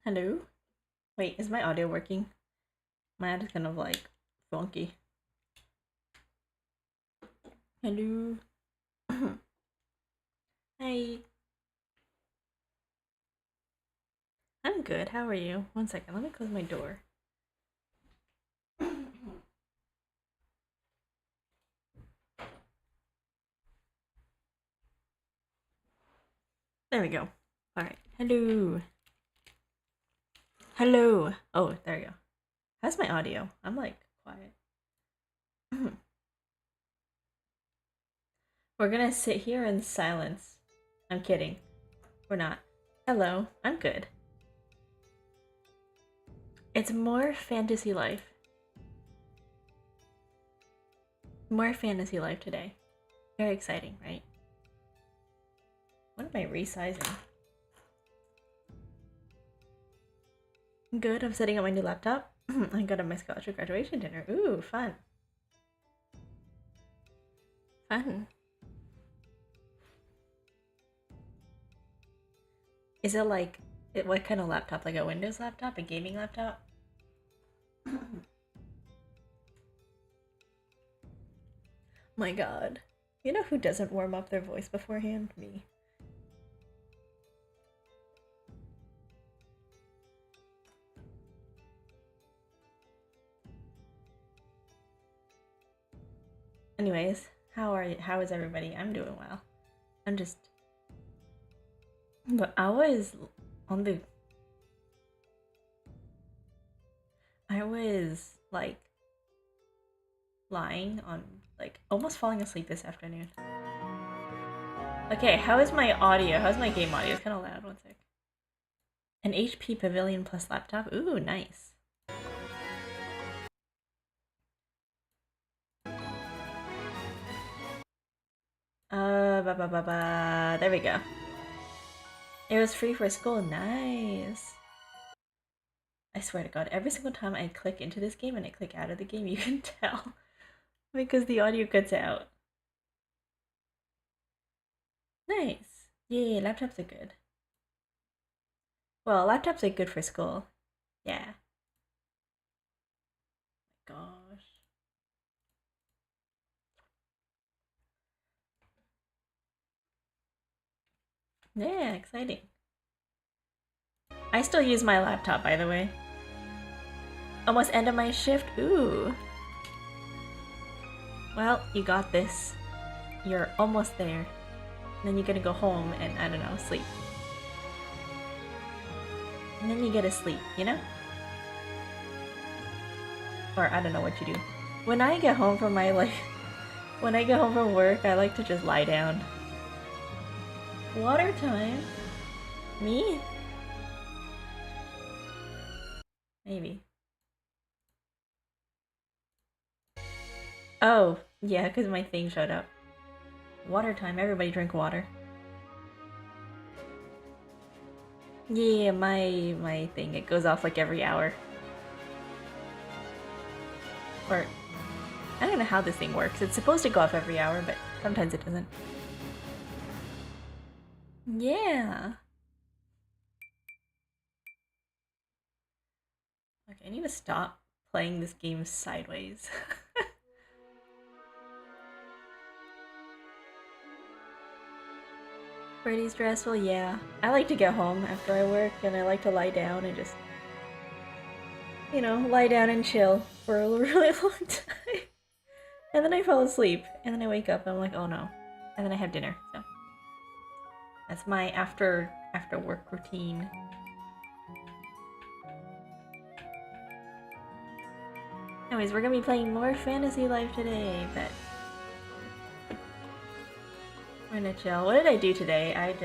Hello? Wait, is my audio working? My audio's kind of like funky. Hello? Hey. I'm good, how are you? One second, let me close my door. There we go. Alright, hello. Hello. Oh, there we go. How's my audio? I'm like quiet. We're gonna sit here in silence. I'm kidding. We're not. Hello, I'm good. It's more fantasy life. More fantasy life today. Very exciting, right? What am I resizing? Good, I'm setting up my new laptop. I got a my scholarship graduation dinner. Ooh, fun. Fun. Is it like, what kind of laptop? Like a Windows laptop? A gaming laptop? My god. You know who doesn't warm up their voice beforehand? Me. Anyways, how are you? How is everybody? I'm doing well. I'm just... But I was on the... I was, like, lying on, like, almost falling asleep this afternoon. Okay, how is my audio? How's my game audio? It's kind of loud. One sec. An HP Pavilion Plus laptop? Ooh, nice. There we go. It was free for school. Nice. I swear to god, every single time I click into this game and I click out of the game, you can tell. Because the audio cuts out. Nice. Yay, laptops are good. Well, laptops are good for school. Yeah. Oh my gosh. Yeah, exciting. I still use my laptop, by the way. Almost end of my shift? Ooh. Well, you got this. You're almost there. And then you're gonna go home and, I don't know, sleep. And then you get to sleep, you know? Or I don't know what you do. When I get home from my, like... When I get home from work, I like to just lie down. Water time? Me? Maybe. Oh, yeah, because my thing showed up. Water time, everybody drink water. Yeah, my thing, it goes off like every hour. Or, I don't know how this thing works. It's supposed to go off every hour, but sometimes it doesn't. Yeah. Okay, I need to stop playing this game sideways. Pretty stressful, yeah. I like to get home after I work and I like to lie down and just, you know, lie down and chill for a really long time. And then I fall asleep and then I wake up and I'm like, oh no. And then I have dinner, so. That's my after work routine. Anyways, we're gonna be playing more Fantasy Life today, but we're gonna chill. What did I do today? I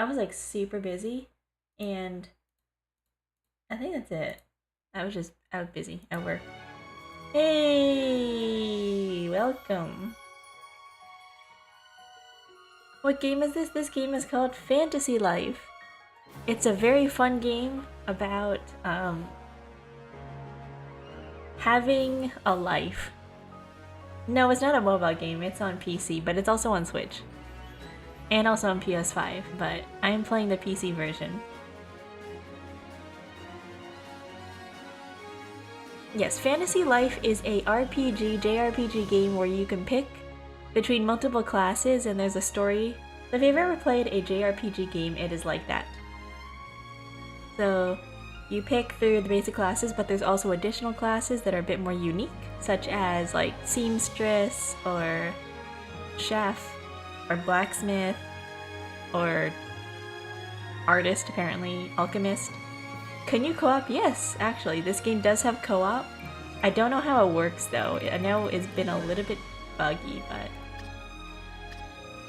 was like super busy, and I think that's it. I was busy at work. Hey, welcome. What game is this? This game is called Fantasy Life. It's a very fun game about having a life. No, it's not a mobile game. It's on PC, but it's also on Switch. And also on PS5, but I am playing the PC version. Yes, Fantasy Life is a RPG, JRPG game where you can pick between multiple classes and there's a story. If you've ever played a JRPG game, it is like that. So you pick through the basic classes, but there's also additional classes that are a bit more unique, such as like seamstress or chef or blacksmith or artist, apparently, alchemist. Can you co-op? Yes, actually, this game does have co-op. I don't know how it works though. I know it's been a little bit buggy, but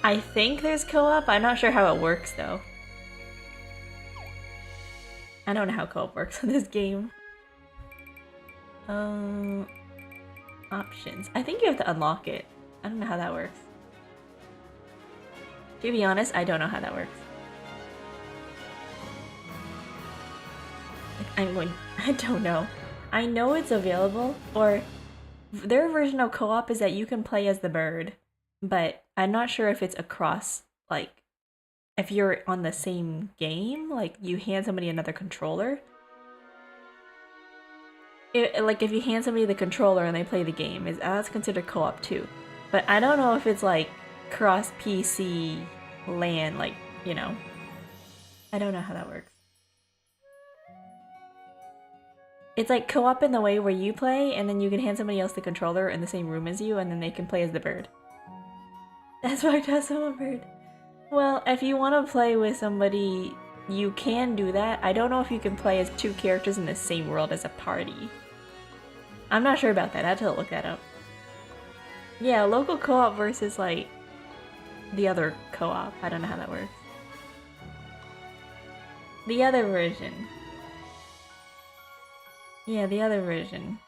I think there's co-op. I'm not sure how it works though. I don't know how co-op works in this game. Options. I think you have to unlock it. I don't know how that works. To be honest, I don't know how that works. I don't know. I know it's available, or their version of co-op is that you can play as the bird, but I'm not sure if it's across, like, if you're on the same game, like you hand somebody another controller. Like if you hand somebody the controller and they play the game, that's considered co-op too. But I don't know if it's like cross PC LAN, like, you know. I don't know how that works. It's like co-op in the way where you play and then you can hand somebody else the controller in the same room as you and then they can play as the bird. That's why I does a bird. Well, if you want to play with somebody, you can do that. I don't know if you can play as two characters in the same world as a party. I'm not sure about that. I had to look that up. Yeah, local co-op versus like the other co-op. I don't know how that works. The other version. Yeah, the other version.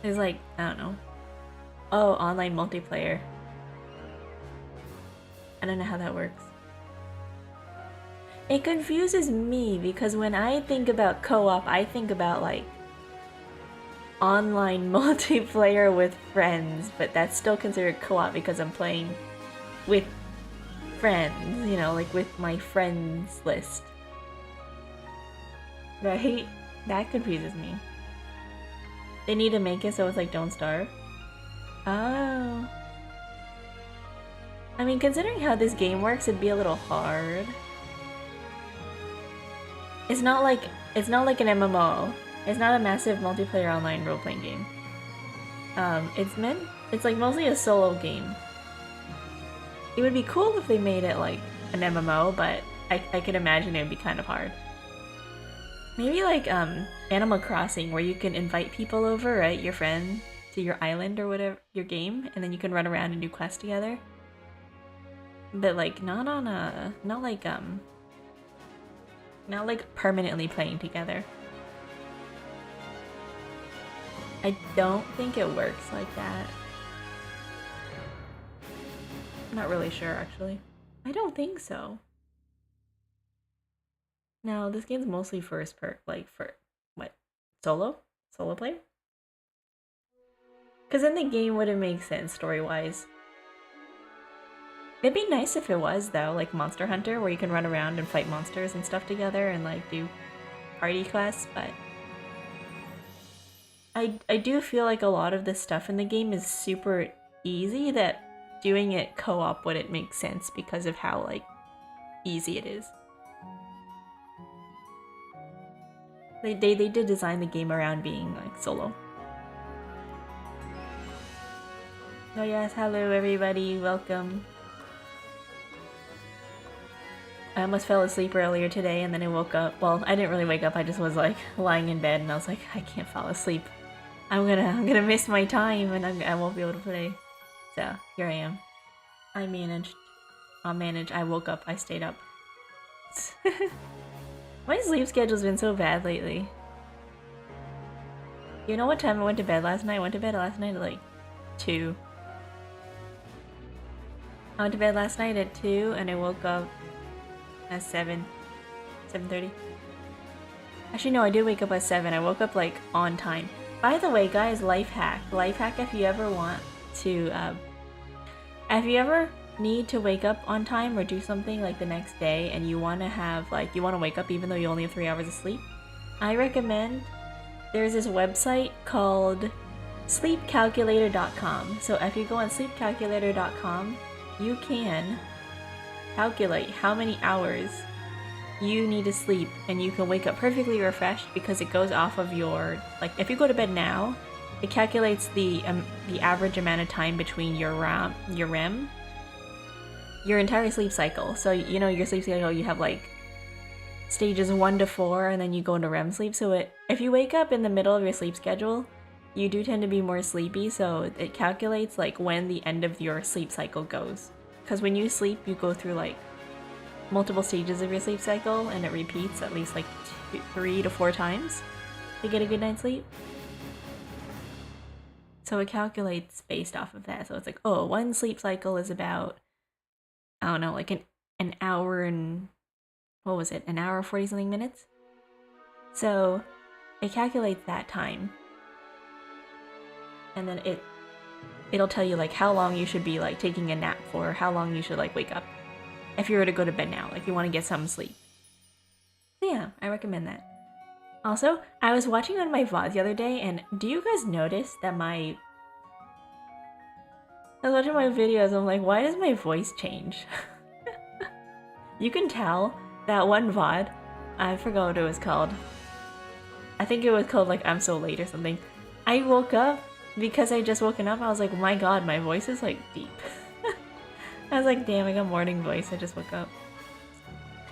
There's like, I don't know. Oh, online multiplayer. I don't know how that works. It confuses me because when I think about co-op, I think about like online multiplayer with friends, but that's still considered co-op because I'm playing with friends, you know, like with my friends list. Right? That confuses me. They need to make it so it's like don't starve. Oh. I mean, considering how this game works, it'd be a little hard. It's not like an MMO. It's not a massive multiplayer online role-playing game. It's like mostly a solo game. It would be cool if they made it like an MMO, but I could imagine it would be kind of hard. Maybe like Animal Crossing, where you can invite people over, right? Your friend to your island or whatever, your game, and then you can run around and do quests together. But like not like permanently playing together. I don't think it works like that. I'm not really sure, actually. I don't think so. No, this game's mostly for what? Solo play? Because then the game wouldn't make sense story-wise. It'd be nice if it was, though, like Monster Hunter, where you can run around and fight monsters and stuff together and like do party quests, but I do feel like a lot of this stuff in the game is super easy, that doing it co-op wouldn't make sense because of how like easy it is. They did design the game around being like solo. Oh yes, hello everybody, welcome. I almost fell asleep earlier today and then I woke up. Well, I didn't really wake up, I just was like lying in bed and I was like, I can't fall asleep. I'm gonna miss my time and I won't be able to play. So, here I am. I managed. I'll manage. I woke up, I stayed up. My sleep schedule's been so bad lately. You know what time I went to bed last night? I went to bed last night at like 2. I went to bed last night at 2 and I woke up at 7:30. Actually no, I did wake up at 7. I woke up like on time. By the way guys, life hack if you ever want to if you ever need to wake up on time or do something like the next day and you want to have like you want to wake up even though you only have 3 hours of sleep, I recommend there's this website called sleepcalculator.com. So if you go on sleepcalculator.com, you can calculate how many hours you need to sleep and you can wake up perfectly refreshed because it goes off of your, like if you go to bed now, it calculates the average amount of time between your REM, your entire sleep cycle. So you know your sleep cycle, you have like stages 1 to 4 and then you go into REM sleep. So if you wake up in the middle of your sleep schedule, you do tend to be more sleepy, so it calculates like when the end of your sleep cycle goes. Because when you sleep, you go through like multiple stages of your sleep cycle and it repeats at least like 3 to 4 times to get a good night's sleep. So it calculates based off of that. So it's like, oh, one sleep cycle is about, I don't know, like an hour and, what was it, an hour 40 something minutes? So it calculates that time. And then it'll tell you like how long you should be like taking a nap for, how long you should like wake up. If you were to go to bed now, like you want to get some sleep. So yeah, I recommend that. Also, I was watching on my VOD the other day, and do you guys notice that I was watching my videos, I'm like, why does my voice change? You can tell that one VOD, I forgot what it was called. I think it was called like I'm So Late or something. I woke up because I just woken up. I was like, oh my god, my voice is like deep. I was like, damn, I got morning voice. I just woke up.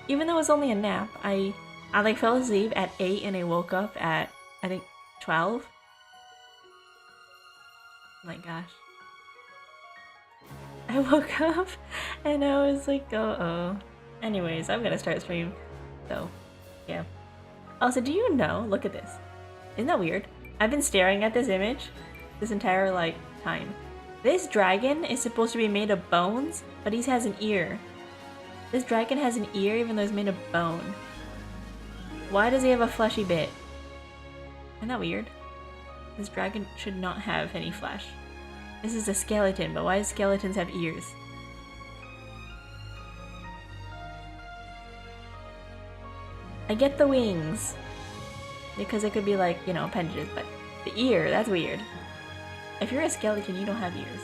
Even though it was only a nap, I like fell asleep at 8 and I woke up at, I think, 12. Oh my gosh. I woke up and I was like, uh-oh. Anyways, I'm gonna start stream. So, yeah. Also, do you know, look at this. Isn't that weird? I've been staring at this image this entire, like, time. This dragon is supposed to be made of bones, but he has an ear. This dragon has an ear even though it's made of bone. Why does he have a fleshy bit? Isn't that weird? This dragon should not have any flesh. This is a skeleton, but why do skeletons have ears? I get the wings. Because it could be like, you know, appendages, but the ear, that's weird. If you're a skeleton, you don't have ears.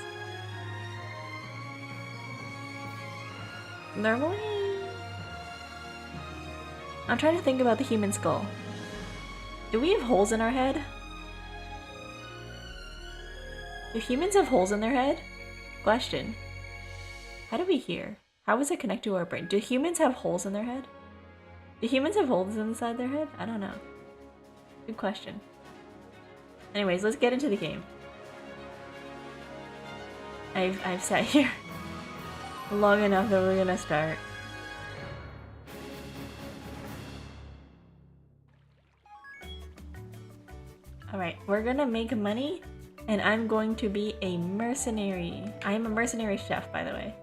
Normally... I'm trying to think about the human skull. Do we have holes in our head? Do humans have holes in their head? Question. How do we hear? How is it connected to our brain? Do humans have holes in their head? Do humans have holes inside their head? I don't know. Good question. Anyways, let's get into the game. I've sat here long enough that we're gonna start. Alright, we're gonna make money, and I'm going to be a mercenary. I am a mercenary chef, by the way.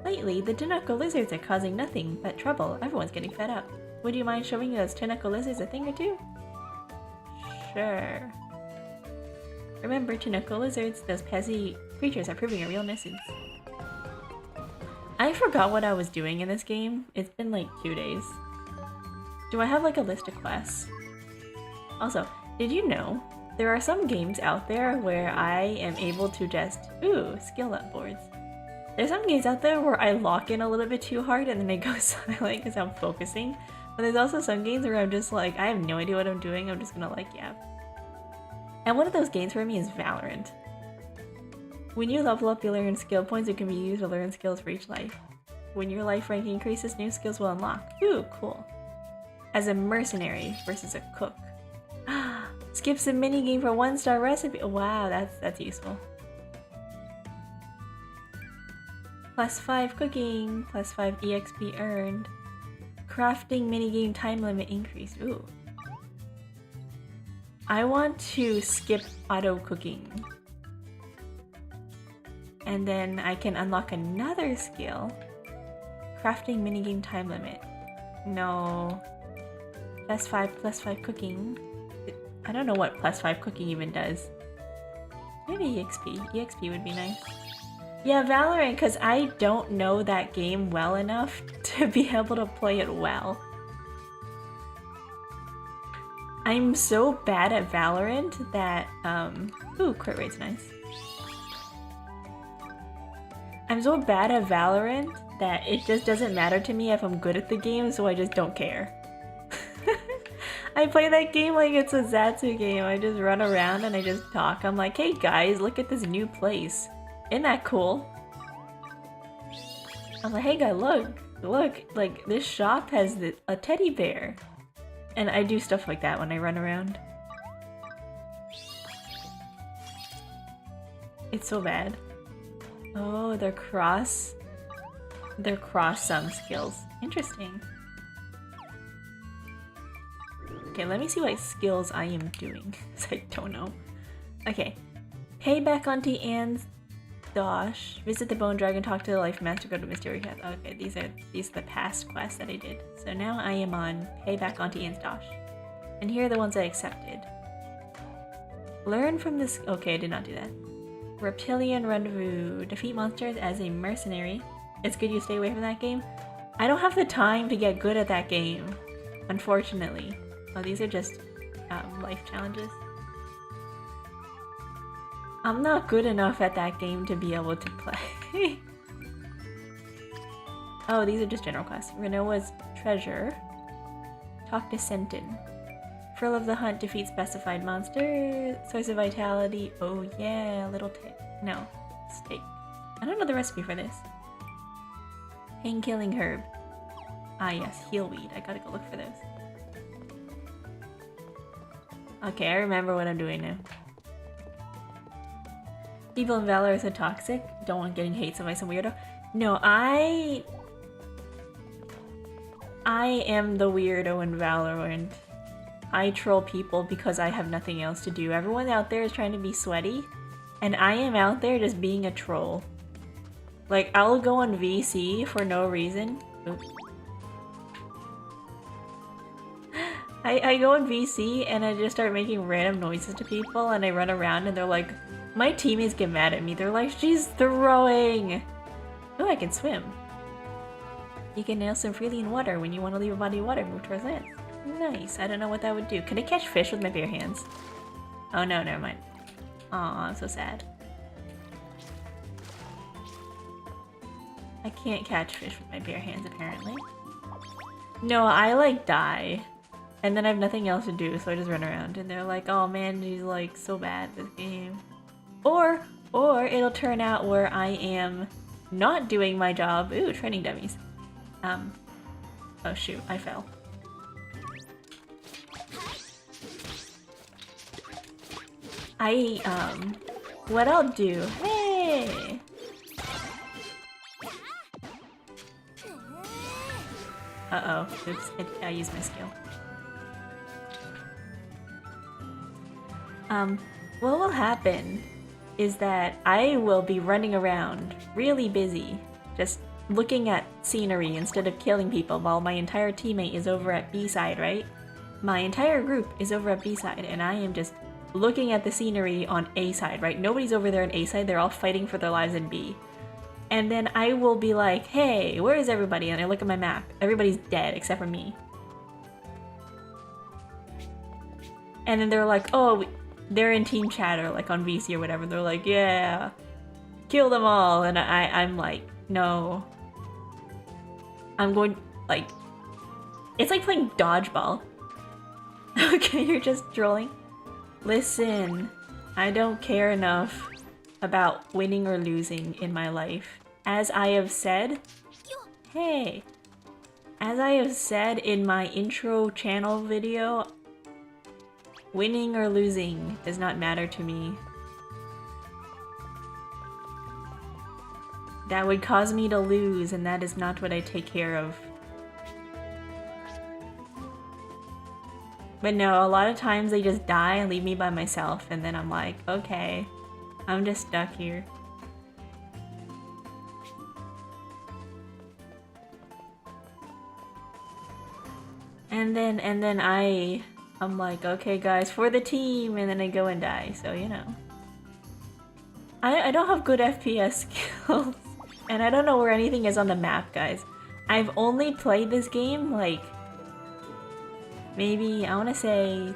Lately, the tentacle lizards are causing nothing but trouble. Everyone's getting fed up. Would you mind showing those tentacle lizards a thing or two? Sure. Remember, tentacle lizards, those pesky creatures are proving a real nuisance. I forgot what I was doing in this game. It's been like 2 days. Do I have like a list of quests? Also, did you know there are some games out there where I am able to just, ooh, skill up boards. There's some games out there where I lock in a little bit too hard and then it goes silent because I'm focusing. But there's also some games where I'm just like, I have no idea what I'm doing, I'm just gonna like, yeah. And one of those games for me is Valorant. When you level up, you learn skill points that can be used to learn skills for each life. When your life rank increases, new skills will unlock. Ooh, cool. As a mercenary versus a cook. Skips a minigame for 1-star recipe. Wow, that's useful. +5 cooking, +5 EXP earned. Crafting minigame time limit increase. Ooh. I want to skip auto cooking. And then I can unlock another skill. Crafting minigame time limit. No. +5 cooking. I don't know what +5 cooking even does. Maybe EXP. EXP would be nice. Yeah, Valorant, because I don't know that game well enough to be able to play it well. I'm so bad at Valorant that, ooh, crit rate's nice. I'm so bad at Valorant that it just doesn't matter to me if I'm good at the game, so I just don't care. I play that game like it's a Zatsu game. I just run around and I just talk. I'm like, hey guys, look at this new place. Isn't that cool? I'm like, hey guy, look, like this shop has a teddy bear. And I do stuff like that when I run around. It's so bad. Oh, they're cross some skills. Interesting. Okay, let me see what skills I am doing, because I don't know. Okay. Pay back Auntie Anne's Dosh. Visit the Bone Dragon, talk to the Life Master, go to Mystery Cat. Okay, these are the past quests that I did. So now I am on Pay back Auntie Anne's Dosh. And here are the ones I accepted. Learn from this. Okay, I did not do that. Reptilian Rendezvous. Defeat monsters as a mercenary. It's good you stay away from that game. I don't have the time to get good at that game, unfortunately. Oh, these are just life challenges. I'm not good enough at that game to be able to play. Oh, these are just general quests. Renoa's Treasure. Talk to Sentin. Frill of the Hunt, defeat specified monster. Source of Vitality. Oh yeah, little tick. No, steak. I don't know the recipe for this. Pain killing herb. Ah yes, heelweed. I gotta go look for those. Okay, I remember what I'm doing now. People in Valor are so toxic. Don't want getting hate by some weirdo. No, I am the weirdo in Valorant. I troll people because I have nothing else to do. Everyone out there is trying to be sweaty, and I am out there just being a troll. Like, I'll go on VC for no reason. Oops. I go on VC and I just start making random noises to people, and I run around and they're like, my teammates get mad at me. They're like, she's throwing. Oh, I can swim. You can nail swim freely in water. When you want to leave a body of water, move towards land. Nice. I don't know what that would do. Can I catch fish with my bare hands? Oh no, never mind. Aw, I'm so sad. I can't catch fish with my bare hands, apparently. No, I like die. And then I have nothing else to do, so I just run around. And they're like, oh man, she's like so bad at this game. Or it'll turn out where I am not doing my job. Ooh, training dummies. Oh shoot, I fell. What I'll do, hey! Uh-oh, oops, I used my skill. What will happen is that I will be running around, really busy, just looking at scenery instead of killing people while my entire teammate is over at B side, right? My entire group is over at B side, and I am just looking at the scenery on A side, right? Nobody's over there on A side, they're all fighting for their lives in B. And then I will be like, hey, where is everybody? And I look at my map. Everybody's dead except for me. And then they're like, oh, they're in team chat or like on VC or whatever. They're like, yeah, kill them all. And I'm like, no. I'm going, like, it's like playing dodgeball. Okay, you're just trolling. Listen, I don't care enough about winning or losing in my life. As I have said, hey, as I have said in my intro channel video, winning or losing does not matter to me. That would cause me to lose, and that is not what I take care of. But no, a lot of times they just die and leave me by myself, and then I'm like, okay, I'm just stuck here. And then I'm like, okay guys, for the team, and then I go and die, so you know. I don't have good FPS skills. And I don't know where anything is on the map, guys. I've only played this game, like... maybe, I want to say...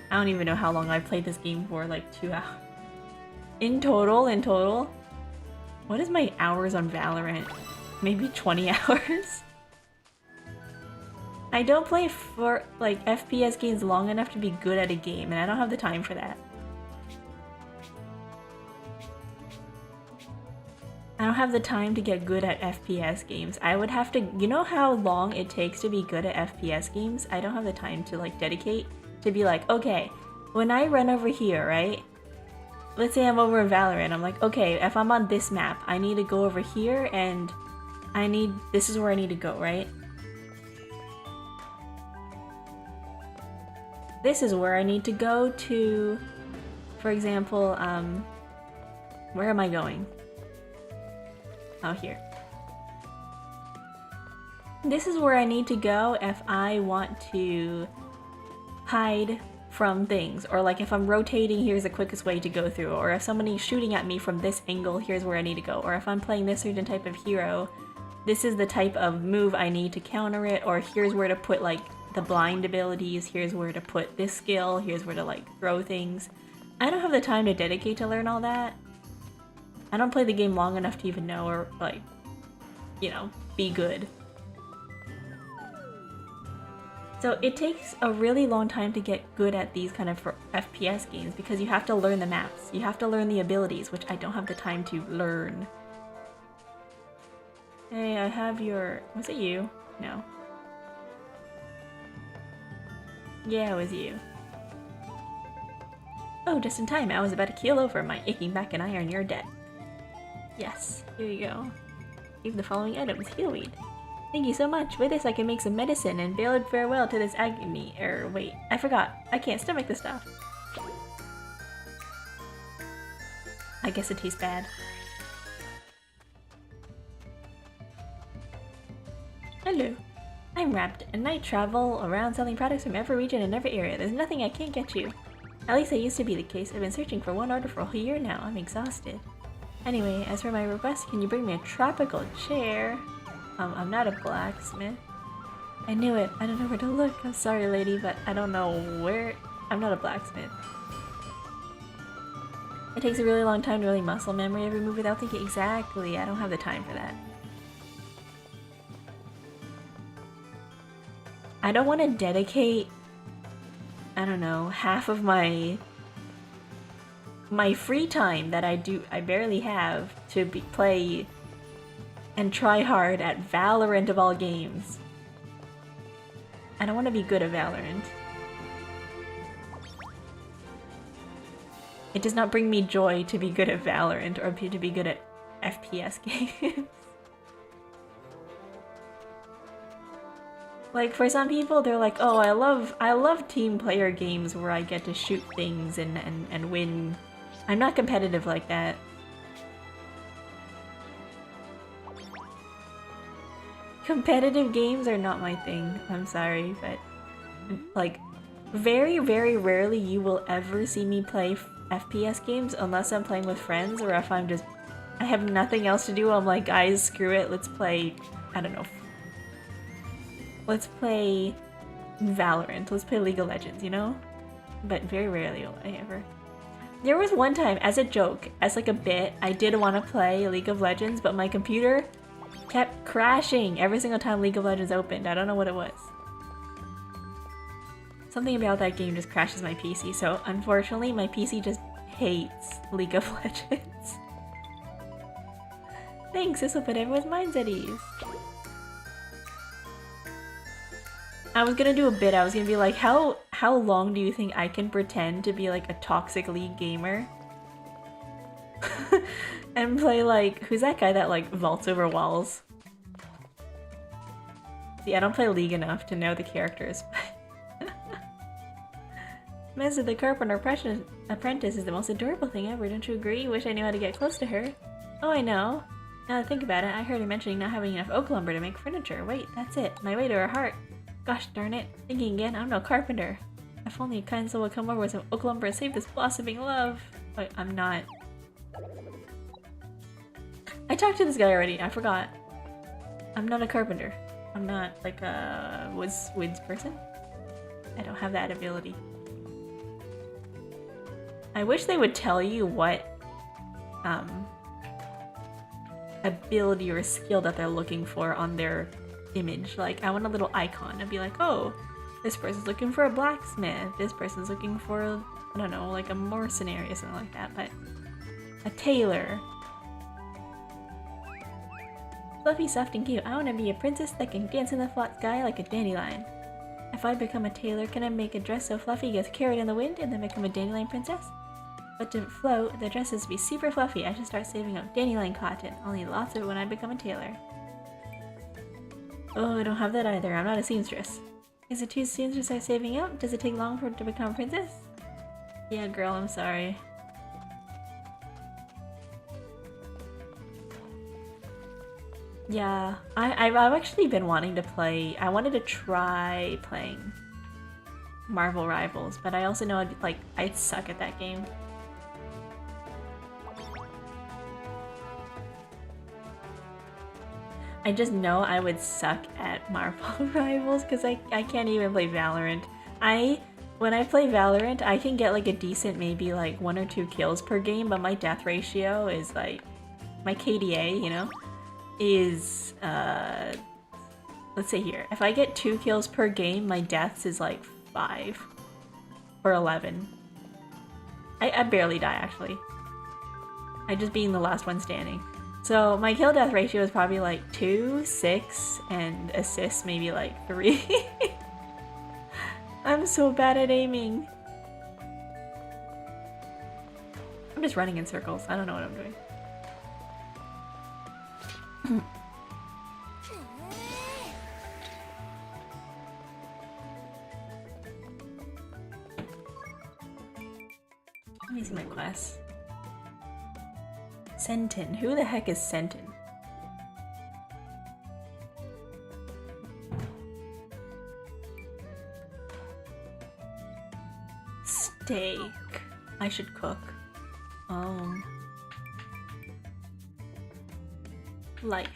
I don't even know how long I've played this game for, like 2 hours. In total? What is my hours on Valorant? Maybe 20 hours? I don't play for like FPS games long enough to be good at a game, and I don't have the time for that. I don't have the time to get good at FPS games. I would have to, you know how long it takes to be good at FPS games? I don't have the time to like dedicate to be like, okay, when I run over here, right? Let's say I'm over in Valorant, I'm like, okay, if I'm on this map, I need to go over here and this is where I need to go, right? This is where I need to go to, for example, where am I going? Oh, here. This is where I need to go if I want to hide from things, or like if I'm rotating, here's the quickest way to go through, or if somebody's shooting at me from this angle, here's where I need to go, or if I'm playing this certain type of hero, this is the type of move I need to counter it, or here's where to put like the blind abilities, here's where to put this skill, here's where to like throw things. I don't have the time to dedicate to learn all that. I don't play the game long enough to even know, or like, you know, be good. So it takes a really long time to get good at these kind of FPS games because you have to learn the maps, you have to learn the abilities, which I don't have the time to learn. Hey, I have your... was it you? No. Yeah, it was you. Oh, just in time. I was about to keel over. My aching back and I are near death. Yes, here you go. Leave the following items. Healweed. Thank you so much. With this I can make some medicine and bid farewell to this agony. Wait, I forgot. I can't stomach this stuff. I guess it tastes bad. Hello. I'm Wrapped, and I travel around selling products from every region and every area. There's nothing I can't get you. At least that used to be the case. I've been searching for one order for a whole year now. I'm exhausted. Anyway, as for my request, can you bring me a tropical chair? I'm not a blacksmith. I knew it. I don't know where to look. I'm sorry, lady, but I don't know where... I'm not a blacksmith. It takes a really long time to really muscle memory every move without thinking. Exactly. I don't have the time for that. I don't want to dedicate, I don't know, half of my free time that I barely have to play and try hard at Valorant of all games. I don't want to be good at Valorant. It does not bring me joy to be good at Valorant or to be good at FPS games. Like, for some people, they're like, oh, I love team player games where I get to shoot things and win. I'm not competitive like that. Competitive games are not my thing. I'm sorry, but like, very, very rarely you will ever see me play FPS games unless I'm playing with friends, or if I have nothing else to do, I'm like, guys, screw it, let's play, I don't know. Let's play Valorant. Let's play League of Legends, you know? But very rarely will I ever. There was one time, as a joke, as like a bit, I did want to play League of Legends, but my computer kept crashing every single time League of Legends opened. I don't know what it was. Something about that game just crashes my PC, so unfortunately my PC just hates League of Legends. Thanks, this will put everyone's minds at ease. I was gonna do a bit, I was gonna be like, how long do you think I can pretend to be like a toxic League gamer? And play like, who's that guy that like vaults over walls? See, I don't play League enough to know the characters. Mesa the Carpenter Apprentice is the most adorable thing ever, don't you agree? Wish I knew how to get close to her. Oh, I know. Now that I think about it, I heard her mentioning not having enough oak lumber to make furniture. Wait, that's it. My way to her heart. Gosh darn it. Thinking again, I'm no carpenter. If only a kind soul would come over with some oak lumber and save this blossoming love. Wait, I'm not. I talked to this guy already, I forgot. I'm not a carpenter. I'm not like a woods person. I don't have that ability. I wish they would tell you what ability or skill that they're looking for on their image. Like, I want a little icon. I'd be like, oh, this person's looking for a blacksmith. This person's looking for, I don't know, like a mercenary or something like that. But a tailor. Fluffy, soft, and cute. I want to be a princess that can dance in the flat sky like a dandelion. If I become a tailor, can I make a dress so fluffy it gets carried in the wind and then become a dandelion princess? But to float, the dress has to be super fluffy. I should start saving up dandelion cotton. I'll need lots of it when I become a tailor. Oh, I don't have that either. I'm not a seamstress. Is it too soon to start saving up? Does it take long for it to become a princess? Yeah, girl, I'm sorry. Yeah, I've actually been wanting to play. I wanted to try playing Marvel Rivals, but I also know I'd suck at that game. I just know I would suck at Marvel Rivals because I can't even play Valorant. When I play Valorant, I can get like a decent maybe like 1 or 2 kills per game, but my death ratio is like, my KDA, you know, is, let's say here, if I get 2 kills per game, my deaths is like 5 or 11. I barely die actually. I just being the last one standing. So my kill death ratio is probably like 2, 6, and assists maybe like 3. I'm so bad at aiming. I'm just running in circles. I don't know what I'm doing. Let me see my class. Sentin. Who the heck is Sentin? Steak. I should cook. Life.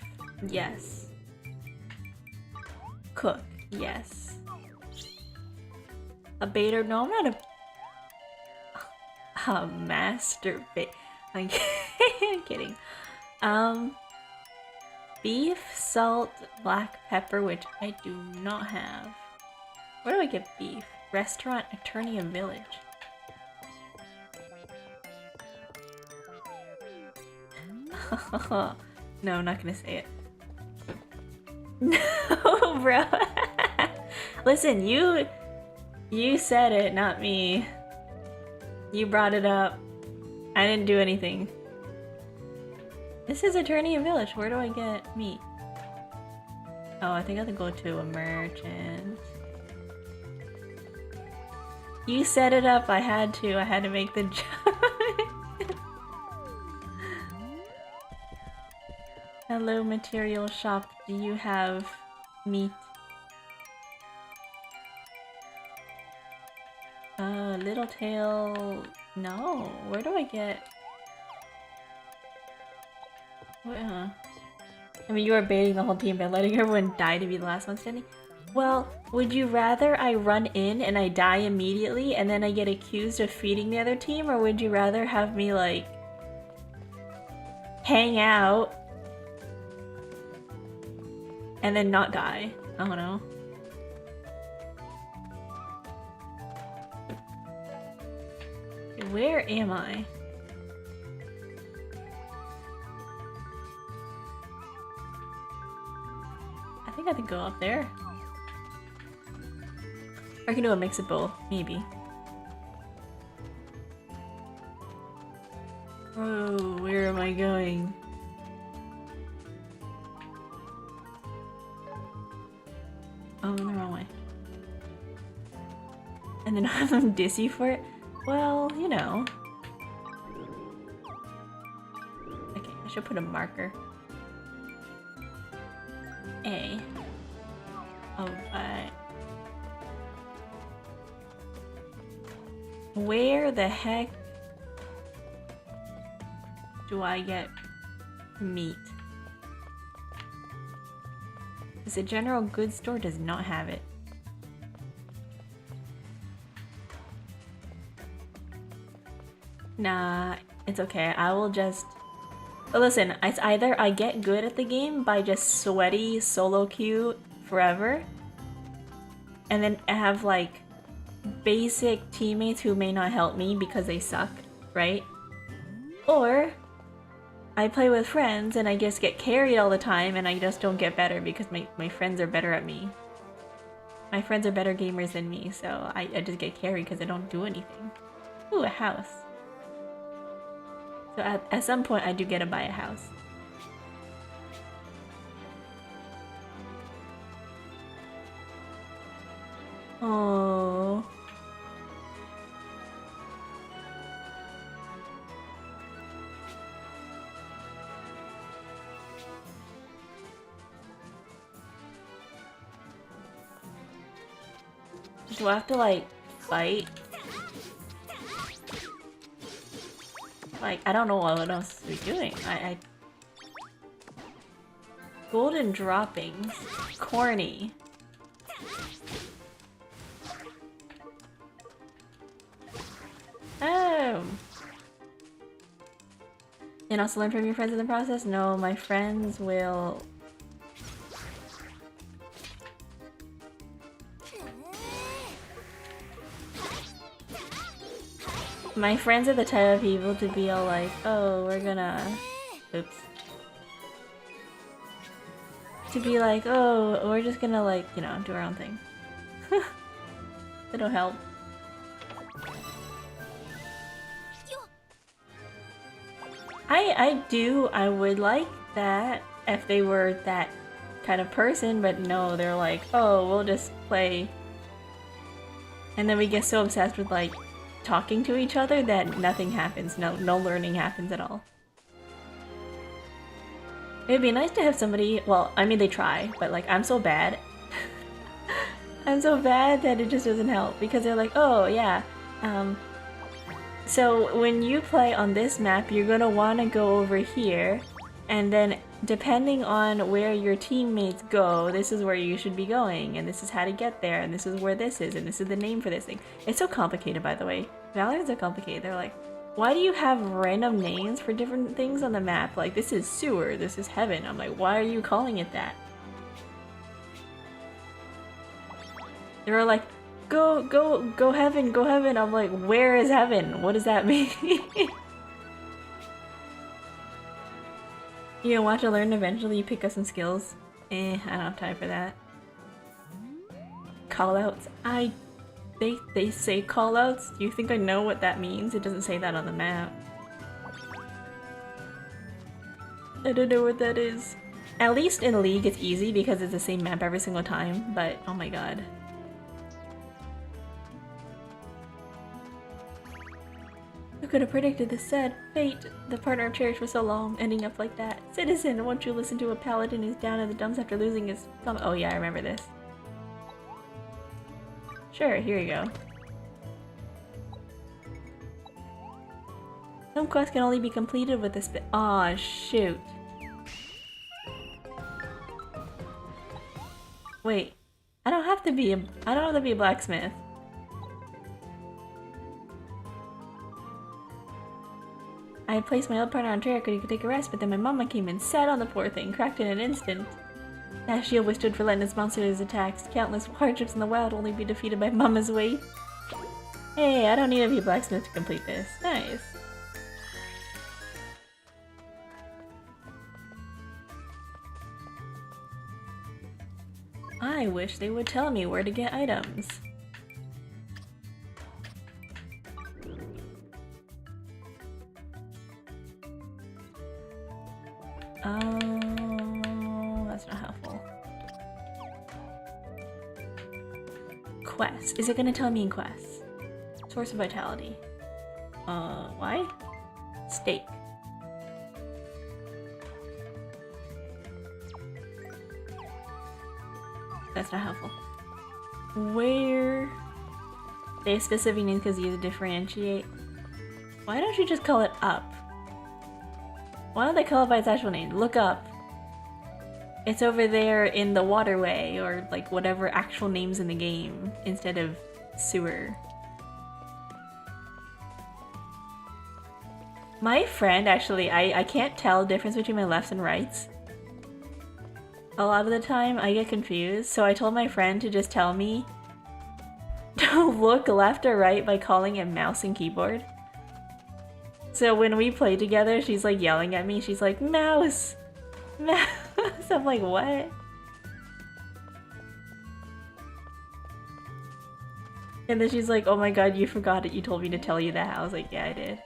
Yes. Cook. Yes. A baiter? No, I'm not a masturbate. I'm kidding. Beef, salt, black pepper, which I do not have. Where do I get beef? Restaurant, attorney, and village. No, I'm not gonna say it. No, bro. Listen, you said it, not me. You brought it up. I didn't do anything. This is attorney and village. Where do I get meat? Oh, I think I have to go to a merchant. You set it up. I had to make the joke. Hello, material shop. Do you have meat? Little tail. No. Where do I get? I mean, you are baiting the whole team by letting everyone die to be the last one standing. Well, would you rather I run in and I die immediately and then I get accused of feeding the other team, or would you rather have me like hang out and then not die? I don't know. Where am I? I think I could go up there. Or I can do a mix of both, maybe. Oh, where am I going? Oh, I'm in the wrong way. And then I'm dizzy for it? Well, you know. Okay, I should put a marker. A. Oh, Where the heck do I get meat? Because the general goods store does not have it. Nah, it's okay. I will just... But listen, it's either I get good at the game by just sweaty solo queue forever, and then I have like basic teammates who may not help me because they suck, right? Or I play with friends and I just get carried all the time and I just don't get better because my friends are better at me. My friends are better gamers than me, so I just get carried because I don't do anything. Ooh, a house. So at some point I do get to buy a house. Oh. Do I have to like fight? Like, I don't know what else we're doing. Golden droppings. Corny. Oh. And also learn from your friends in the process? No, my friends will... My friends are the type of people to be all like, oh, we're gonna... Oops. To be like, oh, we're just gonna like, you know, do our own thing. They don't help. I would like that if they were that kind of person, but no, they're like, oh, we'll just play. And then we get so obsessed with like talking to each other that nothing happens, no learning happens at all. It'd be nice to have somebody, well, I mean they try, but like I'm so bad. I'm so bad that it just doesn't help because they're like, oh yeah, so when you play on this map, you're gonna wanna go over here, and then depending on where your teammates go, this is where you should be going, and this is how to get there, and this is where this is, and this is the name for this thing. It's so complicated, by the way. Valorant's so complicated. They're like, why do you have random names for different things on the map? Like, this is sewer, this is heaven. I'm like, why are you calling it that? They're like, go heaven, go heaven. I'm like, where is heaven? What does that mean? You know, watch and learn, eventually you pick up some skills. I don't have time for that. Callouts. They say callouts? Do you think I know what that means? It doesn't say that on the map. I don't know what that is. At least in League it's easy because it's the same map every single time, but oh my god. Who could have predicted this sad fate? The partner I've cherished for so long, ending up like that. Citizen, won't you listen to a paladin who's down in the dumps after losing his... Oh yeah, I remember this. Sure, here you go. Some quests can only be completed with this bit. Aw, shoot. Wait, I don't have to be a blacksmith. I placed my old partner on track so he could take a rest, but then my mama came and sat on the poor thing, cracked in an instant. That shield withstood for relentless monsters' attacks. Countless hardships in the wild only be defeated by mama's weight. Hey, I don't need to be a blacksmith to complete this. Nice. I wish they would tell me where to get items. Oh, that's not helpful. Quests. Is it gonna tell me in quests? Source of vitality. Why? Steak. That's not helpful. Where? They have specific names because you differentiate. Why don't you just call it up? Why don't they call it by its actual name? Look up. It's over there in the waterway, or like whatever actual names in the game, instead of sewer. My friend, actually, I can't tell the difference between my lefts and rights. A lot of the time, I get confused, so I told my friend to just tell me to look left or right by calling it mouse and keyboard. So when we play together, she's like yelling at me, she's like, mouse! Mouse! I'm like, what? And then she's like, oh my god, you forgot it, you told me to tell you that. I was like, yeah, I did.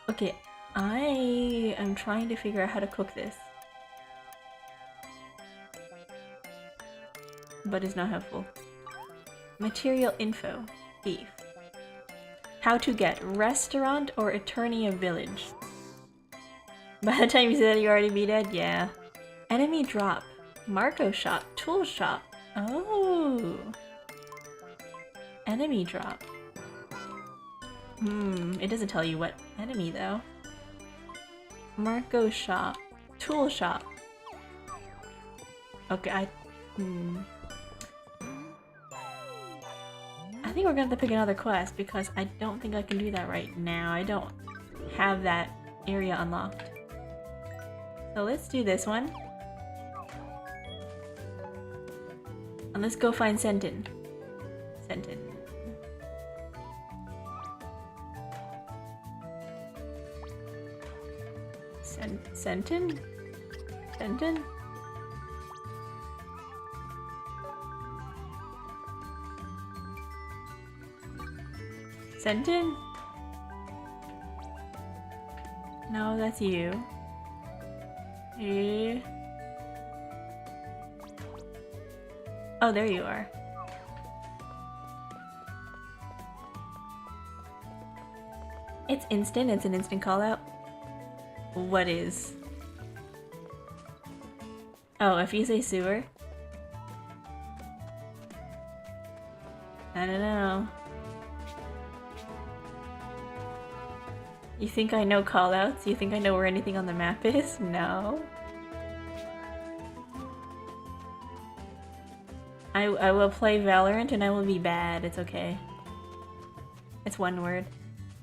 Okay, I am trying to figure out how to cook this. But it's not helpful. Material info. Beef. How to get restaurant or attorney of village. By the time you said you already be dead, yeah. Enemy drop. Marco shop. Tool shop. Oh. Enemy drop. It doesn't tell you what enemy though. Marco shop. Tool shop. Okay, I think we're gonna have to pick another quest because I don't think I can do that right now. I don't have that area unlocked. So let's do this one. And let's go find Sentin. Sentin. Sentin? Sentin? Sentin? No, that's you. Oh, there you are. It's instant, it's an instant call out. What is? Oh, if you say sewer? I don't know. You think I know callouts? You think I know where anything on the map is? No. I will play Valorant and I will be bad. It's okay. It's one word.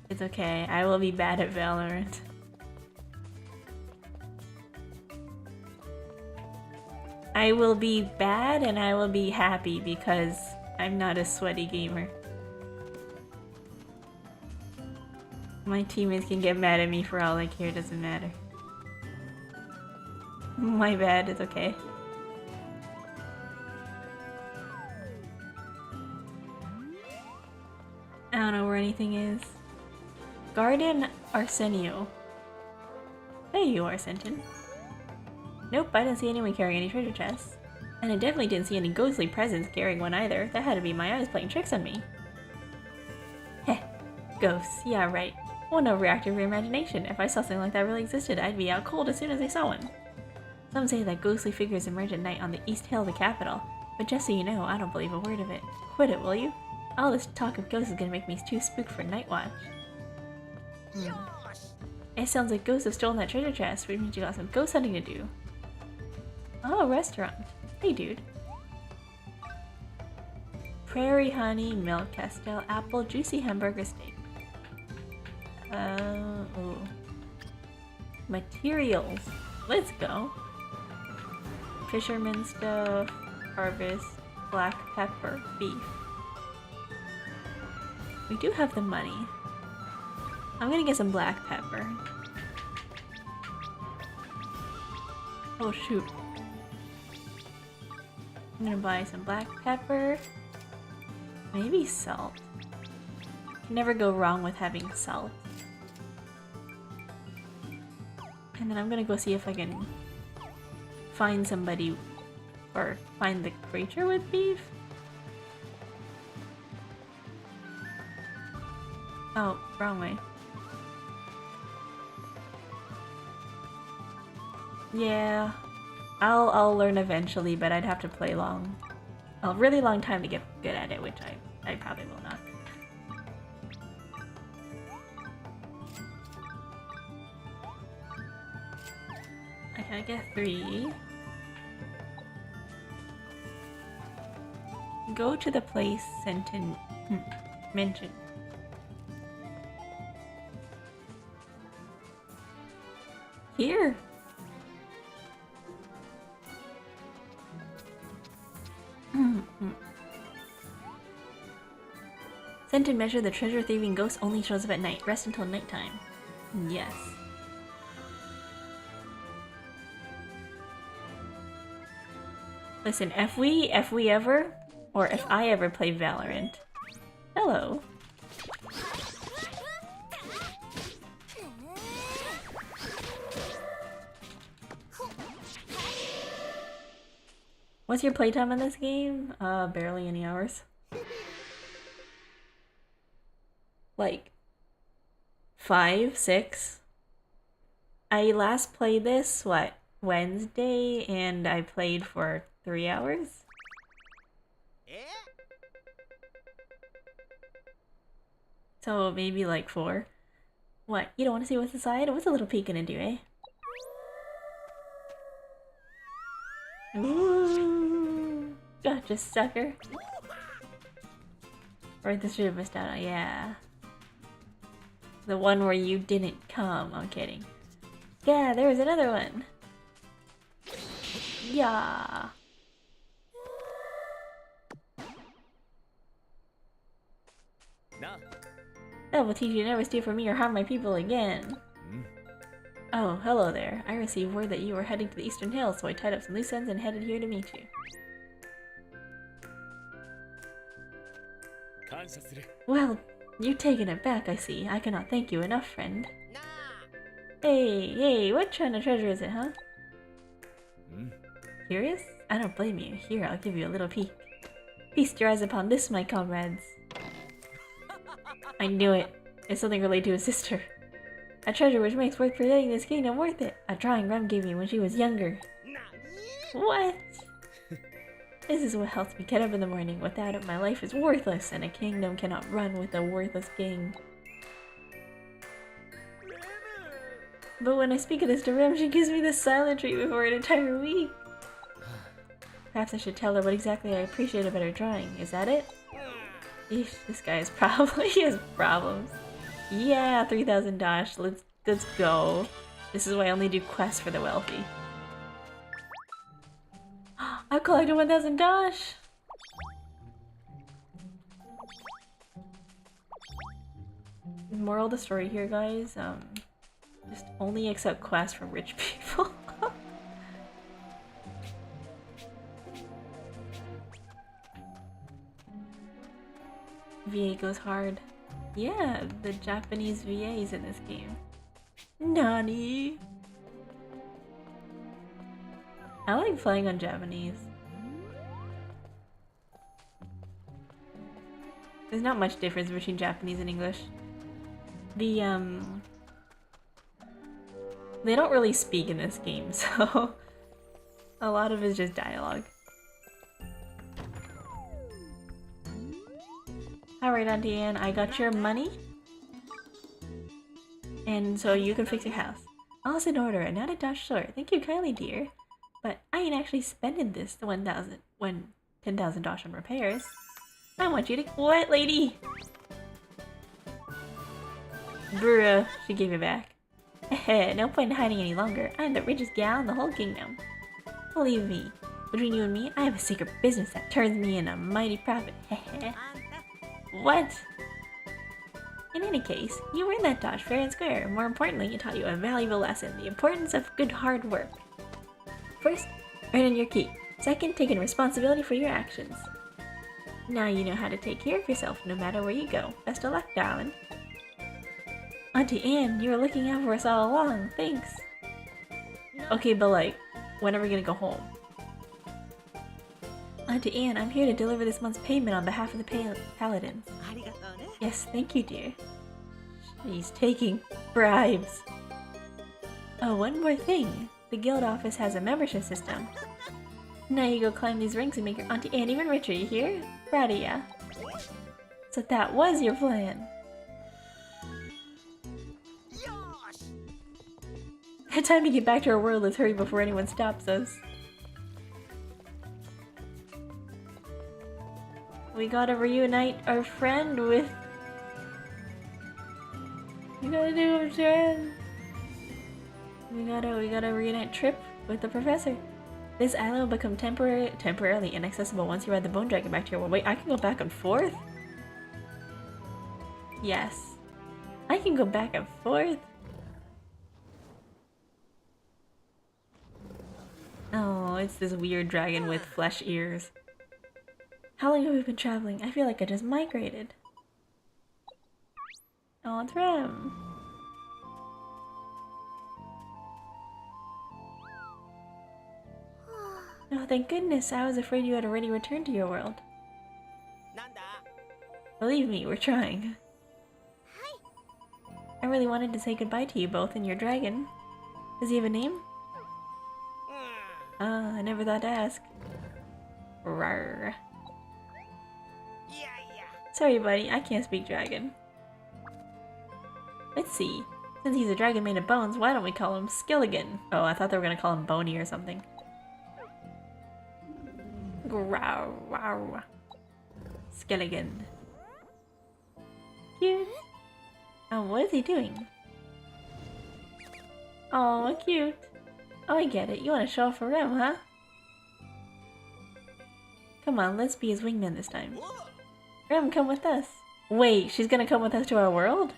It's okay. I will be bad at Valorant. I will be bad and I will be happy because I'm not a sweaty gamer. My teammates can get mad at me for all I care, it doesn't matter. My bad, it's okay. I don't know where anything is. Garden Arsenio. There you are, Sentin. Nope, I didn't see anyone carrying any treasure chests. And I definitely didn't see any ghostly presence carrying one either. That had to be my eyes playing tricks on me. Heh. Ghosts, yeah right. One overreactive of your imagination. If I saw something like that really existed, I'd be out cold as soon as I saw one. Some say that ghostly figures emerge at night on the east hill of the capital. But just so you know, I don't believe a word of it. Quit it, will you? All this talk of ghosts is gonna make me too spooked for night watch. It sounds like ghosts have stolen that treasure chest, which means you got some ghost hunting to do. Oh, restaurant. Hey, dude. Prairie honey, milk, Castile apple, juicy hamburger steak. Oh. Materials. Let's go. Fisherman stuff, harvest, black pepper, beef. We do have the money. I'm gonna get some black pepper. Oh shoot. I'm gonna buy some black pepper. Maybe salt. Can never go wrong with having salt. And then I'm gonna go see if I can find somebody or find the creature with beef. Oh, wrong way. Yeah. I'll learn eventually, but I'd have to play a really long time to get good at it, which I probably will not. Okay, I get 3. Go to the place sent in mentioned. Here. Sent in measure, the treasure thieving ghost only shows up at night. Rest until nighttime. Yes. Listen, if we ever, or if I ever play Valorant. Hello. What's your playtime in this game? Barely any hours. Like 5, 6. I last played this, what, Wednesday, and I played for 3 hours? So maybe like 4. What, you don't want to see what's inside? What's a little peek gonna do, eh? Ooh, gotcha, sucker. Right, this should have missed out on, yeah. The one where you didn't come, I'm kidding. Yeah, there was another one. Yeah. That will teach you to never steal from me or harm my people again. Oh, hello there. I received word that you were heading to the Eastern Hills, so I tied up some loose ends and headed here to meet you. Well, you've taken it back, I see. I cannot thank you enough, friend. Hey, what kind of treasure is it, huh? Curious? I don't blame you. Here, I'll give you a little peek. Feast your eyes upon this, my comrades. I knew it. It's something related to his sister. A treasure which makes worth protecting this kingdom worth it. A drawing Rem gave me when she was younger. What? This is what helps me get up in the morning. Without it, my life is worthless, and a kingdom cannot run with a worthless king. But when I speak of this to Rem, she gives me the silent treatment for an entire week. Perhaps I should tell her what exactly I appreciate about her drawing. Is that it? Eesh, this guy he has problems. Yeah, 3,000 dash. Let's go. This is why I only do quests for the wealthy. I collected 1,000 dash. Moral of the story here, guys. Just only accept quests from rich people. VA goes hard. Yeah, the Japanese VAs in this game. Nani? I like playing on Japanese. There's not much difference between Japanese and English. They don't really speak in this game, so a lot of it is just dialogue. Alright, Auntie Anne, I got your money. And so you can fix your house. All's in order, and not a dash short. Thank you kindly, dear. But I ain't actually spending this 10,000 dash on repairs. I want you to— What, lady? Bruh, she gave it back. No point in hiding any longer. I'm the richest gal in the whole kingdom. Believe me, between you and me, I have a secret business that turns me in a mighty profit. What? In any case, you earned that dash fair and square. More importantly, it taught you a valuable lesson, the importance of good hard work. First, earning your keep. Second, taking responsibility for your actions. Now you know how to take care of yourself no matter where you go. Best of luck, darling. Auntie Anne, you were looking out for us all along. Thanks. Okay, but like, when are we gonna go home? Auntie Anne, I'm here to deliver this month's payment on behalf of the paladins. Yes, thank you, dear. She's taking bribes. Oh, one more thing. The guild office has a membership system. Now you go climb these ranks and make your Auntie Anne even richer, you hear? Proud of ya. So that was your plan. Time to get back to our world. Let's hurry before anyone stops us. We gotta reunite our friend with... We gotta do it, friend. We gotta reunite Trip with the professor. This island will become temporarily inaccessible once you ride the Bone Dragon back to your world. Wait, I can go back and forth? Yes. I can go back and forth? Oh, it's this weird dragon with flesh ears. How long have we been traveling? I feel like I just migrated. Oh, it's Rem. Oh, thank goodness. I was afraid you had already returned to your world. Believe me, we're trying. I really wanted to say goodbye to you both and your dragon. Does he have a name? Ah, I never thought to ask. Rawr. Sorry, buddy, I can't speak dragon. Let's see. Since he's a dragon made of bones, why don't we call him Skilligan? Oh, I thought they were gonna call him Boney or something. Grow, wow. Skilligan. Cute. Oh, what is he doing? Oh, cute. Oh, I get it. You want to show off for Rem, huh? Come on, let's be his wingman this time. Rem, come with us. Wait, she's gonna come with us to our world?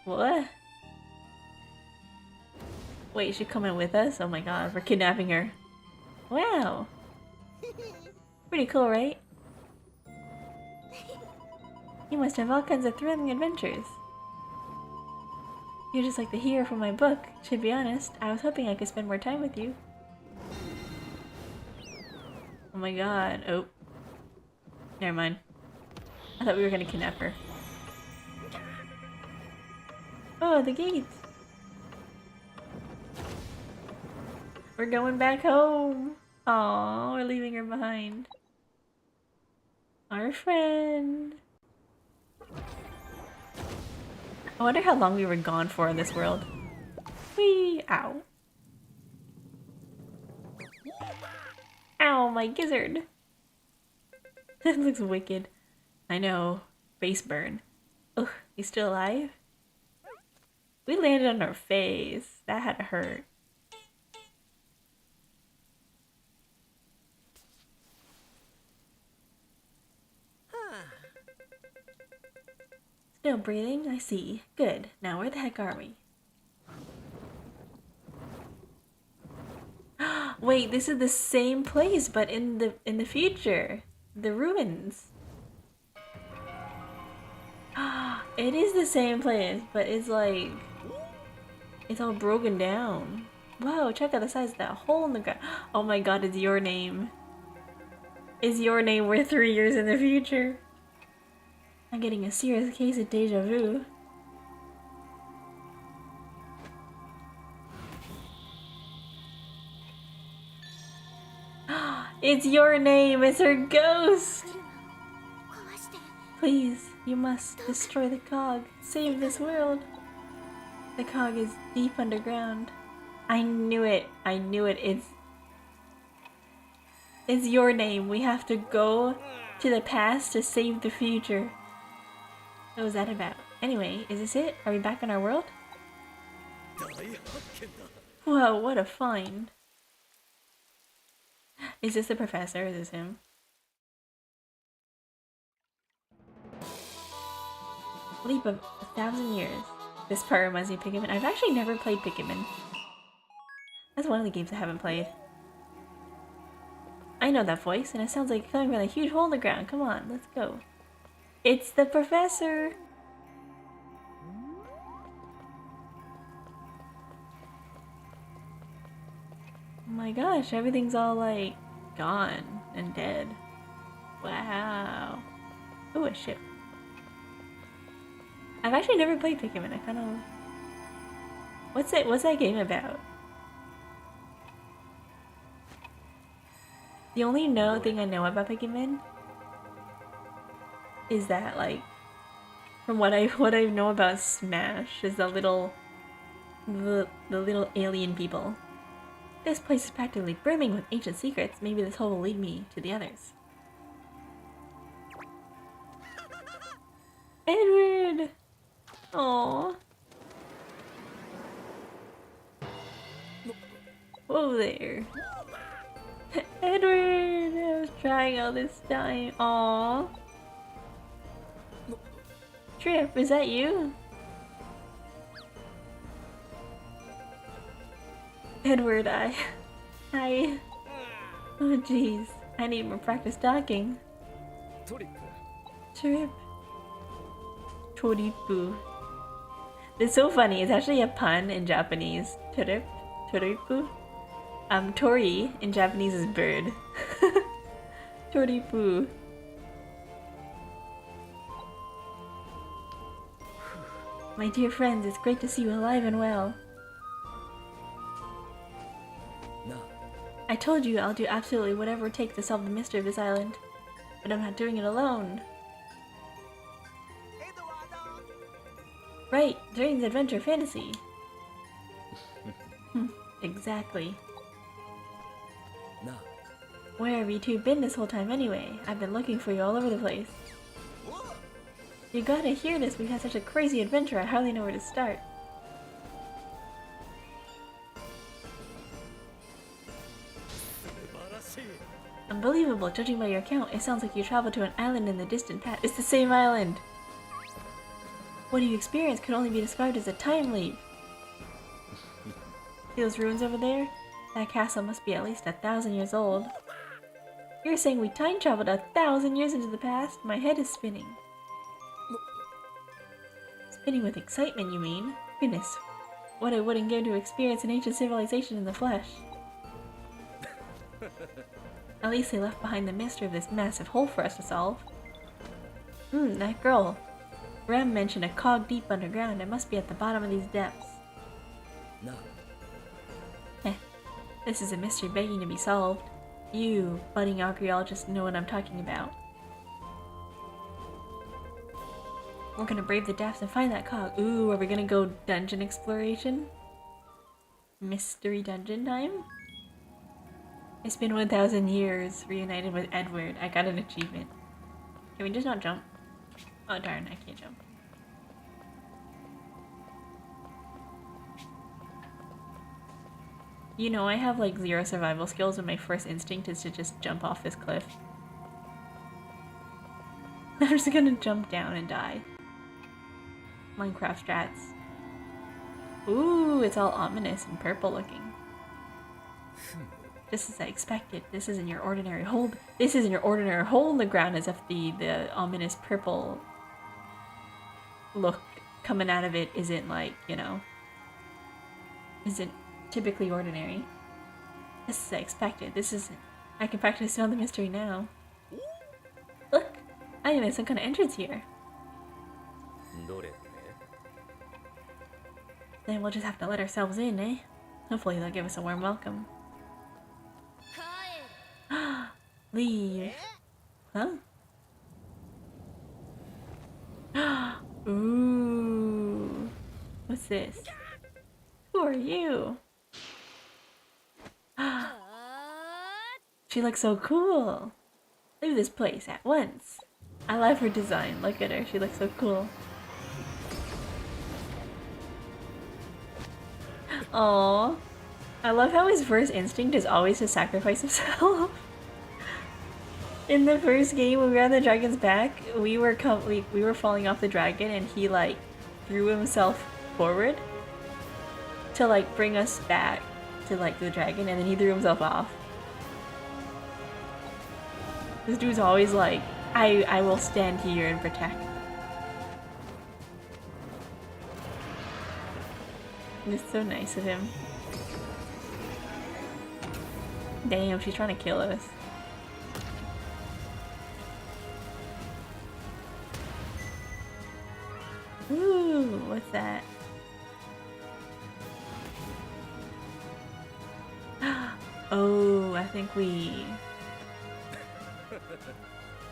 What? Wait, she's coming with us? Oh my god, we're kidnapping her. Wow. Pretty cool, right? You must have all kinds of thrilling adventures. You're just like the hero from my book. To be honest, I was hoping I could spend more time with you. Oh my god. Oh. Never mind. I thought we were gonna kidnap her. Oh, the gates! We're going back home! Aww, we're leaving her behind. Our friend! I wonder how long we were gone for in this world. Whee! Ow. Ow, my gizzard! That looks wicked. I know. Face burn. Ugh, he's still alive? We landed on our face. That had to hurt. Still breathing? I see. Good. Now where the heck are we? Wait, this is the same place, but in the future. The ruins. It is the same place, but it's like... It's all broken down. Whoa, check out the size of that hole in the ground. Oh my god, it's your name. Is your name we're 3 years in the future? I'm getting a serious case of deja vu. It's your name, it's her ghost! Please, you must destroy the cog. Save this world. The cog is deep underground. I knew it. I knew it. It's your name. We have to go to the past to save the future. What was that about? Anyway, is this it? Are we back in our world? Whoa, what a find. Is this the professor? Is this him? Leap of 1,000 years. This part reminds me of Pikmin. I've actually never played Pikmin. That's one of the games I haven't played. I know that voice, and it sounds like coming from a huge hole in the ground. Come on, let's go. It's the professor! Oh my gosh, everything's all like gone and dead. Wow. Ooh, a ship. I've actually never played Pikmin. I kind of... What's that game about? The only thing I know about Pikmin is that, like, from what I know about Smash is the little alien people. This place is practically brimming with ancient secrets. Maybe this hole will lead me to the others. Edward! Aww. Whoa there. Edward! I was trying all this time. Aww. Trip, is that you? Edward, I... Oh jeez, I need more practice talking. Trip. Toripu. It's so funny, it's actually a pun in Japanese. Trip. Toripu. Tori in Japanese is bird. Toripu. My dear friends, it's great to see you alive and well. I told you I'll do absolutely whatever it takes to solve the mystery of this island. But I'm not doing it alone. Right, Dreams, Adventure, Fantasy. Exactly. Where have you two been this whole time anyway? I've been looking for you all over the place. You gotta hear this, we've had such a crazy adventure, I hardly know where to start. Unbelievable, judging by your account, it sounds like you traveled to an island in the distant past. It's the same island! What you experienced could only be described as a time leap. See those ruins over there? That castle must be at least 1,000 years old. You're saying we time traveled 1,000 years into the past? My head is spinning. Spinning with excitement, you mean? Goodness, what I wouldn't give to experience an ancient civilization in the flesh. At least they left behind the mystery of this massive hole for us to solve. That girl. Ram mentioned a cog deep underground. It must be at the bottom of these depths. No. This is a mystery begging to be solved. You, budding archaeologists, know what I'm talking about. We're gonna brave the depths and find that cog. Ooh, are we gonna go dungeon exploration? Mystery dungeon time? It's been 1,000 years, reunited with Edward. I got an achievement. Can we just not jump? Oh darn, I can't jump. You know, I have like 0 survival skills and my first instinct is to just jump off this cliff. I'm just gonna jump down and die. Minecraft strats. Ooh, it's all ominous and purple looking. Just as I expected. This isn't your ordinary hole. This isn't your ordinary hole in the ground, as if the ominous purple look coming out of it isn't like, you know, isn't typically ordinary. This is I expected. This isn't. I can practically smell the mystery now. Look! I think there's some kind of entrance here. Then we'll just have to let ourselves in, eh? Hopefully they'll give us a warm welcome. Leave. Huh? Ooh. What's this? Who are you? She looks so cool. Leave this place at once. I love her design. Look at her. She looks so cool. Aww. I love how his first instinct is always to sacrifice himself. In the first game, when we were on the dragon's back, we were falling off the dragon, and he like threw himself forward to like bring us back to like the dragon, and then he threw himself off. This dude's always like, I will stand here and protect. It's so nice of him. Damn, she's trying to kill us. Ooh, what's that? Oh, I think we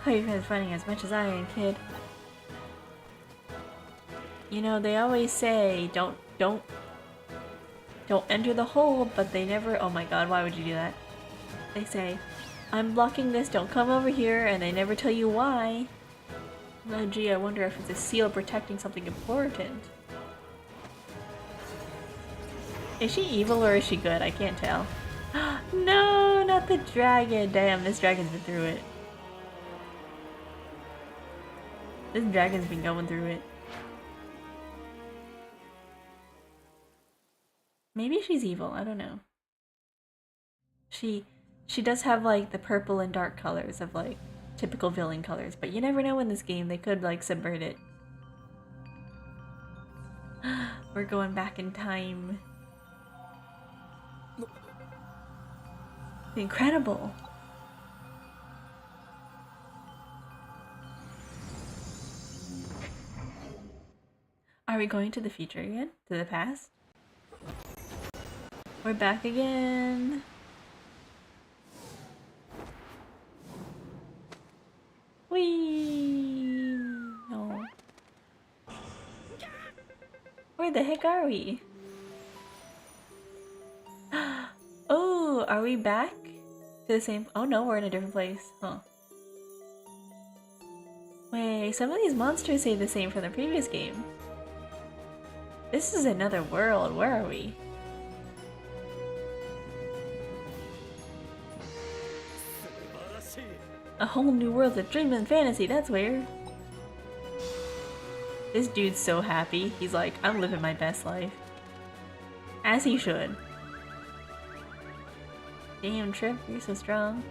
How you guys fighting as much as I am, kid? You know, they always say, don't enter the hole, but they never— oh my god, why would you do that? They say, I'm blocking this, don't come over here, and they never tell you why. Oh gee, I wonder if it's a seal protecting something important. Is she evil or is she good? I can't tell. No, not the dragon! Damn, this dragon's been through it. This dragon's been going through it. Maybe she's evil, I don't know. She does have like the purple and dark colors of like typical villain colors, but you never know in this game, they could like subvert it. We're going back in time. Incredible. Are we going to the future again? To the past? We're back again. Whee! No. Where the heck are we? Oh, are we back to the same— oh no, we're in a different place. Huh. Wait, some of these monsters say the same from the previous game. This is another world. Where are we? A whole new world of dream and fantasy, that's where. This dude's so happy. He's like, I'm living my best life. As he should. Damn, Trip, you're so strong.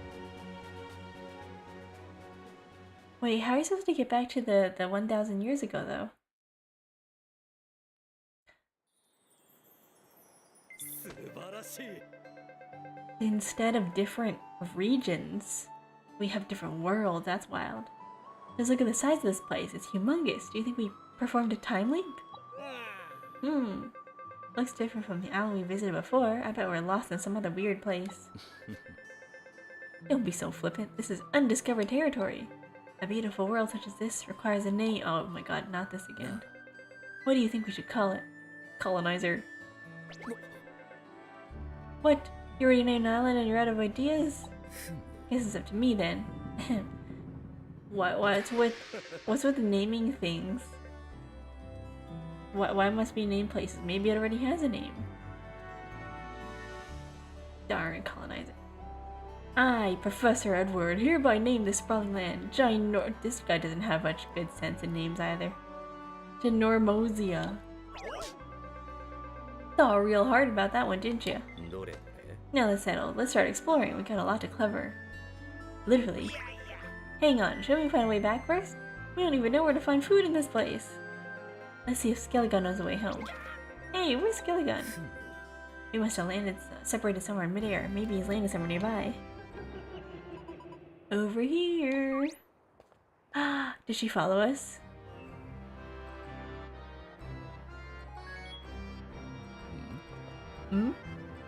Wait, how are you supposed to get back to the 1,000 years ago, though? Instead of different regions, we have different worlds. That's wild. Just look at the size of this place. It's humongous. Do you think we performed a time leap? Looks different from the owl we visited before. I bet we're lost in some other weird place. Don't be so flippant. This is undiscovered territory. A beautiful world such as this requires a name— oh my god, not this again. What do you think we should call it? Colonizer. What? You already named an island and you're out of ideas? Guess it's up to me then. What's with naming things? Why must we name places? Maybe it already has a name. Darn colonizer. I, Professor Edward, hereby name this sprawling land This guy doesn't have much good sense in names either. Ginormosia. Thought real hard about that one, didn't you? Now that's settled. Let's start exploring. We got a lot to cover. Literally. Hang on, shouldn't we find a way back first? We don't even know where to find food in this place. Let's see if Skelegon knows the way home. Hey, where's Skelegon? We must have landed separated somewhere in midair. Maybe he's landed somewhere nearby. Over here. Ah, did she follow us?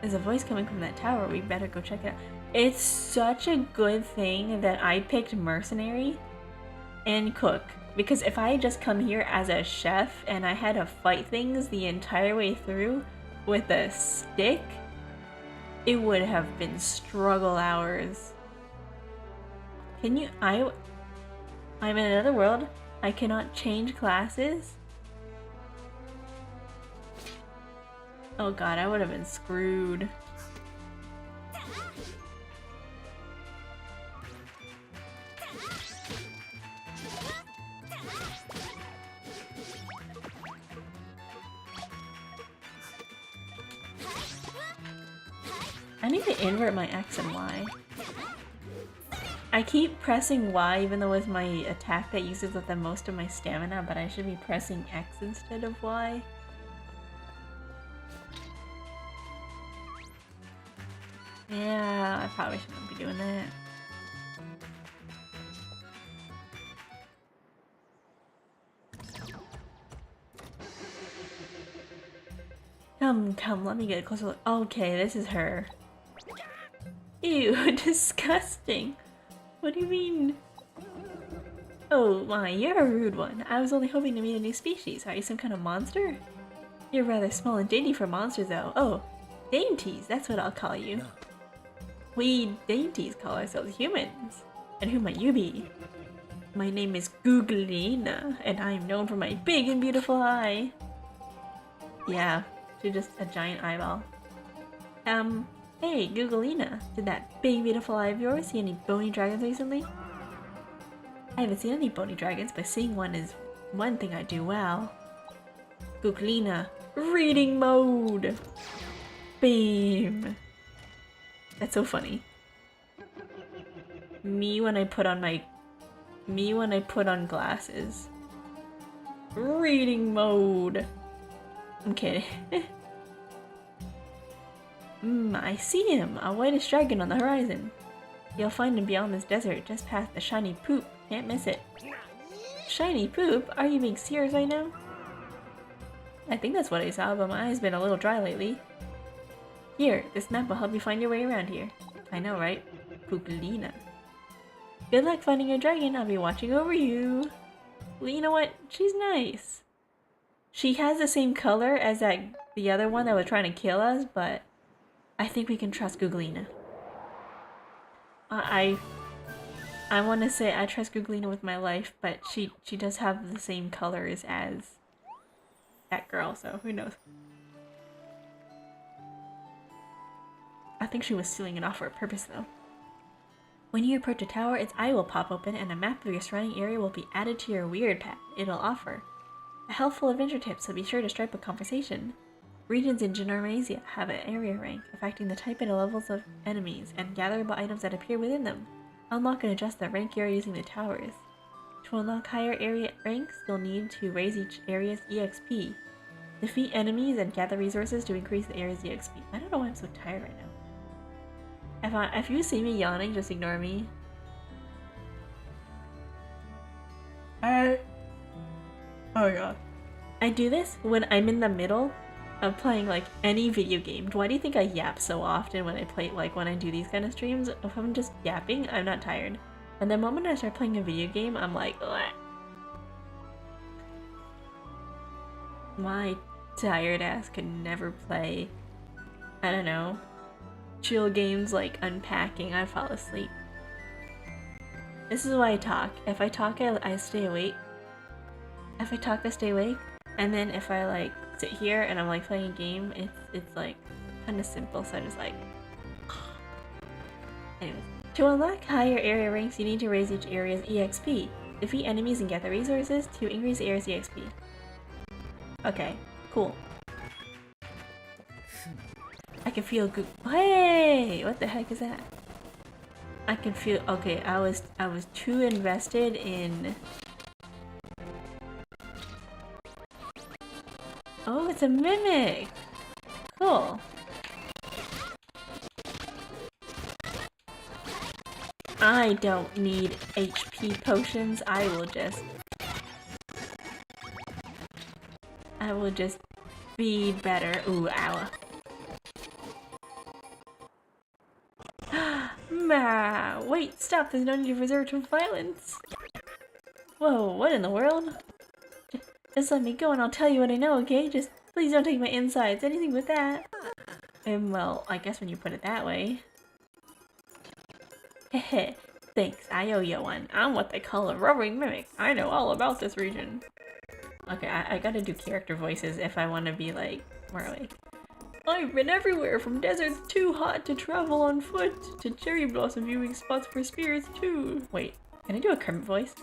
There's a voice coming from that tower. We better go check it out. It's such a good thing that I picked mercenary and cook. Because if I had just come here as a chef and I had to fight things the entire way through with a stick, it would have been struggle hours. Can you— I'm in another world. I cannot change classes. Oh god, I would have been screwed. I need to invert my X and Y. I keep pressing Y even though it's my attack that uses up the most of my stamina, but I should be pressing X instead of Y. Yeah, I probably shouldn't be doing that. Come, let me get a closer look. Okay, this is her. Ew, disgusting. What do you mean? Oh my, you're a rude one. I was only hoping to meet a new species. Are you some kind of monster? You're rather small and dainty for monsters though. Oh, dainties, that's what I'll call you. We dainties call ourselves humans. And who might you be? My name is Googlina, and I am known for my big and beautiful eye. Yeah, she's just a giant eyeball. Hey, Googlina, did that big beautiful eye of yours see any bony dragons recently? I haven't seen any bony dragons, but seeing one is one thing I do well. Googlina, reading mode! Beam! That's so funny. Me when I put on glasses. Reading mode! I'm kidding. I see him! A whitish dragon on the horizon. You'll find him beyond this desert, just past the shiny poop. Can't miss it. Shiny poop? Are you being serious right now? I think that's what I saw, but my eye's been a little dry lately. Here, this map will help you find your way around here. I know, right? Pooplina. Good luck finding your dragon, I'll be watching over you. Well, you know what? She's nice. She has the same color as the other one that was trying to kill us, but I think we can trust Googlina. I want to say I trust Googlina with my life, but she does have the same colors as that girl, so who knows. I think she was sealing it off for a purpose though. When you approach a tower, its eye will pop open and a map of your surrounding area will be added to your weird path it'll offer. A helpful adventure tip, so be sure to strike a conversation. Regions in Genermasia have an area rank, affecting the type and levels of enemies, and gatherable items that appear within them. Unlock and adjust the rank you are using the towers. To unlock higher area ranks, you'll need to raise each area's EXP. Defeat enemies and gather resources to increase the area's EXP. I don't know why I'm so tired right now. If you see me yawning, just ignore me. Oh my god. I do this when I'm in the middle of playing like any video game. Why do you think I yap so often when I play, like when I do these kind of streams? If I'm just yapping, I'm not tired. And the moment I start playing a video game, I'm like, ugh. My tired ass could never play, I don't know, chill games like unpacking. I'd fall asleep. This is why I talk. If I talk, I stay awake. If I talk, I stay awake. And then if I like sit here and I'm like playing a game, it's like kind of simple, so I just like anyways. To unlock higher area ranks, you need to raise each area's EXP. Defeat enemies and gather resources to increase the area's EXP. Okay, cool. I can feel good. Hey, what the heck is that? I can feel okay. I was too invested in. Oh, it's a mimic! Cool. I don't need HP potions. I will just be better. Ooh, ow. Wait, stop. There's no need to resort to violence. Whoa, what in the world? Just let me go and I'll tell you what I know, okay? Just please don't take my insides. Anything but that. Well, I guess when you put it that way. Hehe. Thanks, I owe you one. I'm what they call a roving mimic. I know all about this region. Okay, I gotta do character voices if I want to be like more awake. I've been everywhere, from deserts too hot to travel on foot, to cherry blossom viewing spots for spirits too. Wait, can I do a Kermit voice?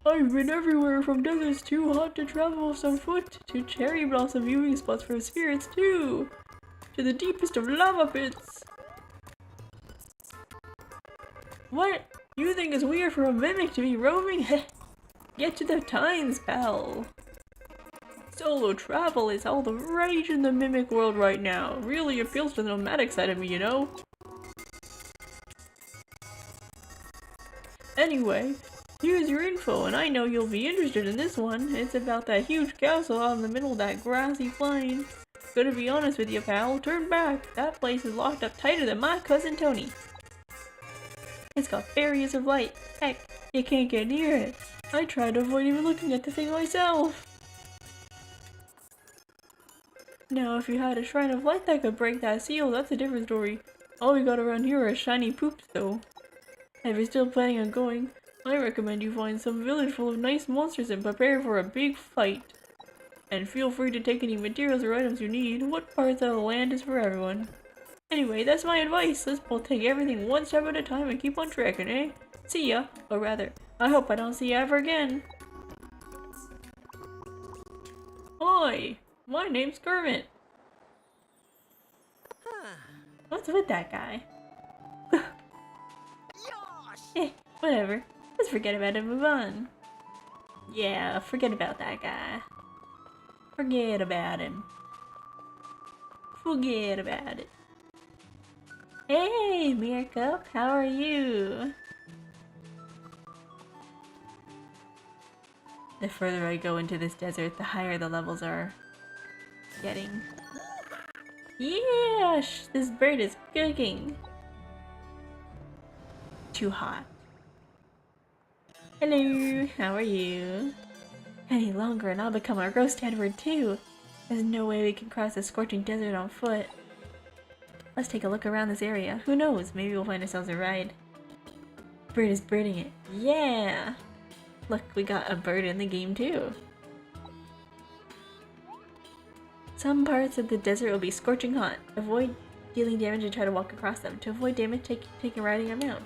I've been everywhere, from deserts too hot to travel on foot, to cherry blossom viewing spots for spirits too, to the deepest of lava pits. What? You think it's weird for a mimic to be roaming? Get to the times, pal. Solo travel is all the rage in the mimic world right now. Really appeals to the nomadic side of me, you know? Anyway, here's your info, and I know you'll be interested in this one. It's about that huge castle out in the middle of that grassy plain. Gonna be honest with you, pal, turn back. That place is locked up tighter than my cousin Tony. It's got barriers of light. Heck, you can't get near it. I tried to avoid even looking at the thing myself. Now, if you had a shrine of light that could break that seal, that's a different story. All we got around here are shiny poops, though. If you're still planning on going, I recommend you find some village full of nice monsters and prepare for a big fight. And feel free to take any materials or items you need. What parts of the land is for everyone? Anyway, that's my advice. Let's both take everything one step at a time and keep on tracking, eh? See ya. Or rather, I hope I don't see you ever again. Hi, my name's Kermit. What's with that guy? Whatever. Let's forget about it and move on. Yeah, forget about that guy. Forget about him. Forget about it. Hey, Mirko, how are you? The further I go into this desert, the higher the levels are getting. Yeah, this bird is cooking. Too hot. Hello, how are you? Any longer and I'll become a roast Edward too. There's no way we can cross the scorching desert on foot. Let's take a look around this area. Who knows, maybe we'll find ourselves a ride. Bird is birding it. Yeah! Look, we got a bird in the game too. Some parts of the desert will be scorching hot. Avoid dealing damage and try to walk across them. To avoid damage, take a riding a mount.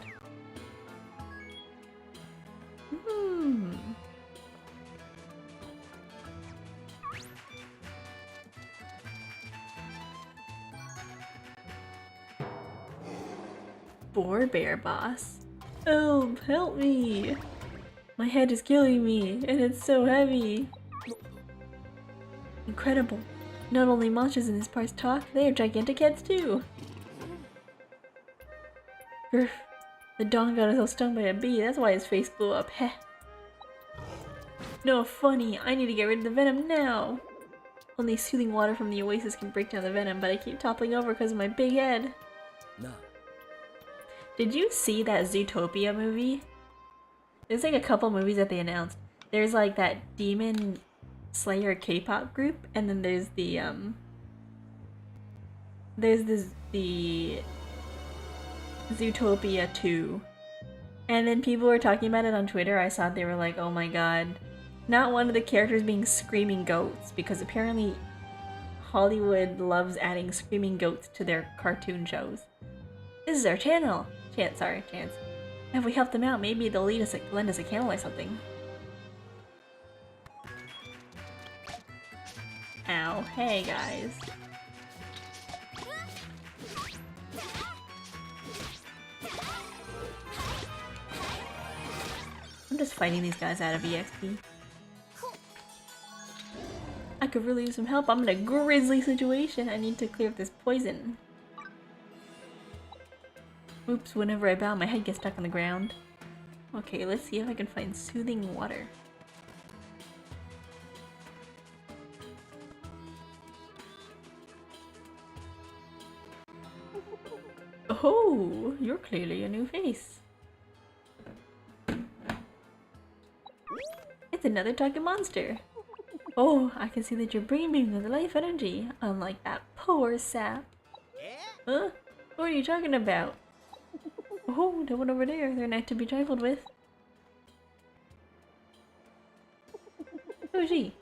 Boar bear boss. Help me! My head is killing me, and it's so heavy. Incredible. Not only monsters in this parts talk, they are gigantic heads too. Grr. The Don got himself stung by a bee, that's why his face blew up. Heh. No, funny. I need to get rid of the venom now. Only soothing water from the oasis can break down the venom, but I keep toppling over because of my big head. No. Did you see that Zootopia movie? There's like a couple movies that they announced. There's like that Demon Slayer K-pop group, and then there's the Zootopia 2. And then people were talking about it on Twitter. I saw they were like, oh my god, not one of the characters being screaming goats, because apparently Hollywood loves adding screaming goats to their cartoon shows. This is our channel. Chance. If we help them out, maybe they'll lend us a candle or something. Ow. Hey, guys. I'm just fighting these guys out of EXP. I could really use some help. I'm in a grisly situation. I need to clear up this poison. Oops, whenever I bow, my head gets stuck on the ground. Okay, let's see if I can find soothing water. Oh, you're clearly a new face. It's another talking monster. Oh, I can see that you're beaming with life energy, unlike that poor sap. Huh? What are you talking about? Oh, that one over there. They're not to be trifled with. Who is she?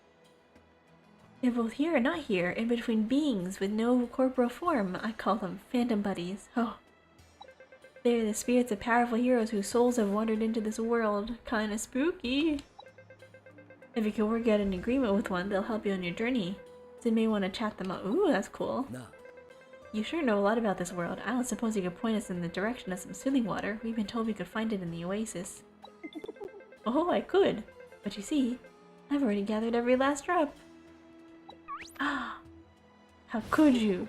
They're both here and not here, in between beings with no corporal form. I call them phantom buddies. Oh. They're the spirits of powerful heroes whose souls have wandered into this world. Kinda spooky. If you can work out an agreement with one, they'll help you on your journey. So you may want to chat them out. Ooh, that's cool. No. You sure know a lot about this world. I don't suppose you could point us in the direction of some soothing water. We've been told we could find it in the oasis. Oh, I could. But you see, I've already gathered every last drop. Ah, how could you?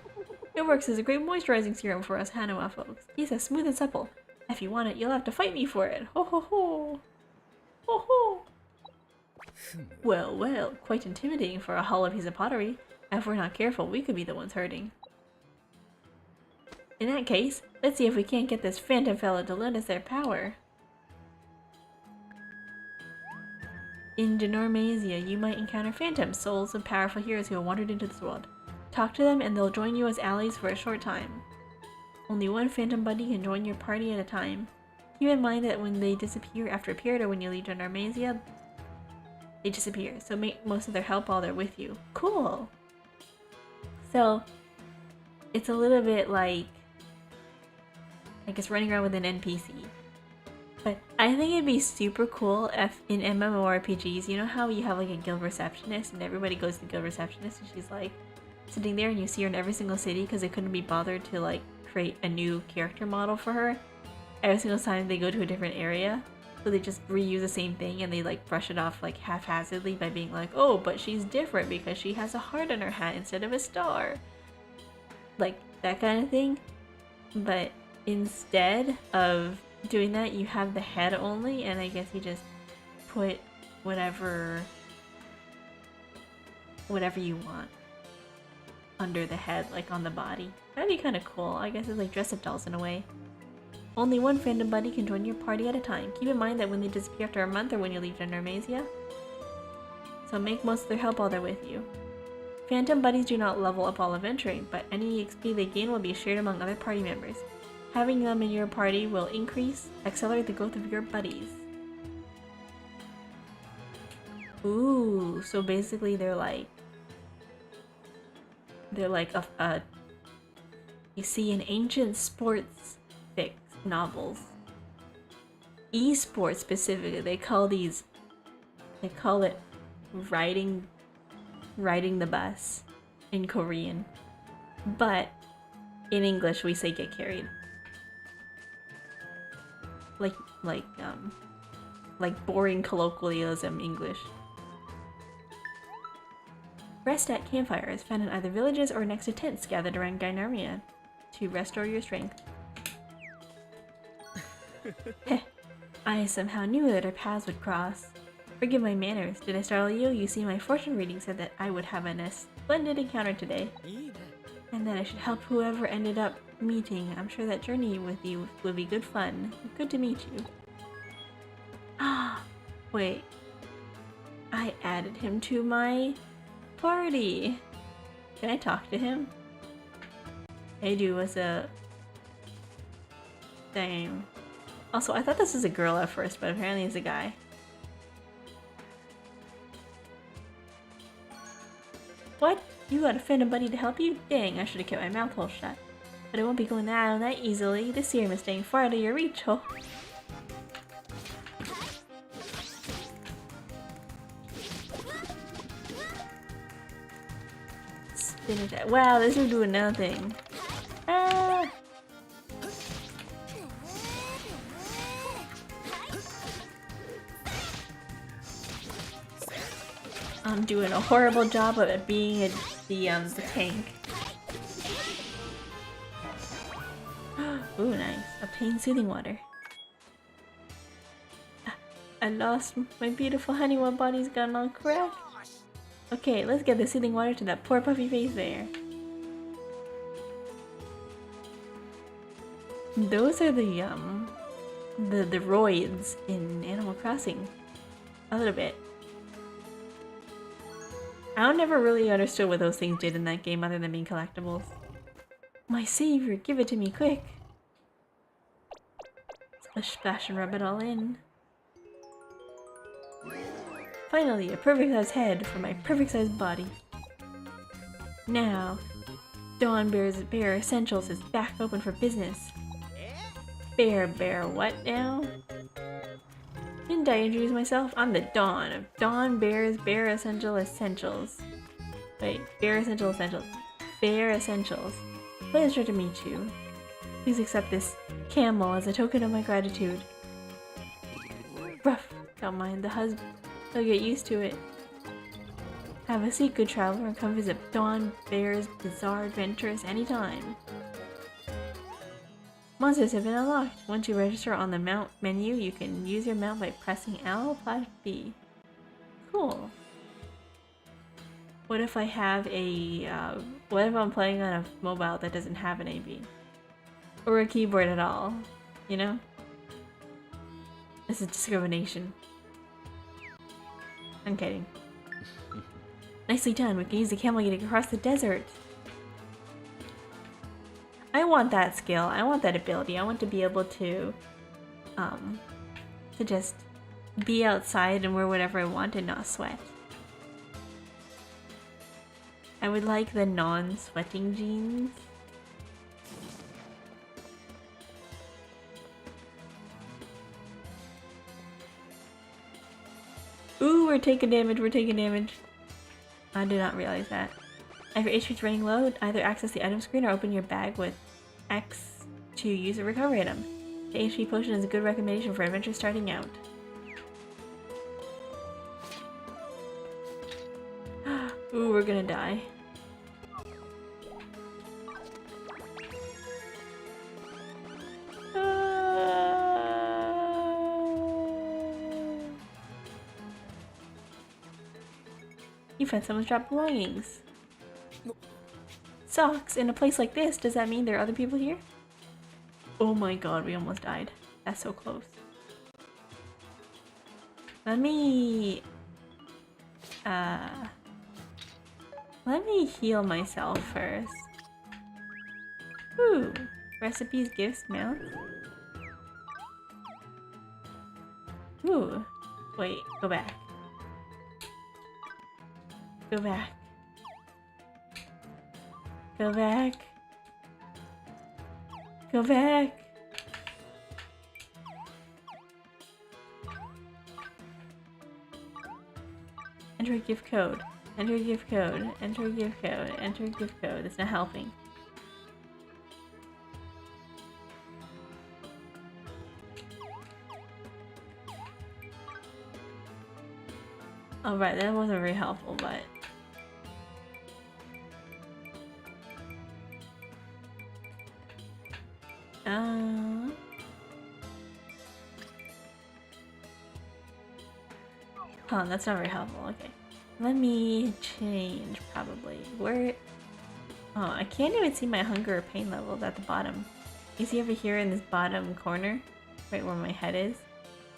It works as a great moisturizing serum for us Hanawa folks. He's as smooth and supple. If you want it, you'll have to fight me for it. Ho ho ho! Ho ho! Well, well, quite intimidating for a hollow piece of pottery. If we're not careful, we could be the ones hurting. In that case, let's see if we can't get this phantom fellow to lend us their power. In Denormazia, you might encounter phantoms, souls of powerful heroes who have wandered into this world. Talk to them and they'll join you as allies for a short time. Only one phantom buddy can join your party at a time. Keep in mind that when they disappear after a period or when you leave Denormazia, they disappear, so make most of their help while they're with you. Cool! So, it's a little bit like, I guess, running around with an NPC. But I think it'd be super cool if in MMORPGs, you know how you have like a guild receptionist and everybody goes to the guild receptionist and she's like sitting there and you see her in every single city because they couldn't be bothered to like create a new character model for her every single time they go to a different area. So they just reuse the same thing and they like brush it off like haphazardly by being like, oh, but she's different because she has a heart on her hat instead of a star. Like that kind of thing. But instead of doing that, you have the head only, and I guess you just put whatever you want under the head, like on the body. That'd be kind of cool. I guess it's like dress-up dolls in a way. Only one fandom buddy can join your party at a time. Keep in mind that when they disappear after a month or when you leave Denormazia, so make most of their help while they're with you. Phantom buddies do not level up while adventuring, but any XP they gain will be shared among other party members. Having them in your party will accelerate the growth of your buddies. Ooh, so basically they're like a you see in ancient sports fic novels, esports specifically, they call it riding the bus in Korean, but in English we say get carried. Like boring colloquialism English. Rest at campfires found in either villages or next to tents gathered around Gynarmia to restore your strength. Heh, I somehow knew that our paths would cross. Forgive my manners. Did I startle you? You see, my fortune reading said that I would have a splendid encounter today. And that I should help whoever ended up meeting. I'm sure that journey with you will be good fun. Good to meet you. Ah, wait. I added him to my party. Can I talk to him? Hey dude, what's up? Dang. Also, I thought this was a girl at first, but apparently it's a guy. What? You got a phantom buddy to help you? Dang, I should have kept my mouth hole shut. But I won't be going down that easily. This serum is staying far out of your reach, ho. Spin it. Wow, this is doing nothing. Ah! I'm doing a horrible job of it being the tank. Ooh, nice. Obtain soothing water. I lost my beautiful honey. One body's gone all crack. Okay, let's get the soothing water to that poor puffy face there. Those are the roids in Animal Crossing. A little bit. I never really understood what those things did in that game other than being collectibles. My savior, give it to me quick! Splish splash and rub it all in. Finally, a perfect sized head for my perfect sized body. Now, Dawn Bear's Bear Essentials is back open for business. Bear what now? Didn't I introduce myself? I'm the Dawn of Dawn Bear's Bear Essentials. Wait, Bear Essentials. Bear Essentials. Pleasure to meet you. Please accept this camel as a token of my gratitude. Rough. Don't mind the husband. He'll get used to it. Have a seat, good traveler, and come visit Dawn Bear's Bizarre Adventures anytime. Monsters have been unlocked. Once you register on the mount menu, you can use your mount by pressing L/B. Cool. What if I have a, what if I'm playing on a mobile that doesn't have an AB? or a keyboard at all, you know? This is discrimination. I'm kidding. Nicely done, we can use the camel getting across the desert. I want that skill, I want that ability, I want to be able to just be outside and wear whatever I want and not sweat. I would like the non-sweating jeans. Ooh, we're taking damage, we're taking damage. I did not realize that. If your HP is running low, either access the item screen or open your bag with X to use a recovery item. The HP potion is a good recommendation for adventure starting out. Ooh, we're gonna die. You found someone's dropped belongings. Socks! In a place like this, does that mean there are other people here? Oh my god, we almost died. That's so close. Let me heal myself first. Ooh, recipes, gifts, mounts. Ooh, wait, go back. Go back. Go back. Go back. Enter a gift code. Enter a gift code. Enter a gift code. Enter a gift code. It's not helping. Alright, that wasn't very helpful, but... Oh, that's not very helpful. Okay. Let me change, probably. Where... Oh, I can't even see my hunger or pain levels at the bottom. You see over here in this bottom corner? Right where my head is?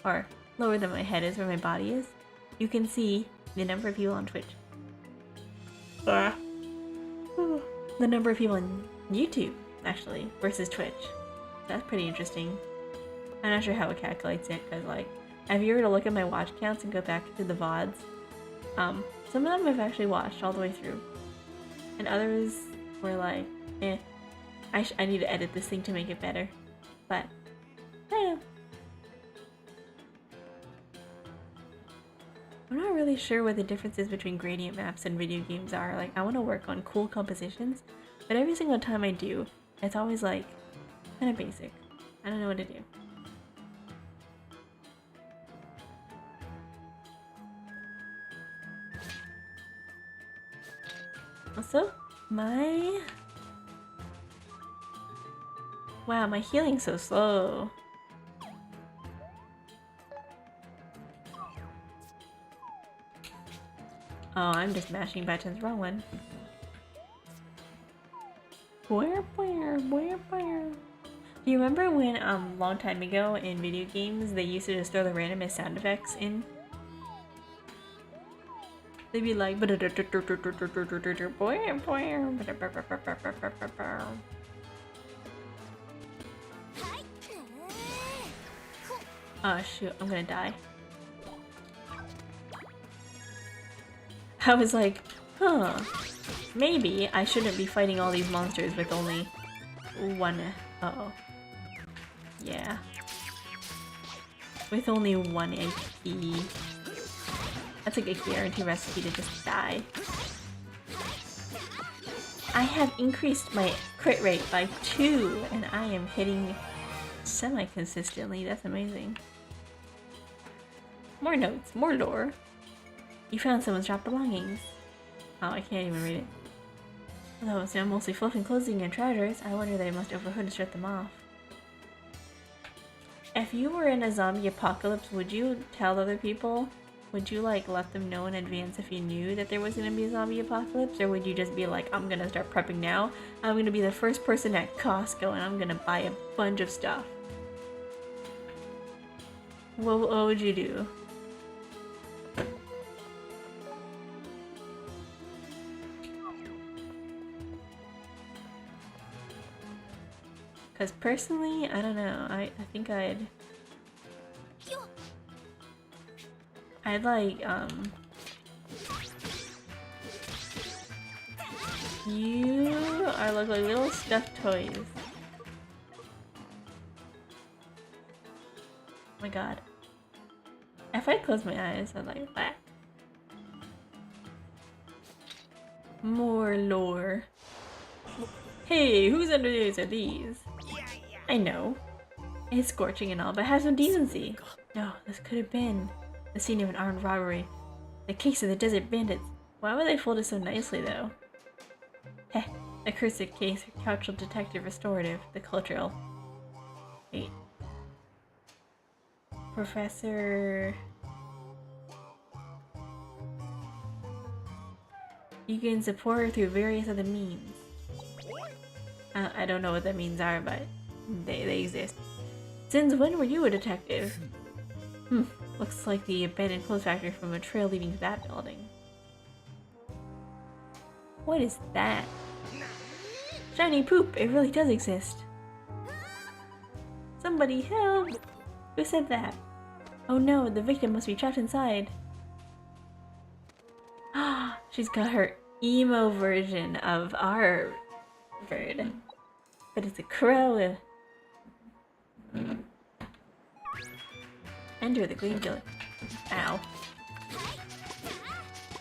Or lower than my head is, where my body is? You can see the number of people on Twitch. The number of people on YouTube, actually, versus Twitch. That's pretty interesting. I'm not sure how it calculates it, because, like, if you were to look at my watch counts and go back to the VODs, some of them I've actually watched all the way through. And others were like, eh, I need to edit this thing to make it better. But, I don't know. I'm not really sure what the differences between gradient maps and video games are. Like, I want to work on cool compositions, but every single time I do, it's always like, kind of basic. I don't know what to do. Also, wow, my healing's so slow. Oh, I'm just mashing buttons. Wrong one. Do you remember when, long time ago in video games, they used to just throw the randomest sound effects in? They'd be like, oh shoot, I'm gonna die. I was like, huh, maybe I shouldn't be fighting all these monsters with only one, uh-oh. Yeah. With only 1 HP. That's like a guarantee recipe to just die. I have increased my crit rate by 2 and I am hitting semi-consistently. That's amazing. More notes, more lore. You found someone's dropped belongings. Oh, I can't even read it. Although it's now mostly fluff and clothing and treasures, I wonder they must overhood to shut them off. If you were in a zombie apocalypse, would you tell other people would you like let them know in advance if you knew that there was gonna be a zombie apocalypse, or would you just be like, I'm gonna start prepping now, I'm gonna be the first person at Costco and I'm gonna buy a bunch of stuff? What would you do? Because personally, I don't know, I think I'd like, you are look like little stuffed toys. Oh my god. If I close my eyes, I'm like, what? More lore. Hey, whose underwears are these? I know. It's scorching and all, but have some decency. No, this could have been the scene of an armed robbery. The case of the desert bandits. Why would they fold it so nicely, though? Heh, the cursed case, cultural detective restorative, the cultural. Wait. Professor... You can support her through various other means. I don't know what the means are, but they exist. Since when were you a detective? Looks like the abandoned clothes factory from a trail leading to that building. What is that? Shiny poop! It really does exist. Somebody help! Who said that? Oh no, the victim must be trapped inside. Ah, she's got her emo version of our bird. But it's a crow. Enter the green building. Ow.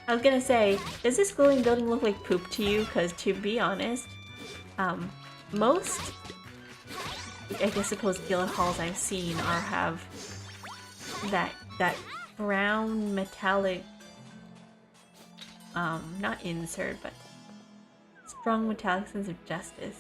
I was gonna say, does this glowing building look like poop to you? Because to be honest, most, I guess, supposed guild halls I've seen have that brown metallic, not insert, but strong metallic sense of justice.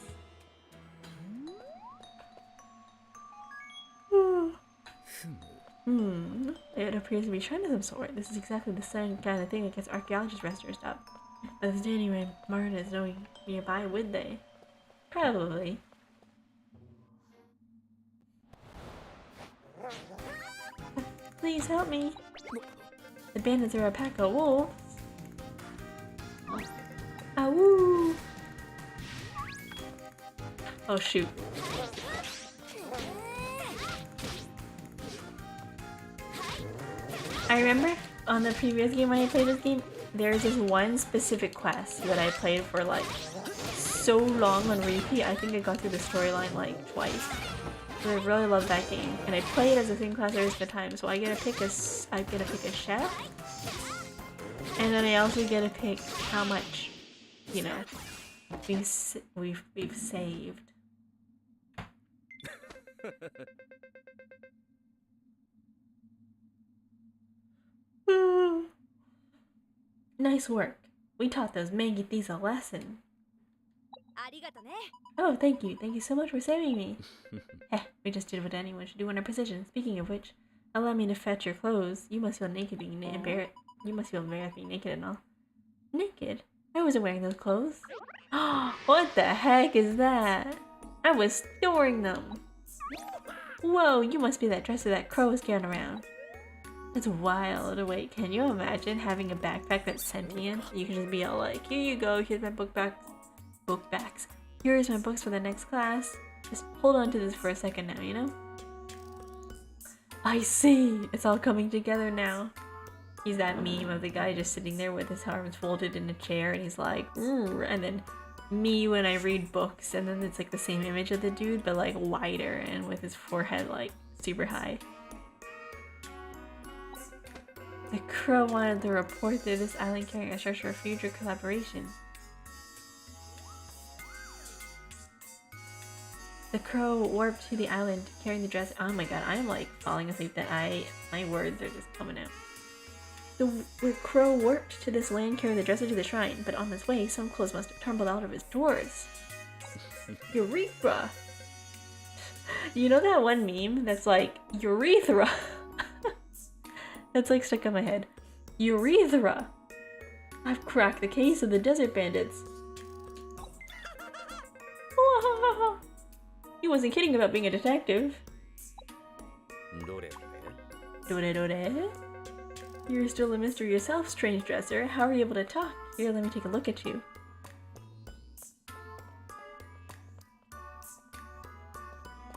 It appears to be shrine of some sort. This is exactly the same kind of thing that gets archaeologists researched up. But the standing way Martin is knowing nearby, would they? Probably. Please help me. The bandits are a pack of wolves. Awoo! Oh shoot. I remember on the previous game when I played this game, there's this one specific quest that I played for like so long on repeat. I think I got through the storyline like twice. So I really love that game, and I play it as the same class every single time. So I get to pick a chef, and then I also get to pick how much, you know, we've saved. Nice work. We taught those mangy thieves a lesson. Oh, thank you. Thank you so much for saving me. Heh, we just did what anyone should do in our position. Speaking of which, allow me to fetch your clothes. You must feel naked being embarrassed. You must feel embarrassed being naked and all. Naked? I wasn't wearing those clothes. What the heck is that? I was storing them. Whoa, you must be that dresser that crow was carrying around. It's wild. Wait, can you imagine having a backpack that's sentient? You can just be all like, here you go, here's my book bags. Here's my books for the next class. Just hold on to this for a second now, you know? I see! It's all coming together now. He's that meme of the guy just sitting there with his arms folded in a chair and he's like, and then me when I read books, and then it's like the same image of the dude but like wider and with his forehead like super high. The crow wanted to report that this island carrying a structure for future collaboration. The crow warped to the island carrying the dress. Oh my god, I'm like falling asleep that my words are just coming out. The crow warped to this land carrying the dresser to the shrine, but on his way, some clothes must have tumbled out of his drawers. Urethra! You know that one meme that's like, urethra? That's like stuck in my head. Urethra! I've cracked the case of the desert bandits. He wasn't kidding about being a detective. Dore. You're still a mystery yourself, strange dresser. How are you able to talk? Here, let me take a look at you.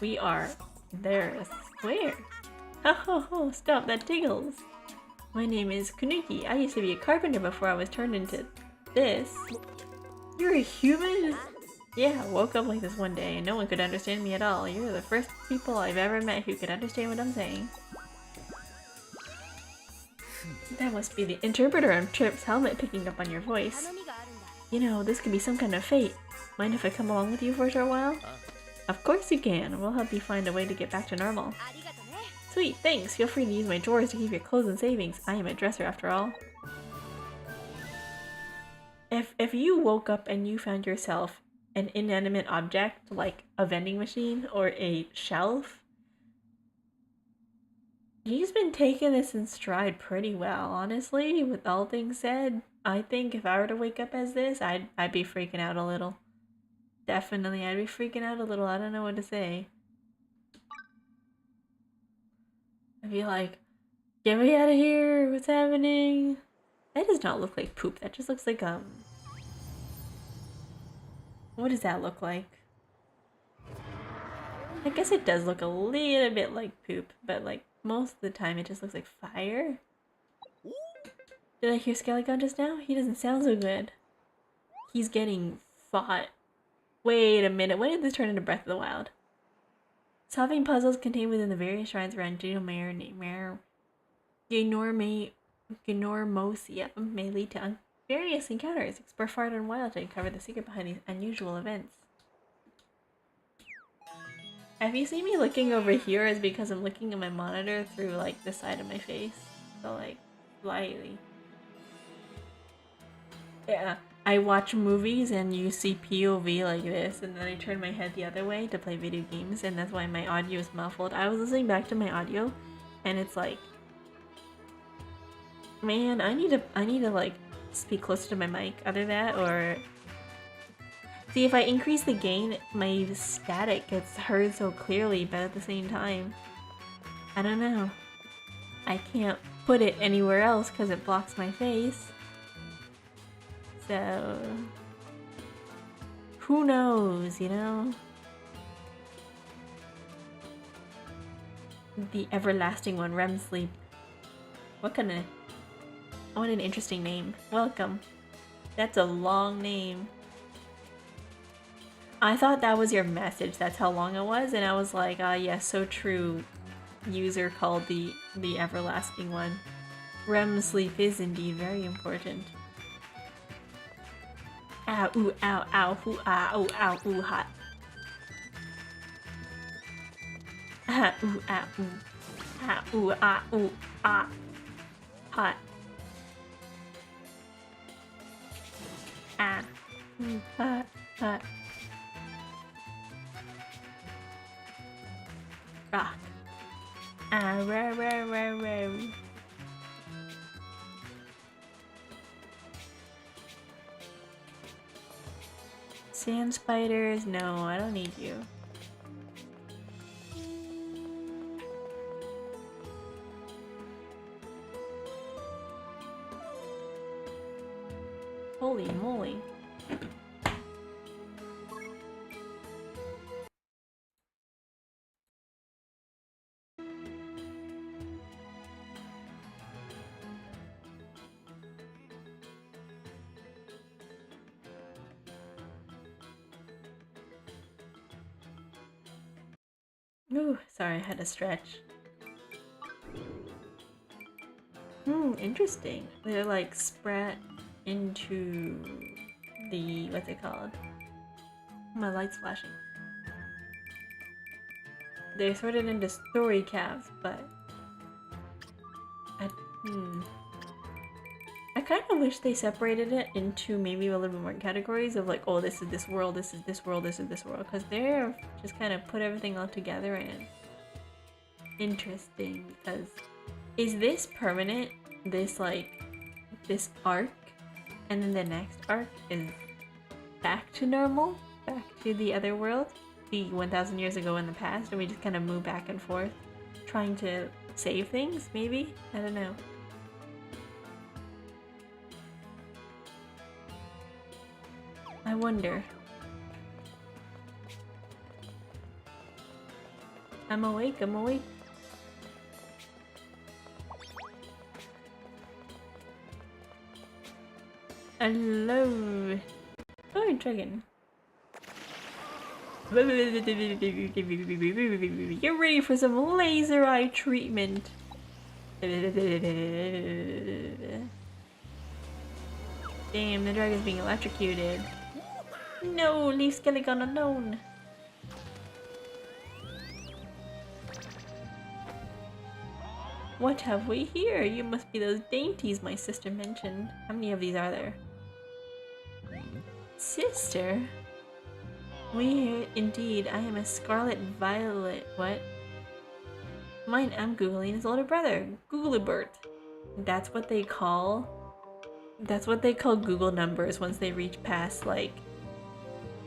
We are there, I swear. Ho, stop, that tickles. My name is Kanuki. I used to be a carpenter before I was turned into this. You're a human? Yeah, I woke up like this one day and no one could understand me at all. You're the first people I've ever met who could understand what I'm saying. That must be the interpreter on Trip's helmet picking up on your voice. You know, this could be some kind of fate. Mind if I come along with you for a short while? Of course you can. We'll help you find a way to get back to normal. Sweet, thanks. Feel free to use my drawers to keep your clothes and savings. I am a dresser after all. If you woke up and you found yourself an inanimate object like a vending machine or a shelf, you've been taking this in stride pretty well, honestly. With all things said, I think if I were to wake up as this, I'd be freaking out a little. Definitely, I'd be freaking out a little. I don't know what to say. I'd be like, get me out of here, what's happening? That does not look like poop, that just looks like, what does that look like? I guess it does look a little bit like poop, but like, most of the time it just looks like fire. Did I hear Skelegon just now? He doesn't sound so good. He's getting fought. Wait a minute, when did this turn into Breath of the Wild? Solving puzzles contained within the various shrines around Ginormosia may lead to various encounters. Explore far and wild to uncover the secret behind these unusual events. If you see me looking over here, it's because I'm looking at my monitor through like the side of my face. So like, slightly. Yeah. I watch movies and you see POV like this, and then I turn my head the other way to play video games, and that's why my audio is muffled. I was listening back to my audio, and it's like, man, I need to like speak closer to my mic. Either that or see, if I increase the gain, my static gets heard so clearly, but at the same time, I don't know. I can't put it anywhere else because it blocks my face. So, who knows, you know? The everlasting one, REM sleep. What an interesting name. Welcome. That's a long name. I thought that was your message, that's how long it was, and I was like, ah yes, so true. User called the everlasting one. REM sleep is indeed very important. Ow, ooh, ow, ow, hoo, ah, oh, ow, ooh, hot. Ah, ooh, ah, ooh. Ah, ooh, ah, ooh, ah. Hot. Ah, ooh, hot, hot. Rock. Ah, rah, rah, rah, rah. Sand spiders? No, I don't need you. Holy moly. Ooh, sorry, I had to stretch. Interesting. They're like spread into the, what's it called? My light's flashing. They're sorted into story caps, but I kind of wish they separated it into maybe a little bit more categories of like, oh, this is this world, this is this world, this is this world, because they're just kind of put everything all together, and it's interesting because is this permanent? This like this arc, and then the next arc is back to normal, back to the other world, the 1,000 years ago in the past, and we just kind of move back and forth, trying to save things, maybe? I don't know. I wonder. I'm awake, I'm awake. Hello. Oh, dragon. Get ready for some laser eye treatment. Damn, the dragon's being electrocuted. No, leave Skeleton alone. What have we here? You must be those dainties my sister mentioned. How many of these are there? Sister? We indeed. I am a scarlet violet. What? Mine, I'm Googling his older brother, Googlebert. That's what they call Google numbers once they reach past like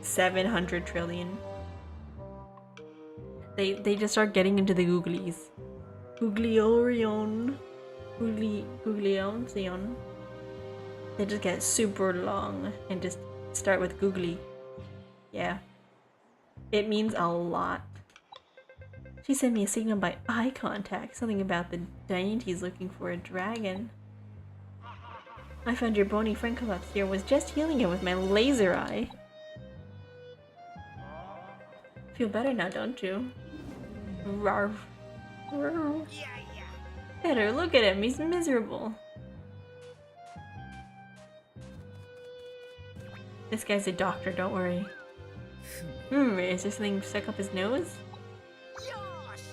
700 trillion. They just start getting into the googlies. Googliorion. Googlion. They just get super long and just start with googly. Yeah. It means a lot. She sent me a signal by eye contact, something about the dainties looking for a dragon. I found your bony friend collapsed here, was just healing it with my laser eye. Feel better now, don't you? Rawr. Rawr. Better, look at him, he's miserable. This guy's a doctor, don't worry. Is there something stuck up his nose?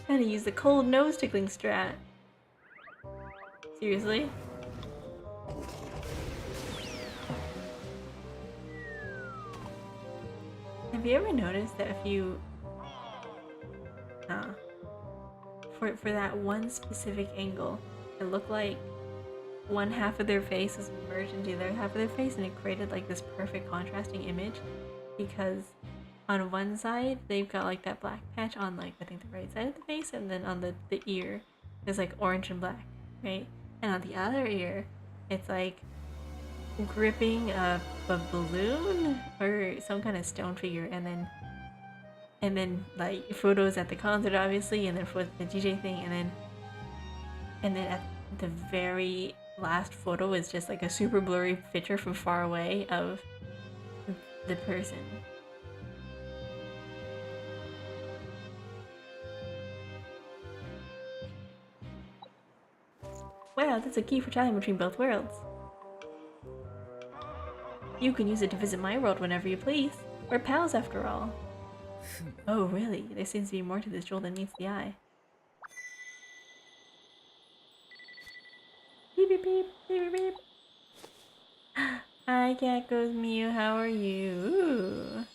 Gotta use the cold nose tickling strat. Seriously? Have you ever noticed that if you for that one specific angle, it looked like one half of their face was merged into the other half of their face, and it created like this perfect contrasting image, because on one side they've got like that black patch on like I think the right side of the face, and then on the ear there's like orange and black, right? And on the other ear it's like gripping a balloon or some kind of stone figure, and then like photos at the concert obviously, and then for the DJ thing, and then at the very last photo is just like a super blurry picture from far away of the person. Wow, that's a key for traveling between both worlds. You can use it to visit my world whenever you please. We're pals after all. Oh really? There seems to be more to this jewel than meets the eye. Beep beep beep beep beep beep. Hi Geckos Mew, how are you?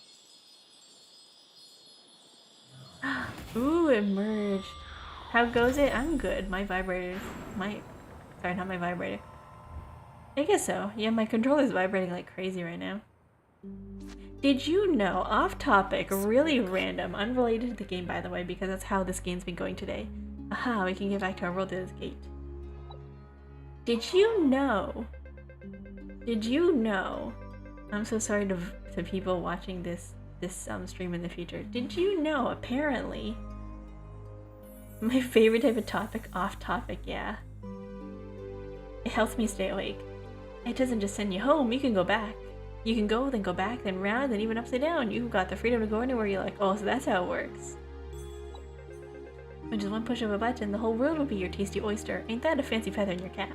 Ooh, it merged. How goes it? I'm good. My vibrator's sorry, not my vibrator. I guess so. Yeah, my controller's vibrating like crazy right now. Did you know, off topic, really random, unrelated to the game by the way, because that's how this game's been going today. Aha, we can get back to our world through this gate. Did you know? I'm so sorry to people watching this stream in the future. Did you know, apparently, my favorite type of topic, off topic, yeah. It helps me stay awake. It doesn't just send you home, you can go back. You can go, then go back, then round, then even upside down. You've got the freedom to go anywhere you like. Oh, so that's how it works. With just one push of a button, the whole world will be your tasty oyster. Ain't that a fancy feather in your cap?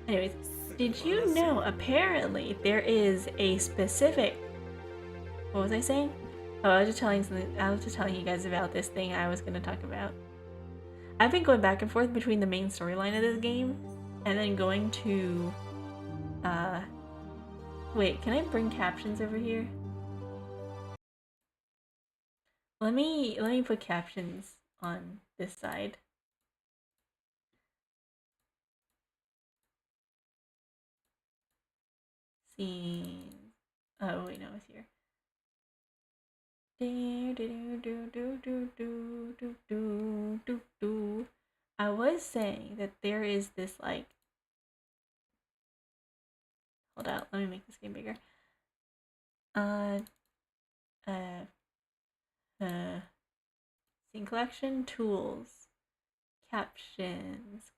Anyways, did you know apparently there is a specific... What was I saying? Oh, I was just telling you guys about this thing I was going to talk about. I've been going back and forth between the main storyline of this game and then going to... Wait, can I bring captions over here? Let me put captions on this side. scenes. Oh wait, no, it's here. I was saying that there is this like, hold out, let me make this game bigger. Scene collection, tools, captions,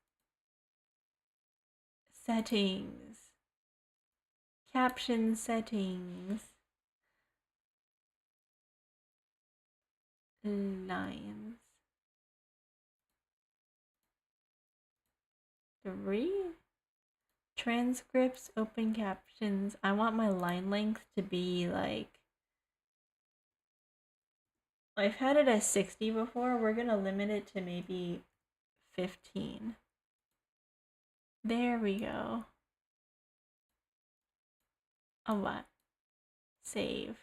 settings, caption settings, lines. 3 transcripts, open captions. I want my line length to be like, I've had it as 60 before. We're gonna limit it to maybe 15. There we go. A what? Save.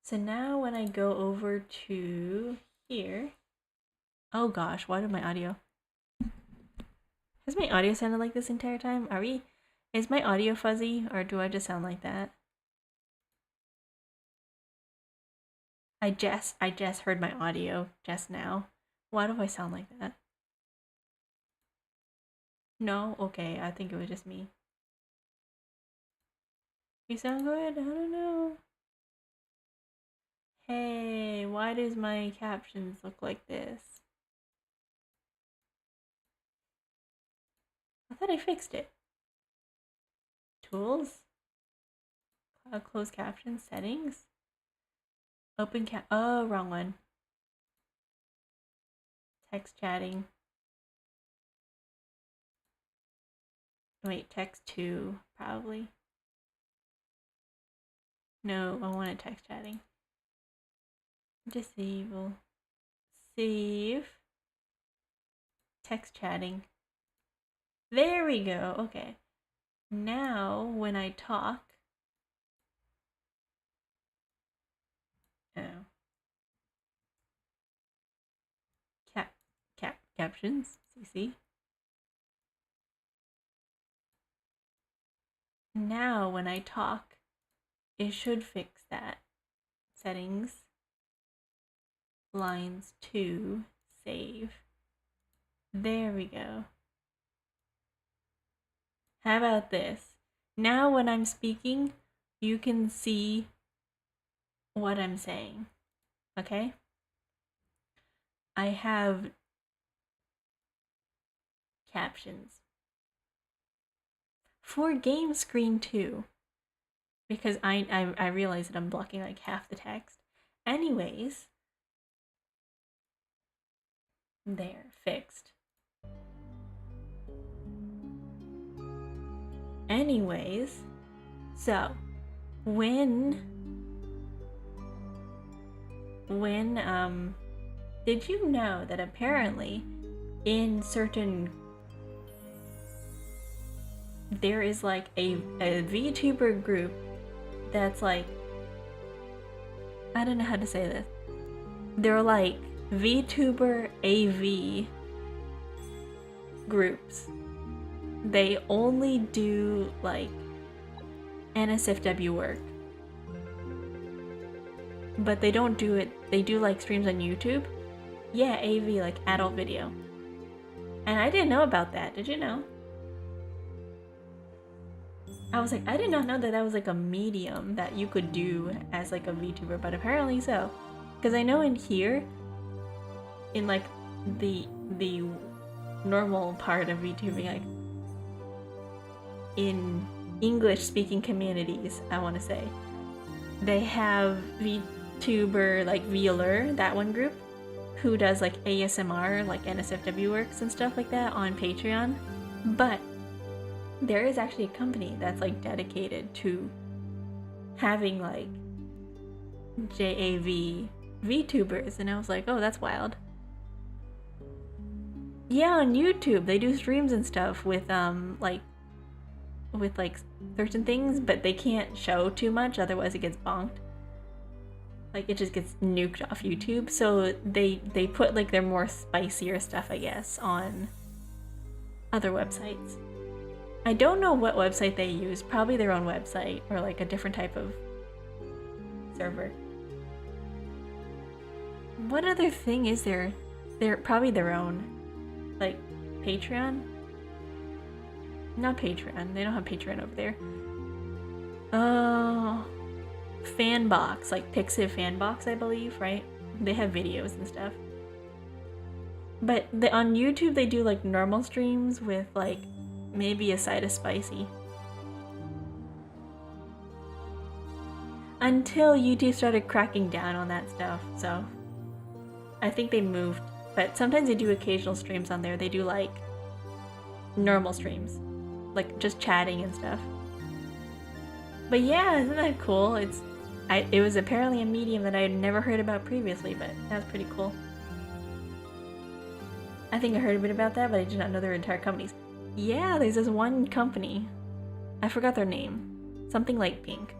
So now when I go over to here, oh gosh, why did my audio? Has my audio sounded like this entire time? Is my audio fuzzy or do I just sound like that? I just heard my audio just now. Why do I sound like that? No? Okay, I think it was just me. You sound good? I don't know. Hey, why does my captions look like this? I thought I fixed it. Tools? Closed caption settings? Open cap. Oh, wrong one. Text chatting. Wait, text 2, probably. No, I wanted text chatting. Disable. Save. Text chatting. There we go. Okay. Now, when I talk. Oh. Captions. CC. Now, when I talk, it should fix that. Settings. Lines 2. Save. There we go. How about this? Now when I'm speaking, you can see what I'm saying. Okay? I have captions. For game screen too. Because I realize that I'm blocking like half the text. Anyways. There, fixed. Anyways, so when did you know that apparently in certain there is like a VTuber group that's like, I don't know how to say this. They're like VTuber AV groups. They only do like NSFW work. But they don't do it, they do like streams on YouTube. Yeah, AV, like adult video. And I didn't know about that, did you know? I was like, I did not know that that was like a medium that you could do as like a VTuber, but apparently so. Because I know in here, in like the normal part of VTubing, like in English speaking communities, I want to say, they have VTuber like Viewer, that one group, who does like ASMR, like NSFW works and stuff like that on Patreon. But there is actually a company that's like dedicated to having like JAV VTubers, and I was like, oh, that's wild. Yeah, on YouTube they do streams and stuff with like certain things, but they can't show too much, otherwise it gets bonked. Like it just gets nuked off YouTube. So they put like their more spicier stuff, I guess, on other websites. I don't know what website they use. Probably their own website or like a different type of server. What other thing is there? They're probably their own. Like Patreon? Not Patreon. They don't have Patreon over there. Oh, Fanbox, like Pixiv Fanbox, I believe, right? They have videos and stuff. But on YouTube, they do like normal streams with like maybe a side of spicy. Until YouTube started cracking down on that stuff, so I think they moved. But sometimes they do occasional streams on there. They do like normal streams, like just chatting and stuff. But yeah, isn't that cool? It was apparently a medium that I had never heard about previously, but that's pretty cool. I think I heard a bit about that, but I did not know their entire companies. Yeah, there's this one company. I forgot their name. Something like Pink.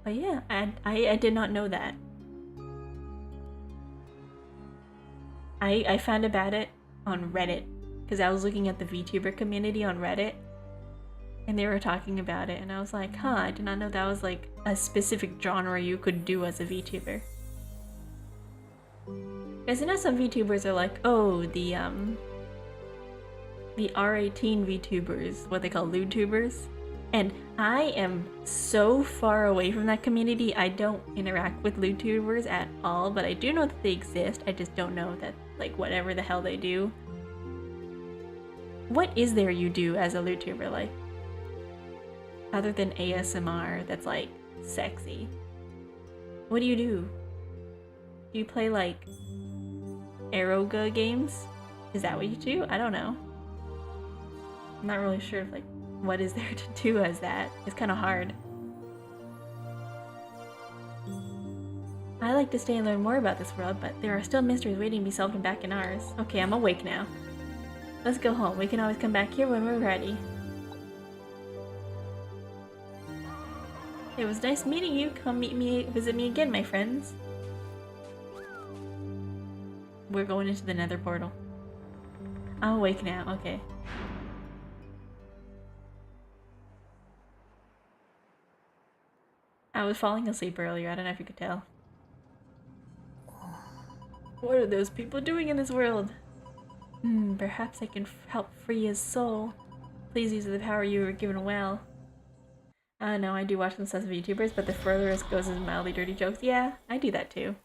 But yeah, I did not know that. I found about it on Reddit, because I was looking at the VTuber community on Reddit, and they were talking about it, and I was like, huh, I did not know that was like a specific genre you could do as a VTuber. Because you know some VTubers are like, oh, the R18 VTubers, what they call lewdtubers. And I am so far away from that community, I don't interact with lewdtubers at all, but I do know that they exist, I just don't know that, like, whatever the hell they do. What is there you do as a lewdtuber, like? Other than ASMR that's, like, sexy. What do you do? Do you play, like, Aeroga games? Is that what you do? I don't know. I'm not really sure if, like, what is there to do as that? It's kind of hard. I like to stay and learn more about this world, but there are still mysteries waiting to be solved back in ours. Okay, I'm awake now. Let's go home. We can always come back here when we're ready. It was nice meeting you. Come visit me again, my friends. We're going into the nether portal. I'm awake now, okay. I was falling asleep earlier, I don't know if you could tell. What are those people doing in this world? Perhaps I can help free his soul. Please use the power you were given well. No, I do watch some sets of VTubers, but the furthest goes is mildly dirty jokes. Yeah, I do that too.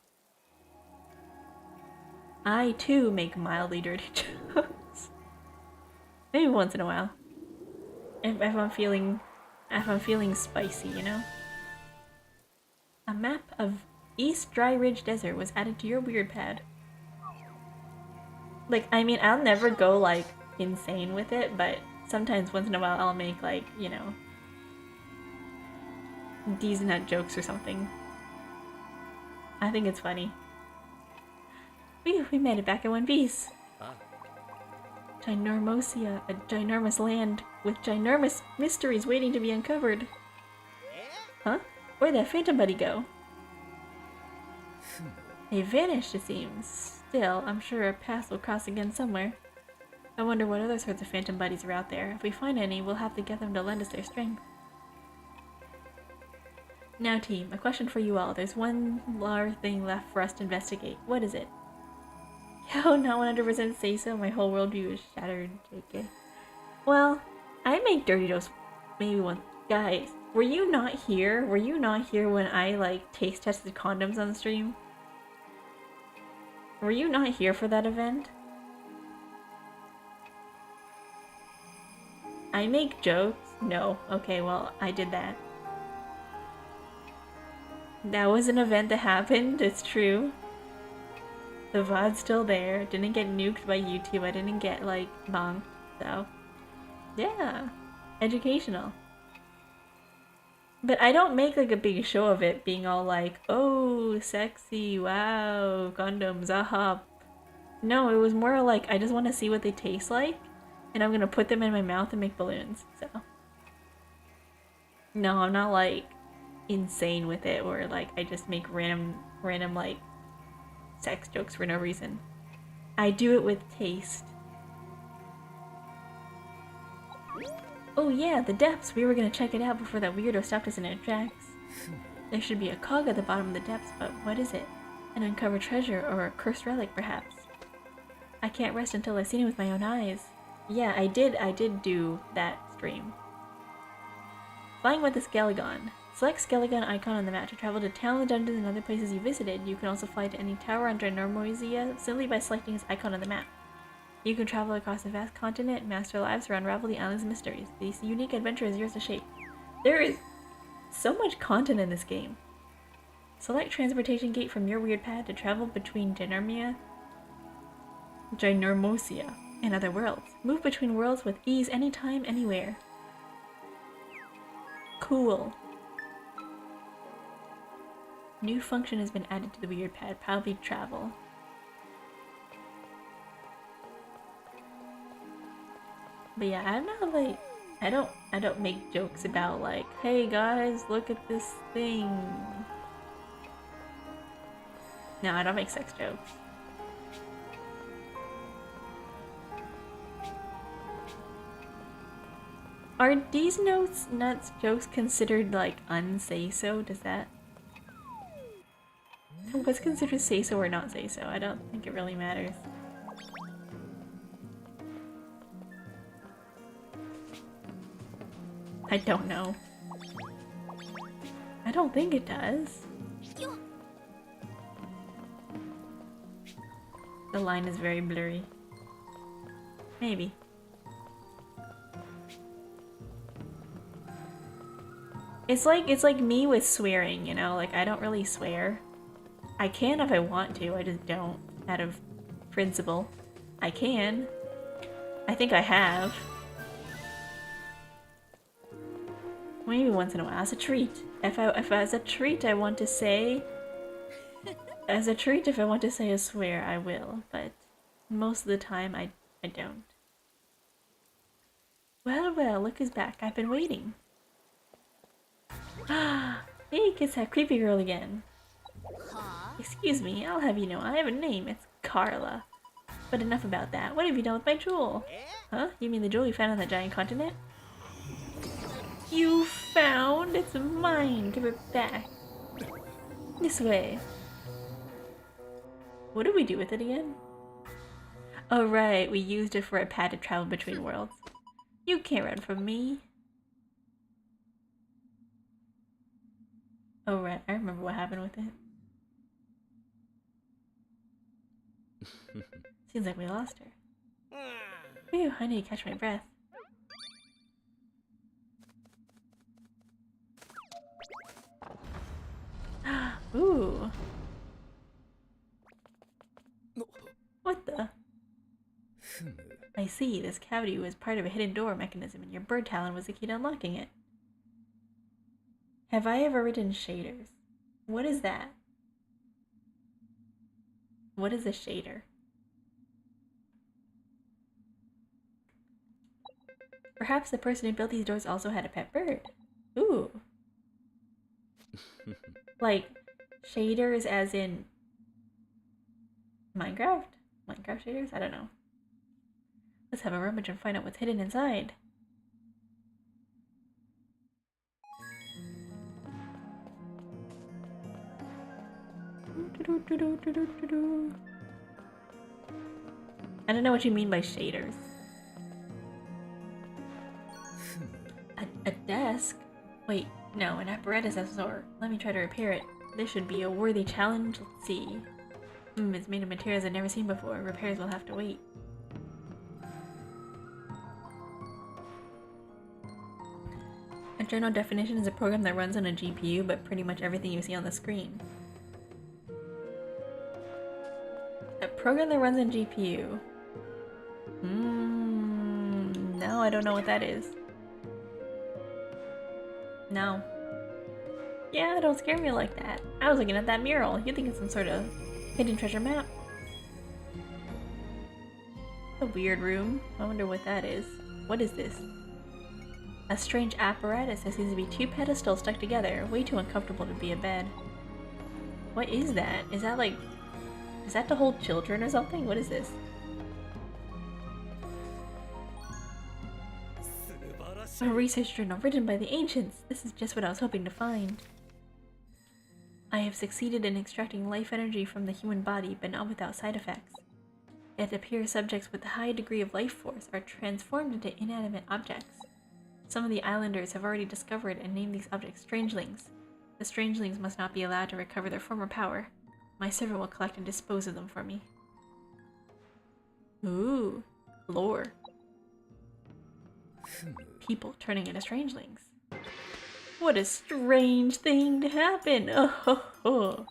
I too make mildly dirty jokes. Maybe once in a while. If I'm feeling spicy, you know? A map of East Dry Ridge Desert was added to your weird pad. Like, I mean, I'll never go, like, insane with it, but sometimes once in a while I'll make, like, you know, decent jokes or something. I think it's funny. We made it back in one piece. Ginormosia, a ginormous land with ginormous mysteries waiting to be uncovered. Huh? Where'd that phantom buddy go? They vanished, it seems. Still, I'm sure our paths will cross again somewhere. I wonder what other sorts of phantom buddies are out there. If we find any, we'll have to get them to lend us their strength. Now team, a question for you all. There's one large thing left for us to investigate. What is it? Yo, not 100% say so. My whole worldview is shattered, JK. Well, I make dirty jokes maybe once. Guys, were you not here? Were you not here when I, like, taste tested condoms on the stream? Were you not here for that event? I make jokes? No. Okay, well, I did that. That was an event that happened, it's true. The VOD's still there. Didn't get nuked by YouTube. I didn't get, like, bonked. So, yeah. Educational. But I don't make, like, a big show of it being all like, oh, sexy, wow, condoms, aha. No, it was more like, I just want to see what they taste like, and I'm gonna put them in my mouth and make balloons, so. No, I'm not, like, insane with it, or, like, I just make random, like, sex jokes for no reason. I do it with taste. Oh yeah, the depths! We were gonna check it out before that weirdo stopped us in our tracks. There should be a cog at the bottom of the depths, but what is it? An uncovered treasure or a cursed relic, perhaps? I can't rest until I've seen it with my own eyes. Yeah, I did do that stream. Flying with the Skelegon. Select Skelegon icon on the map to travel to town, dungeons, and other places you visited. You can also fly to any tower on Ginormoisia simply by selecting its icon on the map. You can travel across a vast continent, master lives, or unravel the island's mysteries. This unique adventure is yours to shape. There is so much content in this game. Select Transportation Gate from your weird pad to travel between Ginormoisia, and other worlds. Move between worlds with ease anytime, anywhere. Cool. New function has been added to the weird pad, probably travel. But yeah, I'm not like, I don't make jokes about like, hey guys, look at this thing. No, I don't make sex jokes. Are these nuts jokes considered like unsay-so? Does that... What's considered say-so or not say-so? I don't think it really matters. I don't know. I don't think it does. The line is very blurry. Maybe. It's like me with swearing, you know? Like, I don't really swear. I can if I want to, I just don't, out of principle. I can. I think I have. Maybe once in a while, as a treat. If as a treat I want to say... As a treat, if I want to say a swear, I will, but most of the time I don't. Well, well, look who's back. I've been waiting. Ah, hey, it's that creepy girl again. Excuse me, I'll have you know, I have a name. It's Carla. But enough about that. What have you done with my jewel? Huh? You mean the jewel you found on that giant continent? You found? It's mine. Give it back. This way. What did we do with it again? Oh right, we used it for a pad to travel between worlds. You can't run from me. Oh right, I remember what happened with it. Seems like we lost her. Phew, I need to catch my breath. Ooh. What the? I see, this cavity was part of a hidden door mechanism and your bird talon was the key to unlocking it. Have I ever written shaders? What is that? What is a shader? Perhaps the person who built these doors also had a pet bird. Ooh. Like, shaders as in Minecraft? Minecraft shaders? I don't know. Let's have a rummage and find out what's hidden inside. I don't know what you mean by shaders. A desk? Wait, no, an apparatus of sort. Let me try to repair it. This should be a worthy challenge. Let's see. It's made of materials I've never seen before. Repairs will have to wait. A general definition is a program that runs on a GPU, but pretty much everything you see on the screen. A program that runs on GPU. No, I don't know what that is. No. Yeah, don't scare me like that. I was looking at that mural. You think it's some sort of hidden treasure map? A weird room. I wonder what that is. What is this? A strange apparatus that seems to be two pedestals stuck together. Way too uncomfortable to be a bed. What is that? Is that like... Is that to hold children or something? What is this? A research journal written by the ancients. This is just what I was hoping to find. I have succeeded in extracting life energy from the human body, but not without side effects. It appears subjects with a high degree of life force are transformed into inanimate objects. Some of the islanders have already discovered and named these objects strangelings. The strangelings must not be allowed to recover their former power. My servant will collect and dispose of them for me. Ooh, lore. People turning into strangelings. What a strange thing to happen! Oh ho ho!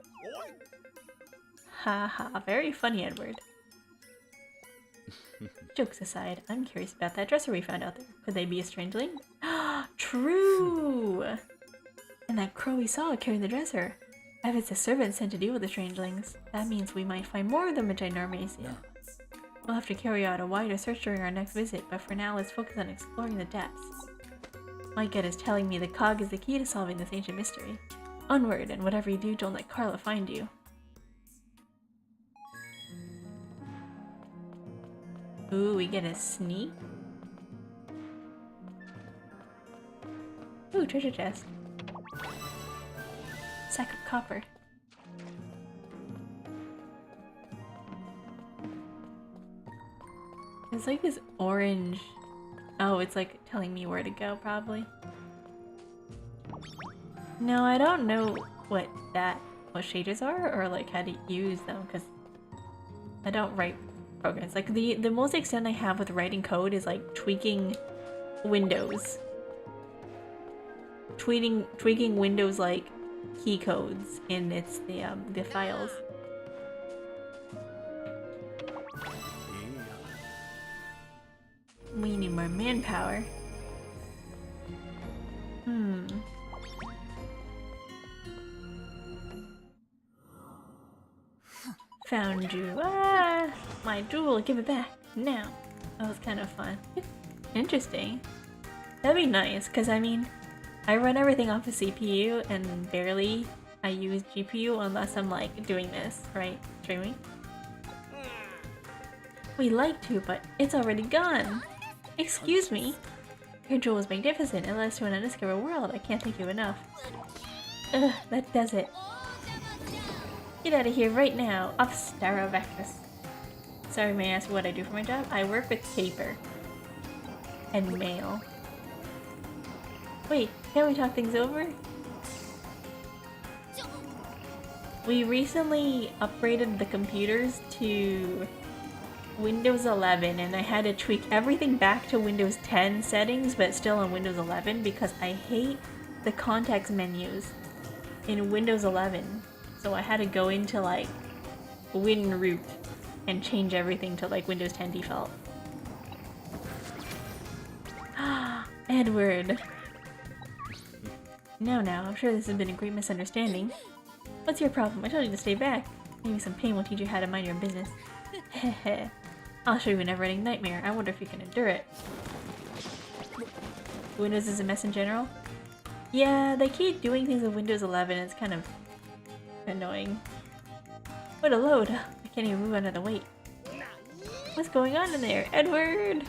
Ha ha, very funny, Edward. Jokes aside, I'm curious about that dresser we found out there. Could they be a strangeling? True! And that crow we saw carrying the dresser. If it's a servant sent to deal with the strangelings, that means we might find more of them in Ginormacia. We'll have to carry out a wider search during our next visit, but for now let's focus on exploring the depths. My gut is telling me the cog is the key to solving this ancient mystery. Onward, and whatever you do, don't let Carla find you. Ooh, we get a sneak? Ooh, treasure chest. Sack of copper. It's like this orange... Oh, it's like telling me where to go, probably. No, I don't know what shaders are, or like how to use them, because I don't write programs. Like the most extent I have with writing code is like tweaking Windows. Tweaking Windows like key codes in the files. We need more manpower. Found you. Ah! My jewel, give it back. Now. That was kind of fun. Interesting. That'd be nice, because I mean, I run everything off a CPU and barely I use GPU unless I'm like doing this, right? Streaming. We like to, but it's already gone. Excuse me. Your jewel is magnificent. It led us to an undiscovered world. I can't thank you enough. Ugh, that does it. Get out of here right now. Obstarovectus. Sorry, may I ask what I do for my job? I work with paper. And mail. Wait, can't we talk things over? We recently upgraded the computers to Windows 11 and I had to tweak everything back to Windows 10 settings but still on Windows 11 because I hate the context menus in Windows 11. So I had to go into like WinRoot and change everything to like Windows 10 default. Edward. Now, I'm sure this has been a great misunderstanding. What's your problem? I told you to stay back. Maybe some pain will teach you how to mind your own business. Heh. I'll show you a never-ending nightmare. I wonder if you can endure it. Windows is a mess in general? Yeah, they keep doing things with Windows 11. It's kind of annoying. What a load! I can't even move under the weight. What's going on in there? Edward!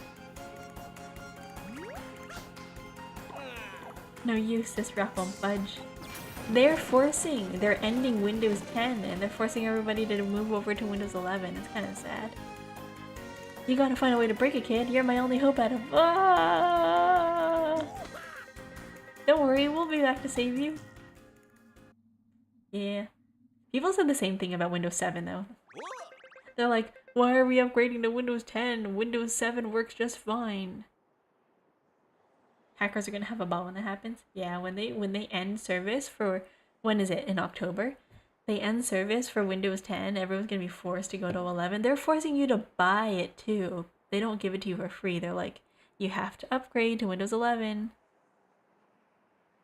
No use, this rock won't budge. They're ending Windows 10 and they're forcing everybody to move over to Windows 11. It's kind of sad. You gotta find a way to break it, kid. You're my only hope out of— ah! Don't worry, we'll be back to save you. Yeah. People said the same thing about Windows 7 though. They're like, why are we upgrading to Windows 10? Windows 7 works just fine. Hackers are gonna have a ball when that happens. Yeah, when they end service for— when is it? In October? They end service for Windows 10. Everyone's gonna be forced to go to 11. They're forcing you to buy it too. They don't give it to you for free. They're like, you have to upgrade to Windows 11.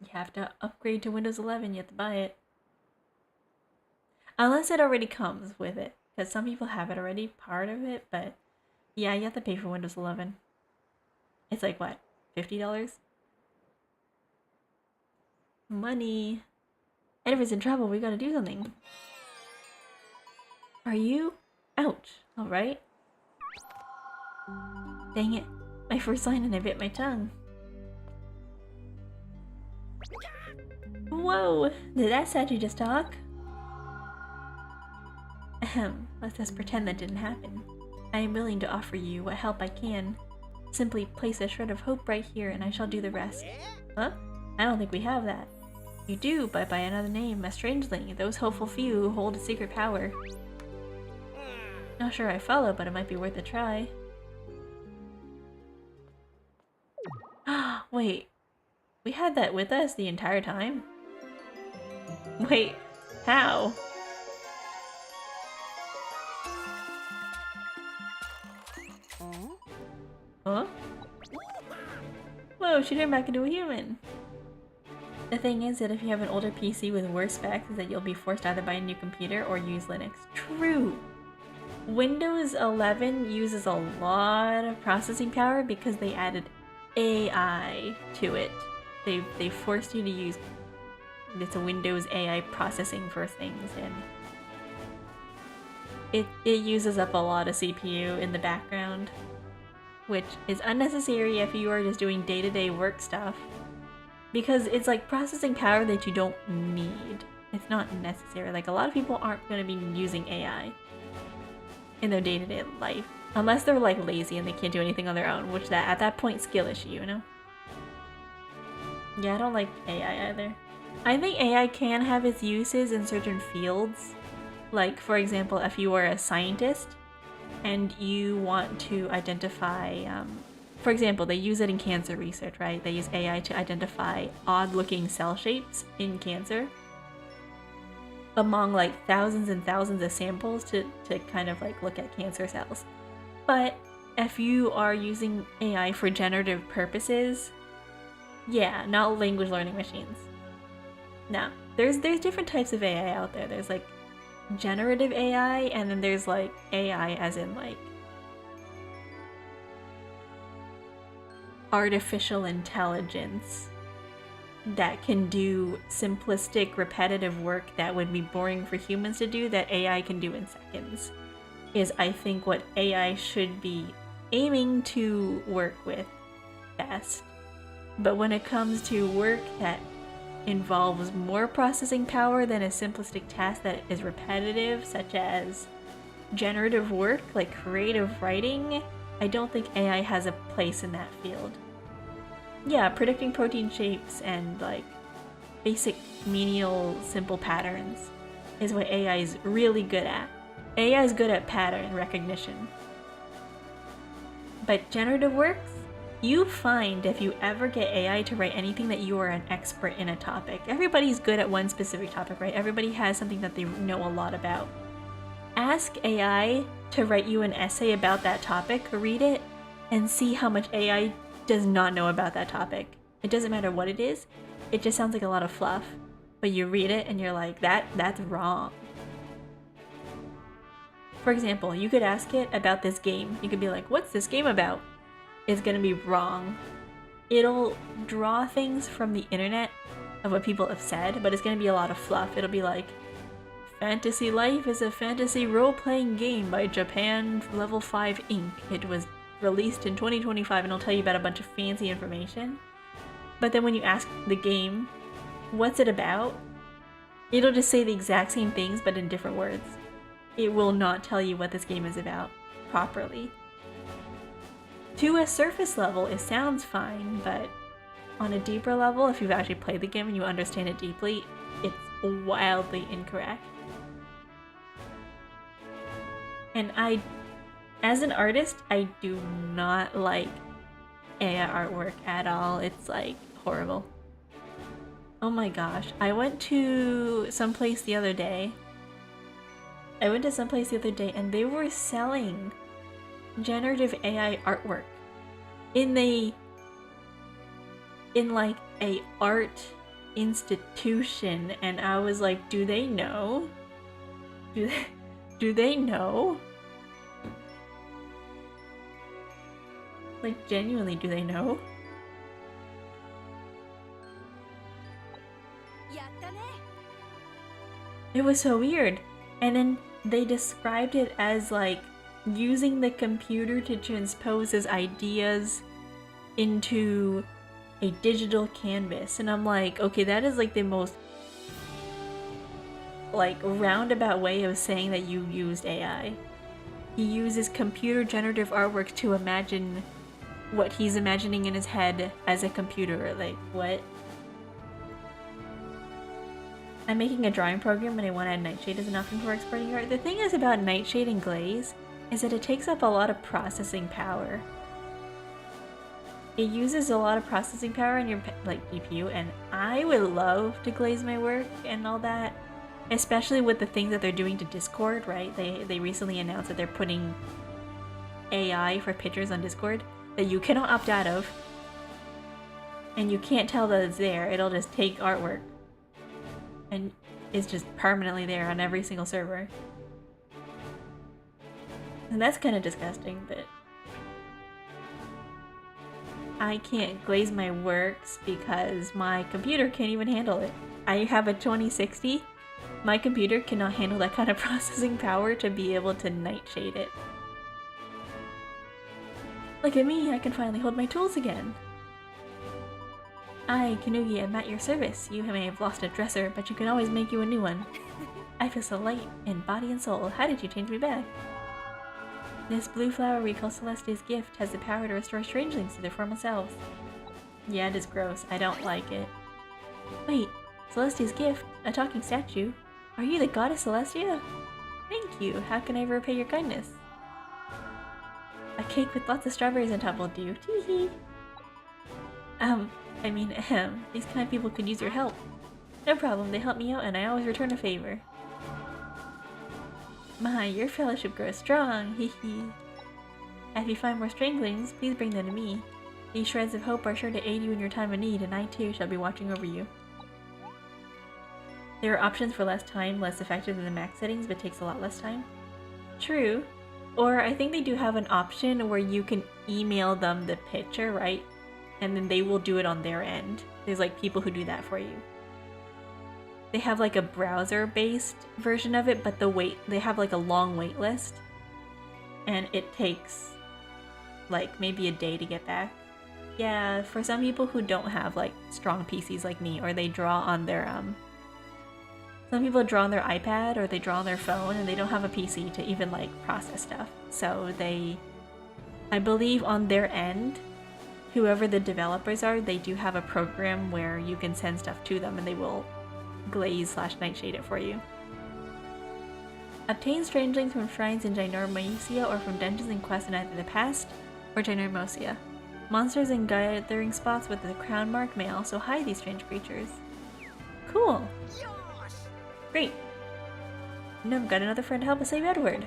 You have to upgrade to Windows 11. You have to buy it. Unless it already comes with it. Because some people have it already, part of it. But yeah, you have to pay for Windows 11. It's like what? $50? Money. Edward's in trouble. We gotta do something. Are you? Ouch. Alright. Dang it. My first line and I bit my tongue. Whoa! Did that statue just talk? Ahem, let's just pretend that didn't happen. I am willing to offer you what help I can. Simply place a shred of hope right here and I shall do the rest. Huh? I don't think we have that. You do, but by another name, a strangeling. Those hopeful few who hold a secret power. Not sure I follow, but it might be worth a try. Wait, we had that with us the entire time? Wait, how? Huh? Whoa, she turned back into a human! The thing is that if you have an older PC with worse specs, is that you'll be forced to either buy a new computer or use Linux. True! Windows 11 uses a lot of processing power because they added AI to it. They forced you to use it's a Windows AI processing for things, and it uses up a lot of CPU in the background, which is unnecessary if you are just doing day-to-day work stuff, because it's like processing power that you don't need. It's not necessary. Like, a lot of people aren't going to be using AI in their day-to-day life unless they're like lazy and they can't do anything on their own, which that at that point skill issue, you know? Yeah, I don't like AI either. I think AI can have its uses in certain fields. Like, for example, if you are a scientist and you want to identify, for example, they use it in cancer research, right? They use AI to identify odd-looking cell shapes in cancer among like thousands and thousands of samples to kind of like look at cancer cells. But if you are using AI for generative purposes, yeah, not language learning machines. No, there's different types of AI out there. There's like generative AI, and then there's like AI as in like artificial intelligence that can do simplistic, repetitive work that would be boring for humans to do that AI can do in seconds, is I think what AI should be aiming to work with best. But when it comes to work that involves more processing power than a simplistic task that is repetitive, such as generative work like creative writing, I don't think AI has a place in that field. Yeah, predicting protein shapes and like basic menial simple patterns is what AI is really good at. AI is good at pattern recognition. But generative works, you find if you ever get AI to write anything that you are an expert in a topic. Everybody's good at one specific topic, right? Everybody has something that they know a lot about. Ask AI to write you an essay about that topic, read it, and see how much AI does not know about that topic. It doesn't matter what it is, it just sounds like a lot of fluff. But you read it and you're like, that's wrong. For example, you could ask it about this game. You could be like, what's this game about? It's gonna be wrong. It'll draw things from the internet of what people have said, but it's gonna be a lot of fluff. It'll be like, Fantasy Life is a fantasy role-playing game by Japan Level 5 Inc. It was released in 2025, and it'll tell you about a bunch of fancy information. But then when you ask the game, what's it about? It'll just say the exact same things, but in different words. It will not tell you what this game is about properly. To a surface level, it sounds fine, but on a deeper level, if you've actually played the game and you understand it deeply, it's wildly incorrect. And as an artist, I do not like AI artwork at all. It's like horrible. Oh my gosh, I went to someplace the other day. And they were selling generative AI artwork in like a art institution, and I was like, do they know? Do they know? Like, genuinely, do they know? It was so weird. And then they described it as like using the computer to transpose his ideas into a digital canvas. And I'm like, okay, that is like the most like roundabout way of saying that you used AI. He uses computer generative artwork to imagine what he's imagining in his head as a computer. Like, what? I'm making a drawing program and I want to add Nightshade as an option for exporting art. The thing is about Nightshade and Glaze is that it takes up a lot of processing power. It uses a lot of processing power in your like GPU, and I would love to glaze my work and all that, especially with the things that they're doing to Discord, right? They recently announced that they're putting AI for pictures on Discord that you cannot opt out of, and you can't tell that it's there. It'll just take artwork and it's just permanently there on every single server. And that's kind of disgusting, but I can't glaze my works because my computer can't even handle it. I have a 2060. My computer cannot handle that kind of processing power to be able to nightshade it. Look at me, I can finally hold my tools again. I, Kanugi, am at your service. You may have lost a dresser, but you can always make you a new one. I feel so light in body and soul. How did you change me back? This blue flower we call Celeste's gift has the power to restore strangelings to their former selves. Yeah, it is gross. I don't like it. Wait, Celeste's gift? A talking statue? Are you the goddess Celestia? Thank you. How can I ever repay your kindness? A cake with lots of strawberries on top will do. Tee-hee. These kind people could use your help. No problem, they help me out and I always return a favor. My, your fellowship grows strong, hee hee. If you find more stranglings, please bring them to me. These shreds of hope are sure to aid you in your time of need, and I too shall be watching over you. There are options for less time, less effective than the max settings, but takes a lot less time. True. Or I think they do have an option where you can email them the picture, right? And then they will do it on their end. There's like people who do that for you. They have like a browser-based version of it, but they have like a long wait list. And it takes like maybe a day to get back. Yeah, for some people who don't have like strong PCs like me, or they draw on their some people draw on their iPad or they draw on their phone and they don't have a PC to even like process stuff. So I believe on their end, whoever the developers are, they do have a program where you can send stuff to them and they will glaze/nightshade it for you. Obtain strangelings from shrines in Ginormosia or from dungeons and quests in either the past or Ginormosia. Monsters in gathering spots with the crown mark may also hide these strange creatures. Cool! Great! No, I've got another friend to help us save Edward!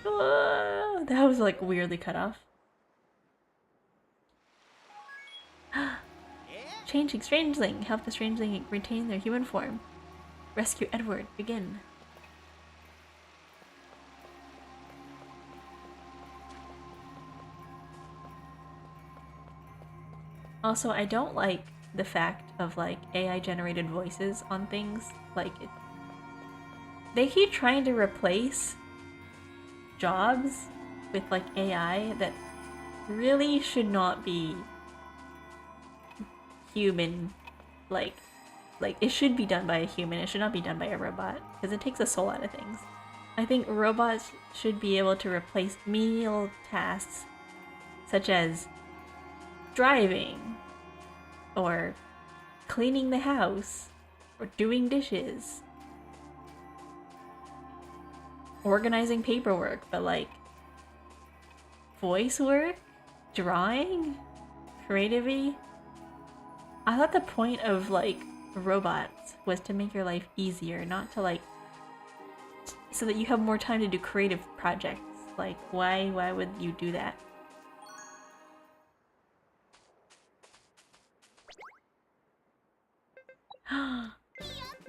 Whoa, that was like weirdly cut off. Changing strangeling! Help the strangeling retain their human form. Rescue Edward. Begin. Also, I don't like the fact of like AI generated voices on things. Like they keep trying to replace jobs with like AI that really should not be human. Like it should be done by a human. It should not be done by a robot because it takes a soul out of things. I think robots should be able to replace menial tasks such as driving or cleaning the house or doing dishes, organizing paperwork, but like voice work, drawing, creativity. I thought the point of like robots was to make your life easier, not to like so that you have more time to do creative projects. Like why would you do that?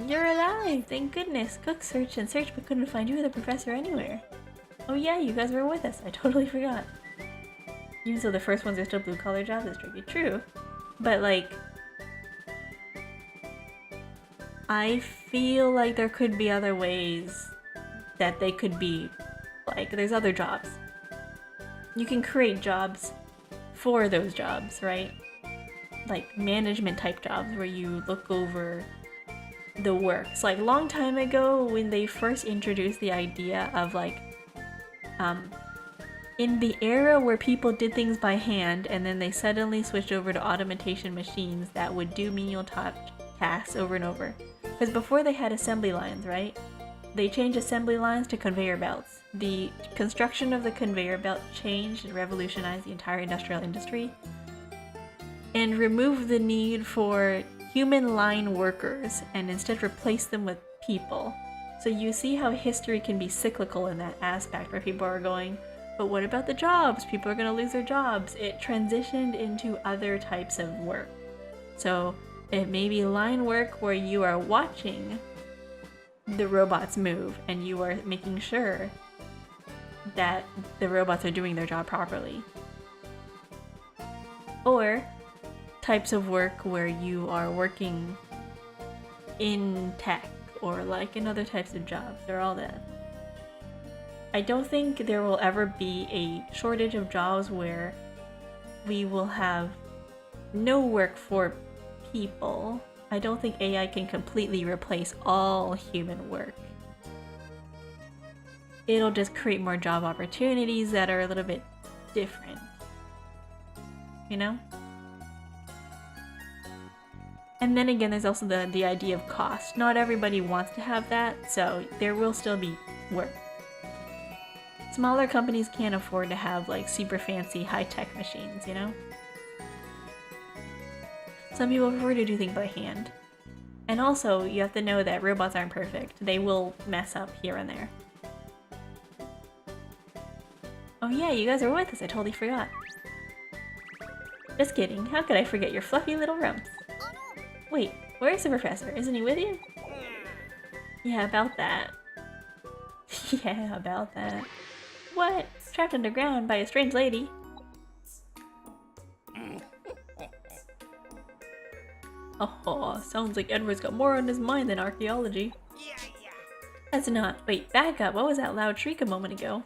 You're alive! Thank goodness! Cook searched and searched but couldn't find you or the professor anywhere. Oh yeah, you guys were with us. I totally forgot. Even so the first ones are still blue-collar jobs, that's tricky. True. But like I feel like there could be other ways that they could be like there's other jobs. You can create jobs for those jobs, right? like management type jobs where you look over the work. So like long time ago when they first introduced the idea of like in the era where people did things by hand and then they suddenly switched over to automation machines that would do menial tasks over and over. Because before they had assembly lines, right? They changed assembly lines to conveyor belts. The construction of the conveyor belt changed and revolutionized the entire industrial industry and removed the need for human line workers and instead replaced them with people. So you see how history can be cyclical in that aspect where people are going, but what about the jobs? People are going to lose their jobs. It transitioned into other types of work. So it may be line work where you are watching the robots move and you are making sure that the robots are doing their job properly. Or types of work where you are working in tech or like in other types of jobs. They're all that. I don't think there will ever be a shortage of jobs where we will have no work for people. I don't think AI can completely replace all human work. It'll just create more job opportunities that are a little bit different. You know? And then again, there's also the idea of cost. Not everybody wants to have that, so there will still be work. Smaller companies can't afford to have like super fancy high-tech machines, you know? Some people prefer to do things by hand. And also, you have to know that robots aren't perfect. They will mess up here and there. Oh yeah, you guys are with us, I totally forgot. Just kidding, how could I forget your fluffy little rumps? Wait, where's the professor? Isn't he with you? Yeah, about that. Yeah, about that. What? Trapped underground by a strange lady? Oh, sounds like Edward's got more on his mind than archaeology. That's not. Wait, back up. What was that loud shriek a moment ago?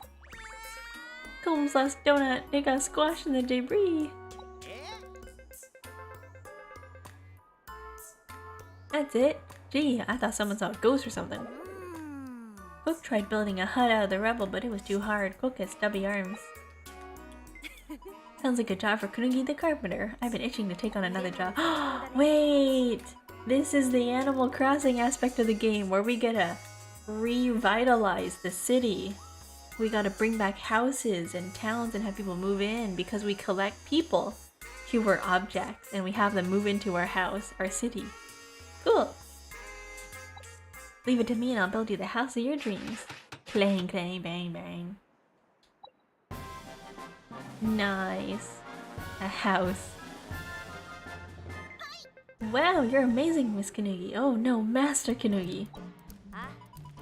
Combs lost donut. They got squashed in the debris. That's it? Gee, I thought someone saw a ghost or something. Cook tried building a hut out of the rubble, but it was too hard. Cook has stubby arms. Sounds like a job for Kunugi the carpenter. I've been itching to take on another job. Wait! This is the Animal Crossing aspect of the game where we gotta revitalize the city. We gotta bring back houses and towns and have people move in because we collect people who were objects and we have them move into our house, our city. Cool! Leave it to me and I'll build you the house of your dreams. Clang, clang, bang, bang. Nice. A house. Wow, you're amazing, Miss Kanugi. Oh no, Master Kanugi.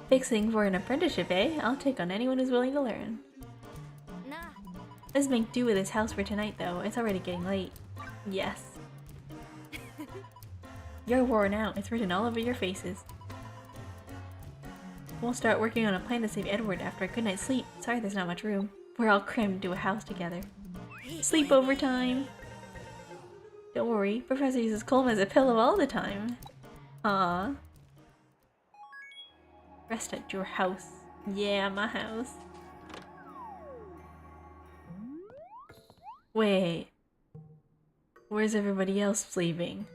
Fixing for an apprenticeship, eh? I'll take on anyone who's willing to learn. Let's make do with this house for tonight, though. It's already getting late. Yes. You're worn out. It's written all over your faces. We'll start working on a plan to save Edward after a good night's sleep. Sorry there's not much room. We're all crammed into a house together. Sleepover time! Don't worry, Professor uses Colm as a pillow all the time. Aww. Rest at your house. Yeah, my house. Wait. Where's everybody else sleeping?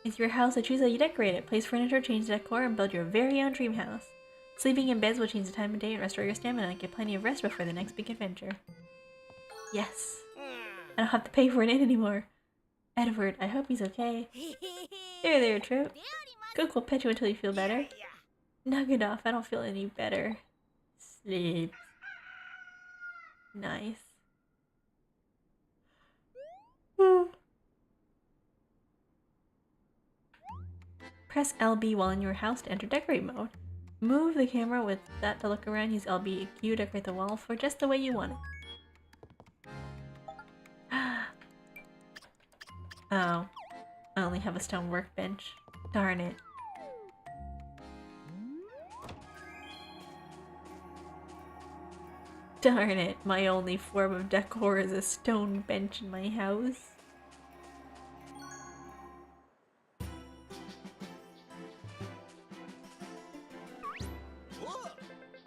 It's your house, so choose how you decorate it. Place furniture, change decor, and build your very own dream house. Sleeping in beds will change the time of day and restore your stamina and get plenty of rest before the next big adventure. Yes. I don't have to pay for an inn anymore. Edward, I hope he's okay. There, Trip. Cook will pet you until you feel better. Knock it off, I don't feel any better. Sleep. Nice. Press LB while in your house to enter decorate mode. Move the camera with that to look around. Use LB Q to decorate the wall for just the way you want it. Oh. I only have a stone workbench. Darn it. Darn it, my only form of decor is a stone bench in my house.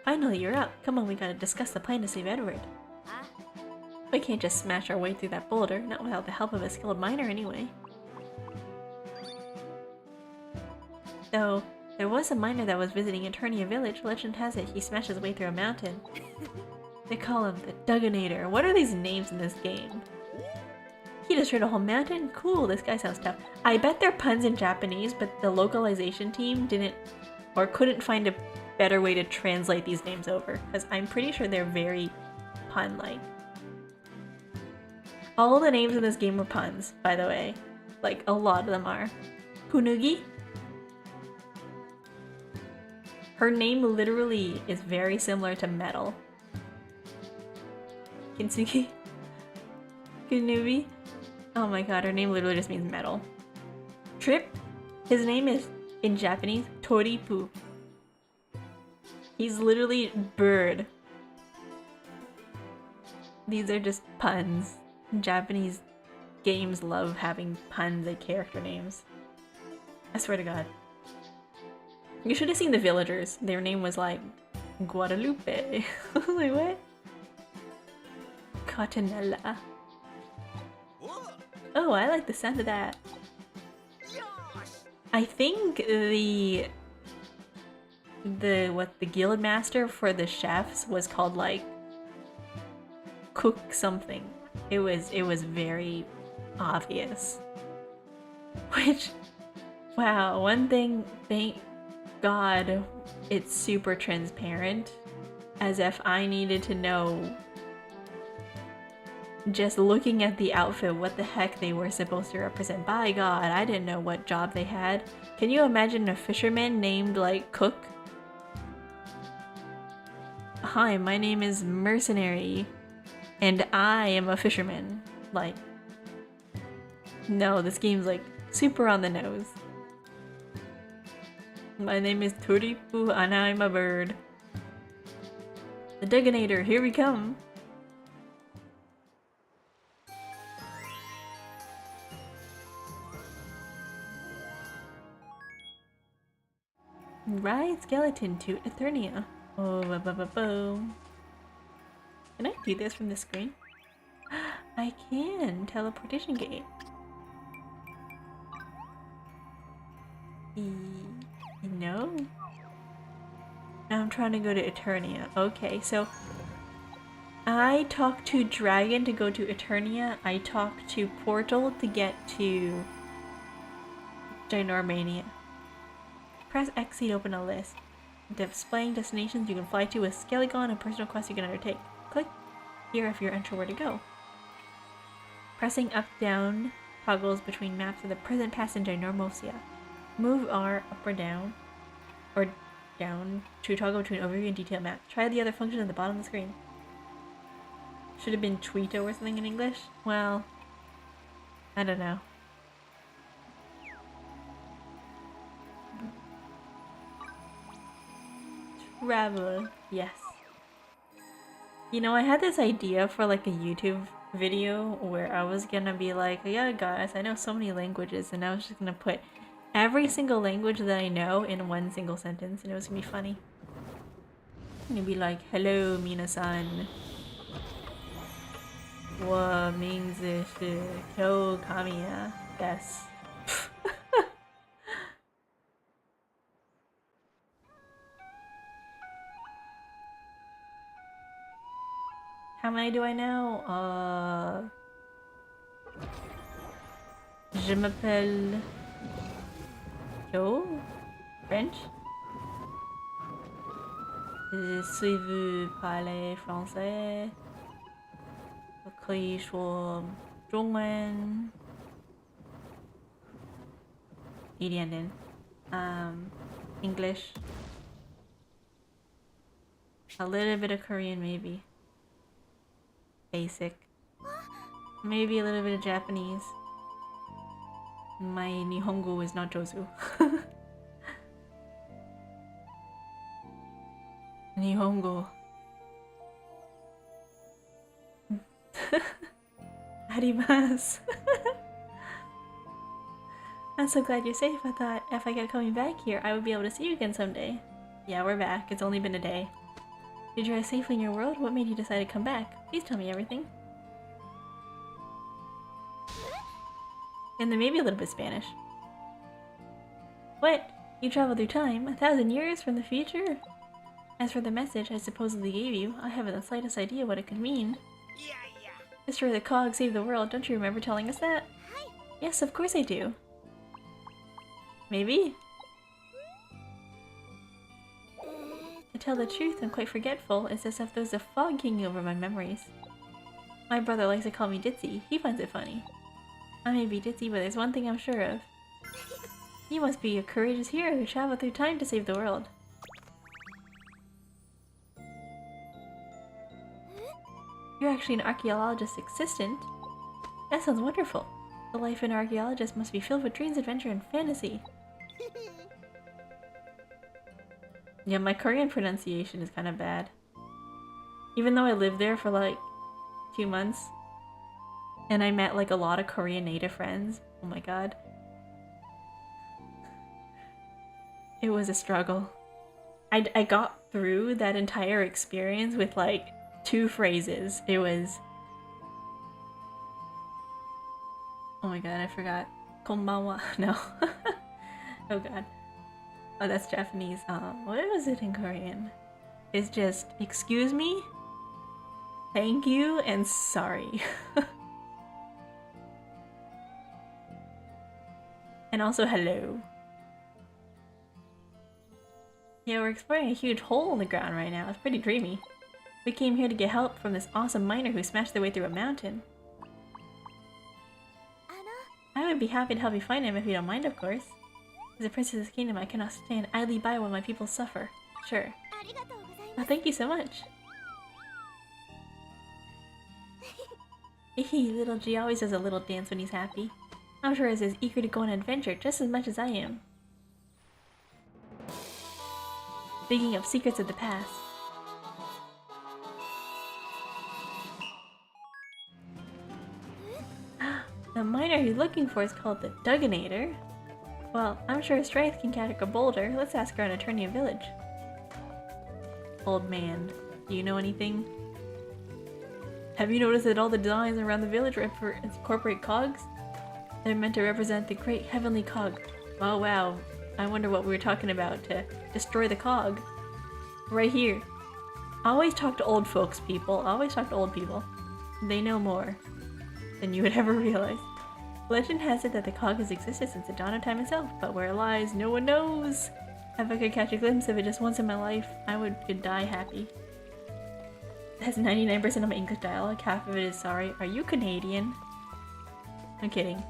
Finally, you're up. Come on, we gotta discuss the plan to save Edward. We can't just smash our way through that boulder, not without the help of a skilled miner anyway. Though, there was a miner that was visiting Eternia village. Legend has it he smashed his way through a mountain. They call him the Dugginator. What are these names in this game? He destroyed a whole mountain? Cool, this guy sounds tough. I bet they're puns in Japanese, but the localization team didn't or couldn't find a better way to translate these names over, because I'm pretty sure they're very pun-like. All the names in this game are puns, by the way. Like, a lot of them are. Kunugi? Her name literally is very similar to metal. Kintsugi? Kunubi? Oh my god, her name literally just means metal. Trip? His name is, in Japanese, Toripu. He's literally bird. These are just puns. Japanese games love having puns at character names. I swear to god. You should have seen the villagers. Their name was like Guadalupe. Like what? Cottonella. Oh, I like the sound of that. I think the guild master for the chefs was called like Cook something. It was very obvious. Which, wow, one thing, thank God it's super transparent, as if I needed to know just looking at the outfit what the heck they were supposed to represent. By God, I didn't know what job they had. Can you imagine a fisherman named like Cook? Hi, my name is Mercenary and I am a fisherman. Like, no, this game's like super on the nose. My name is Turipu and I'm a bird. The Dugginator, here we come. Ride skeleton to Eternia. Oh, boom. Can I do this from the screen? I can! Teleportation gate. No? Now I'm trying to go to Eternia. Okay, so I talked to Dragon to go to Eternia. I talked to Portal to get to Ginormania. Press X to open a list. Displaying destinations you can fly to with Skelegon and personal quests you can undertake. Click here if you're unsure where to go. Pressing up down toggles between maps of the present, past, and Ginormosia. Move R up or down to toggle between overview and detail map. Try the other function at the bottom of the screen. Should have been Tweeto or something in English? Well, I don't know. Travel, yes. You know, I had this idea for like a YouTube video where I was gonna be like, yeah guys, I know so many languages, and I was just gonna put every single language that I know in one single sentence, and it was gonna be funny. I'm gonna be like, hello, minasan. 我名字是 Kyo Kamiya. Yes. How many do I know? Je m'appelle Kyo? French? Je suis parler français. 我可以说中文一点点 English, a little bit of Korean maybe, basic, maybe a little bit of Japanese. My Nihongo is not Jozu. Nihongo. Arimasu. I'm so glad you're safe. I thought if I kept coming back here, I would be able to see you again someday. Yeah, we're back. It's only been a day. Did you arrive safely in your world? What made you decide to come back? Please tell me everything. And then maybe a little bit Spanish. What? You traveled through time? 1,000 years from the future? As for the message I supposedly gave you, I haven't the slightest idea what it could mean. Destroy the cog, save the world. Don't you remember telling us that? Yes, of course I do. Maybe? To tell the truth, I'm quite forgetful. It's as if there's a fog hanging over my memories. My brother likes to call me Ditzy. He finds it funny. I may be ditzy, but there's one thing I'm sure of. You must be a courageous hero who traveled through time to save the world. You're actually an archaeologist assistant? That sounds wonderful. The life of an archaeologist must be filled with dreams, adventure, and fantasy. Yeah, my Korean pronunciation is kind of bad. Even though I lived there for like 2 months, and I met like a lot of Korean native friends. Oh my god. It was a struggle. I got through that entire experience with like 2 phrases. It was... Oh my god, I forgot. Konbanwa. No. Oh god. Oh, that's Japanese. What was it in Korean? It's just, excuse me, thank you, and sorry. And also hello. Yeah, we're exploring a huge hole in the ground right now. It's pretty dreamy. We came here to get help from this awesome miner who smashed their way through a mountain. I would be happy to help you find him if you don't mind, of course. As a prince of this kingdom, I cannot stand idly by while my people suffer. Sure. Well, thank you so much. Hehe, little G always does a little dance when he's happy. I'm sure he's as eager to go on an adventure just as much as I am. Digging up secrets of the past. The miner you're looking for is called the Dugginator. Well, I'm sure Straith can catch a boulder. Let's ask her on Eternia Village. Old man, do you know anything? Have you noticed that all the designs around the village incorporate cogs? They're meant to represent the great heavenly cog. Oh wow, I wonder what we were talking about to destroy the cog. Right here. Always talk to old folks, people. Always talk to old people. They know more than you would ever realize. Legend has it that the cog has existed since the dawn of time itself, but where it lies, no one knows. If I could catch a glimpse of it just once in my life, I could die happy. It has 99% of my English dialogue, half of it is sorry. Are you Canadian? I'm kidding.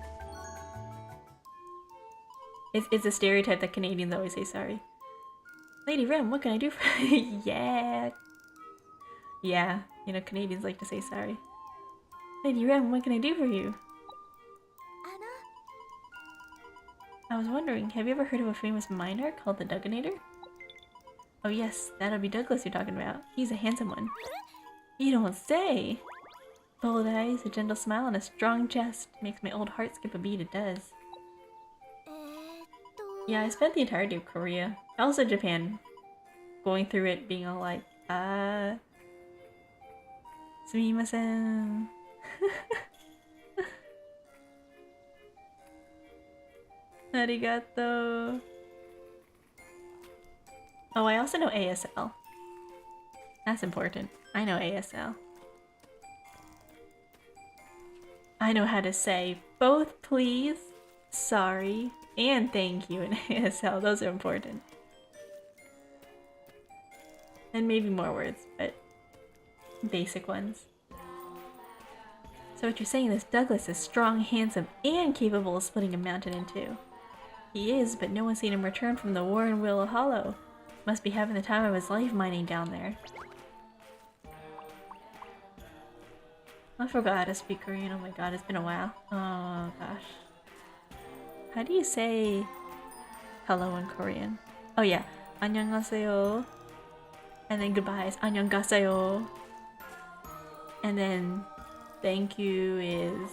It's a stereotype that Canadians always say sorry. Lady Rem, what can I do for you? Yeah. Yeah, you know, Canadians like to say sorry. Lady Rem, what can I do for you? I was wondering, have you ever heard of a famous miner called the Dugginator? Oh yes, that'll be Douglas you're talking about. He's a handsome one. You don't say! Bold eyes, a gentle smile, and a strong chest. Makes my old heart skip a beat, it does. Yeah, I spent the entirety of Korea, also Japan, going through it being all like, sumimasen. Arigato. Oh, I also know ASL. That's important. I know ASL. I know how to say both please, sorry, and thank you in ASL. Those are important. And maybe more words, but basic ones. So what you're saying is Douglas is strong, handsome, and capable of splitting a mountain in two. He is, but no one's seen him return from the war in Willow Hollow. Must be having the time of his life mining down there. I forgot how to speak Korean. Oh my god, it's been a while. Oh gosh. How do you say hello in Korean? Oh yeah, 안녕하세요. And then goodbye is 안녕하세요. And then thank you is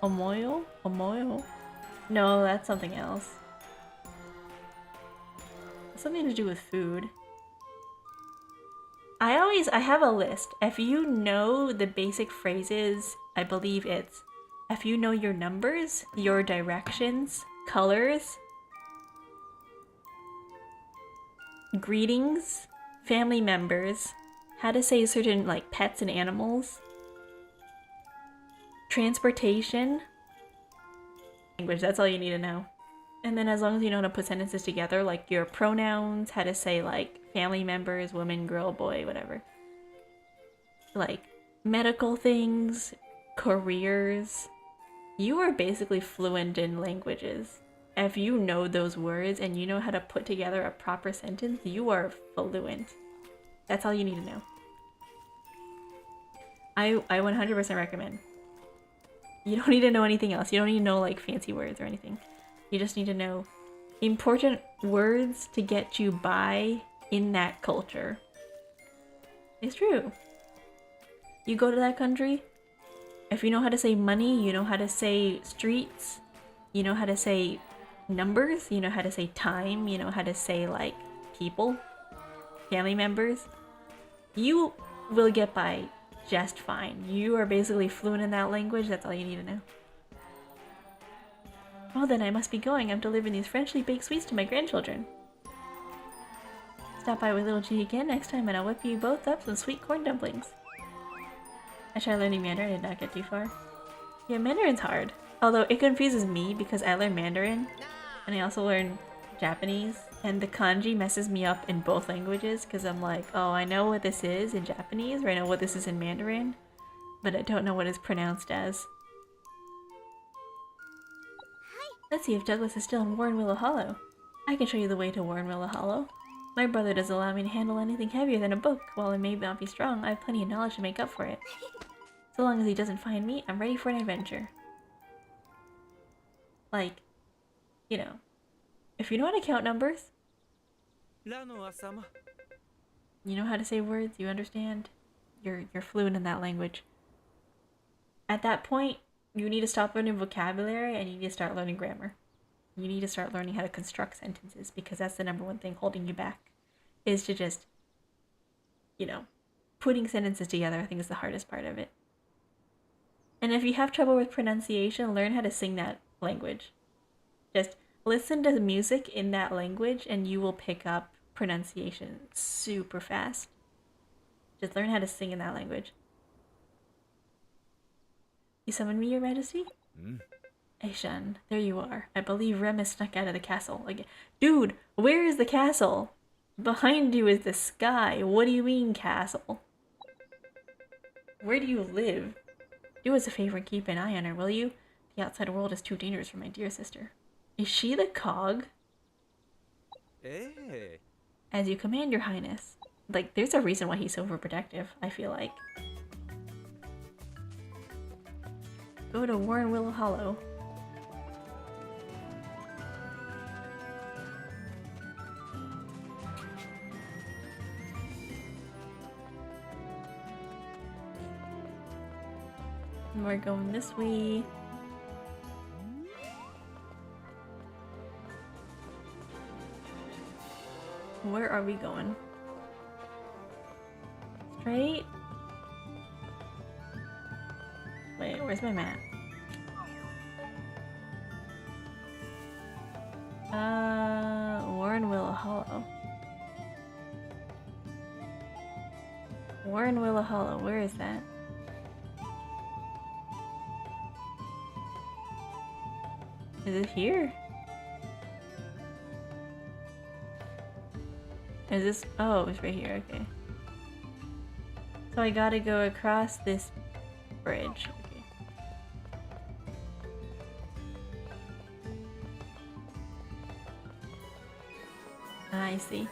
omoyo? Omoyo? No, that's something else. Something to do with food. I have a list. If you know the basic phrases, I believe it's if you know your numbers, your directions, colors, greetings, family members, how to say certain like pets and animals, transportation, language, that's all you need to know. And then as long as you know how to put sentences together, like your pronouns, how to say like family members, woman, girl, boy, whatever. Like medical things, careers. You are basically fluent in languages. If you know those words and you know how to put together a proper sentence, you are fluent. That's all you need to know. I 100% recommend. You don't need to know anything else. You don't need to know like fancy words or anything. You just need to know important words to get you by in that culture. It's true. You go to that country, if you know how to say money, you know how to say streets, you know how to say numbers, you know how to say time, you know how to say like people, family members, you will get by just fine. You are basically fluent in that language. That's all you need to know. Well then, I must be going. I'm delivering these freshly baked sweets to my grandchildren. Stop by with little G again next time and I'll whip you both up some sweet corn dumplings. I tried learning Mandarin and did not get too far. Yeah, Mandarin's hard. Although it confuses me because I learn Mandarin and I also learn Japanese, and the kanji messes me up in both languages because I'm like, oh, I know what this is in Japanese or I know what this is in Mandarin, but I don't know what it's pronounced as. Let's see if Douglas is still in Warren Willow Hollow. I can show you the way to Warren Willow Hollow. My brother doesn't allow me to handle anything heavier than a book. While I may not be strong, I have plenty of knowledge to make up for it. So long as he doesn't find me, I'm ready for an adventure. Like, you know, if you know how to count numbers, you know how to say words, you understand, you're fluent in that language. At that point, you need to stop learning vocabulary and you need to start learning grammar. You need to start learning how to construct sentences because that's the number one thing holding you back, is to just, you know, putting sentences together. I think is the hardest part of it. And if you have trouble with pronunciation, learn how to sing that language. Just listen to the music in that language and you will pick up pronunciation super fast. Just learn how to sing in that language. You summoned me, Your Majesty? Aishan, there you are. I believe Rem is snuck out of the castle again. Dude, where is the castle? Behind you is the sky. What do you mean, castle? Where do you live? Do us a favor and keep an eye on her, will you? The outside world is too dangerous for my dear sister. Is she the cog? Hey. As you command, Your Highness. Like, there's a reason why he's so overprotective, I feel like. Go to Warren Willow Hollow. And we're going this way. Where are we going? Straight? Wait, where's my map? Warren Willow Hollow. Warren Willow Hollow, where is that? Is it here? Is this? Oh, it's right here, okay. So I gotta go across this bridge. Okay. I see.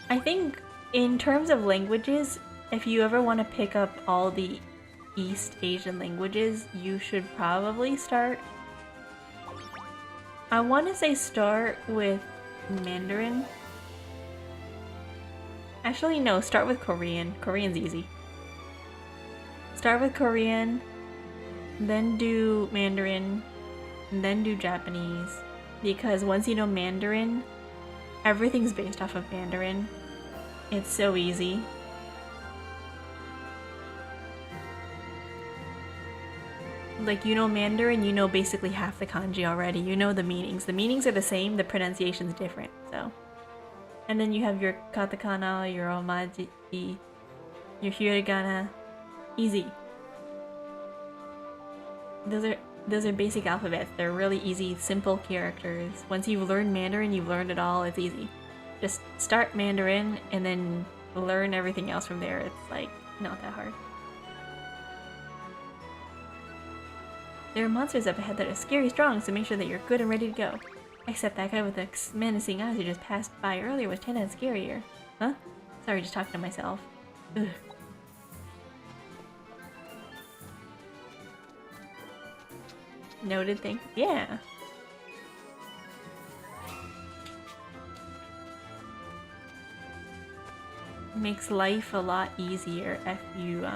I think in terms of languages, if you ever want to pick up all the East Asian languages, you should probably start. I want to say start with Mandarin. Actually, no, start with Korean. Korean's easy. Start with Korean, then do Mandarin, and then do Japanese, because once you know Mandarin, everything's based off of Mandarin. It's so easy. Like, you know Mandarin, you know basically half the kanji already. You know the meanings. The meanings are the same, the pronunciation's different, so. And then you have your katakana, your omaji, your hiragana. Easy. Those are basic alphabets. They're really easy, simple characters. Once you've learned Mandarin, you've learned it all. It's easy. Just start Mandarin and then learn everything else from there. It's like not that hard. There are monsters up ahead that are scary strong, so make sure that you're good and ready to go. Except that guy with the menacing eyes who just passed by earlier was 10 times scarier. Huh? Sorry, just talking to myself. Ugh. Noted thing. Yeah. Makes life a lot easier if you,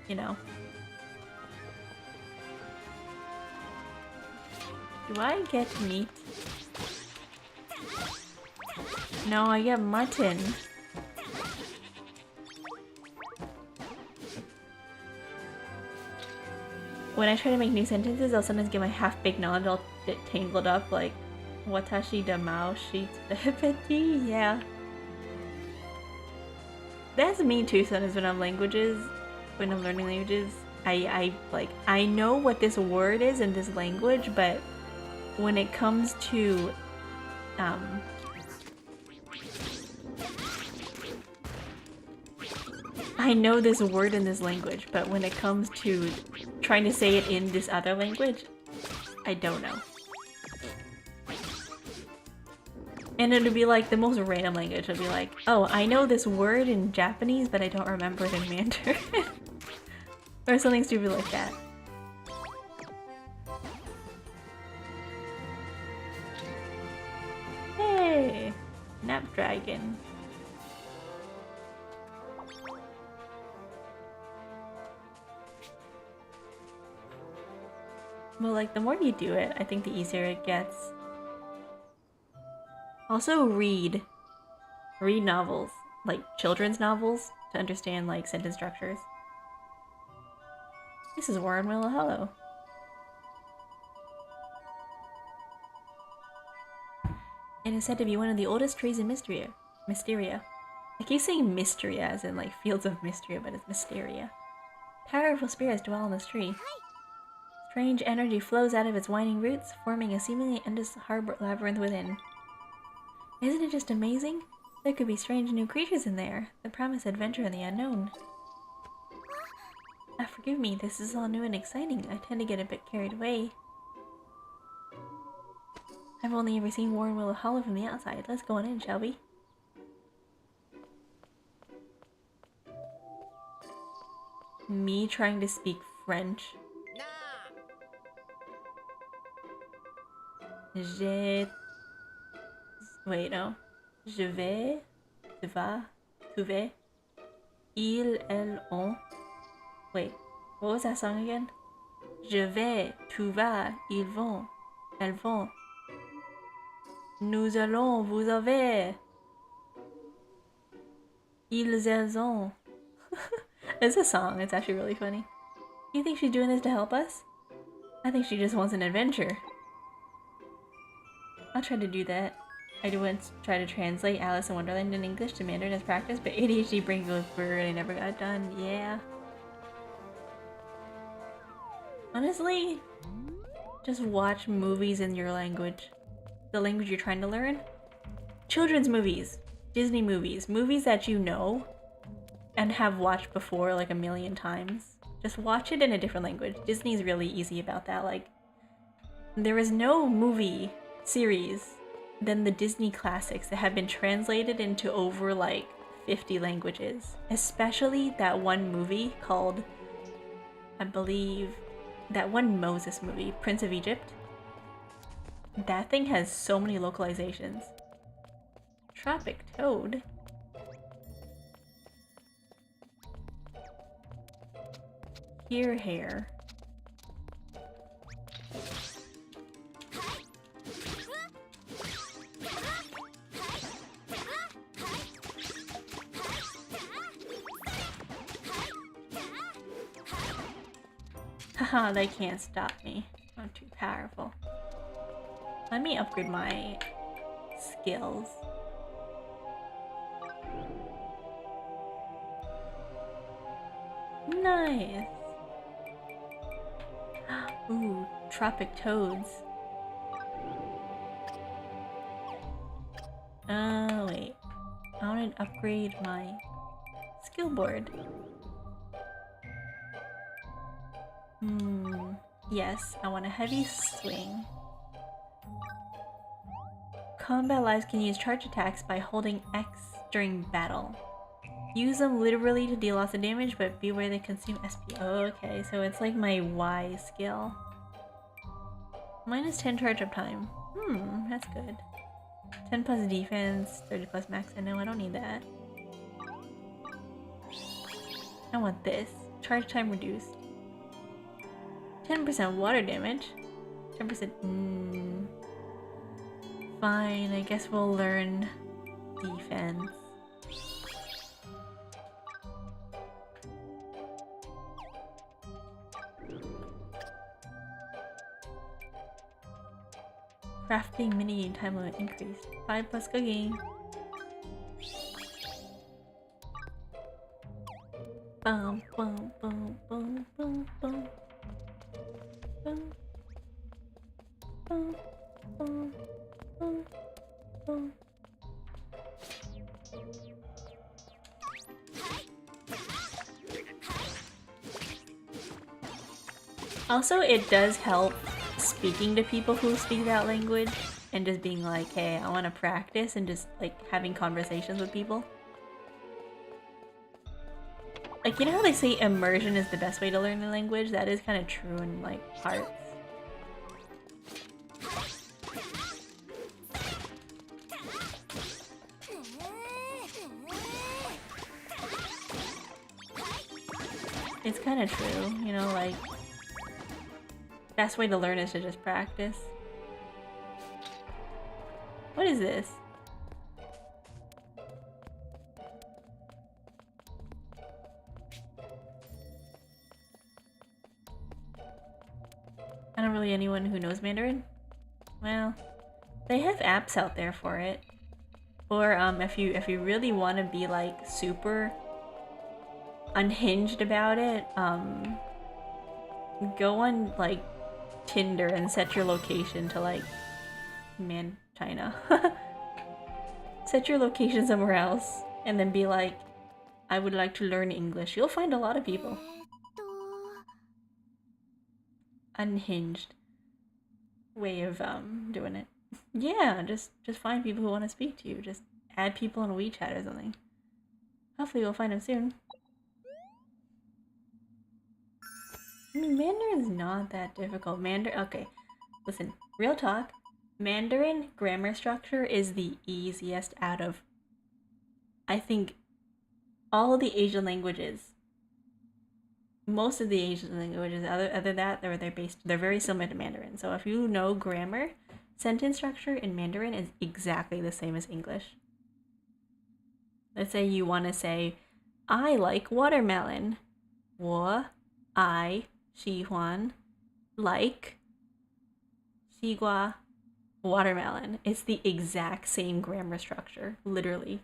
you know. Do I get meat? No, I get mutton. When I try to make new sentences, I'll sometimes get my half-baked knowledge all tangled up, like watashi da mao shi petit, yeah. That's me too sometimes when I'm learning languages. I know what this word is in this language, but when it comes to I know this word in this language, but when it comes to trying to say it in this other language, I don't know. And it'll be like the most random language. It'll be like, oh, I know this word in Japanese, but I don't remember it in Mandarin. Or something stupid like that. Hey! Snapdragon. Well, like, the more you do it, I think the easier it gets. Also, read novels, like children's novels, to understand, like, sentence structures. This is Warren Willow Hollow. It is said to be one of the oldest trees in Mysteria. I keep saying Mysteria as in, like, Fields of Mysteria, but it's Mysteria. Powerful spirits dwell in this tree. Strange energy flows out of its winding roots, forming a seemingly endless harbor labyrinth within. Isn't it just amazing? There could be strange new creatures in there, that promise adventure in the unknown. Forgive me, this is all new and exciting. I tend to get a bit carried away. I've only ever seen Warren Willow Hollow from the outside. Let's go on in, shall we? Me trying to speak French. Wait, no. Je vais, tu vas, tu vais. Il, elle, on. Wait, what was that song again? Je vais, tu vas, ils vont, elles vont. Nous allons, vous avez. Ils, elles ont. It's a song, it's actually really funny. You think she's doing this to help us? I think she just wants an adventure. I'll try to do that. I do once try to translate Alice in Wonderland in English to Mandarin as practice, but ADHD brings me through and I never got it done. Yeah. Honestly, just watch movies in your language. The language you're trying to learn. Children's movies. Disney movies. Movies that you know and have watched before like a million times. Just watch it in a different language. Disney's really easy about that. Like, there is no movie series than the Disney classics that have been translated into over like 50 languages. Especially that one movie called, I believe, that one Moses movie, Prince of Egypt. That thing has so many localizations. Tropic Toad. Here, hair. Huh, they can't stop me. I'm too powerful. Let me upgrade my skills. Nice. Ooh, tropic toads. Wait. I want to upgrade my skill board. Yes, I want a heavy swing. Combat lives can use charge attacks by holding X during battle. Use them literally to deal lots of damage, but beware they consume SP. Oh, okay, so it's like my Y skill. Minus 10 charge up time. That's good. 10 plus defense, 30 plus max. I know I don't need that. I want this. Charge time reduced. 10% water damage. 10%. Fine, I guess we'll learn defense. Crafting mini time limit increased. 5 plus cooking. Boom, boom, boom, boom, boom, boom. Boom. Boom, boom, boom, boom. Also, it does help speaking to people who speak that language and just being like, hey, I want to practice, and just like having conversations with people. Like, you know how they say immersion is the best way to learn a language? That is kind of true in like parts. It's kind of true, you know, like, best way to learn is to just practice. What is this? I don't really anyone who knows Mandarin. Well, they have apps out there for it. Or if you really want to be like super unhinged about it, go on like Tinder and set your location to like China. Set your location somewhere else and then be like, I would like to learn English. You'll find a lot of people. Unhinged way of doing it. Yeah, just find people who want to speak to you. Just add people on WeChat or something. Hopefully we'll find them soon. I mean, Mandarin's not that difficult. Okay, listen, real talk. Mandarin grammar structure is the easiest out of, I think, all of the Asian languages. Most of the Asian languages, other than that, they're very similar to Mandarin. So if you know grammar, sentence structure in Mandarin is exactly the same as English. Let's say you want to say, I like watermelon. 我爱喜欢 like 西瓜 watermelon. It's the exact same grammar structure, literally.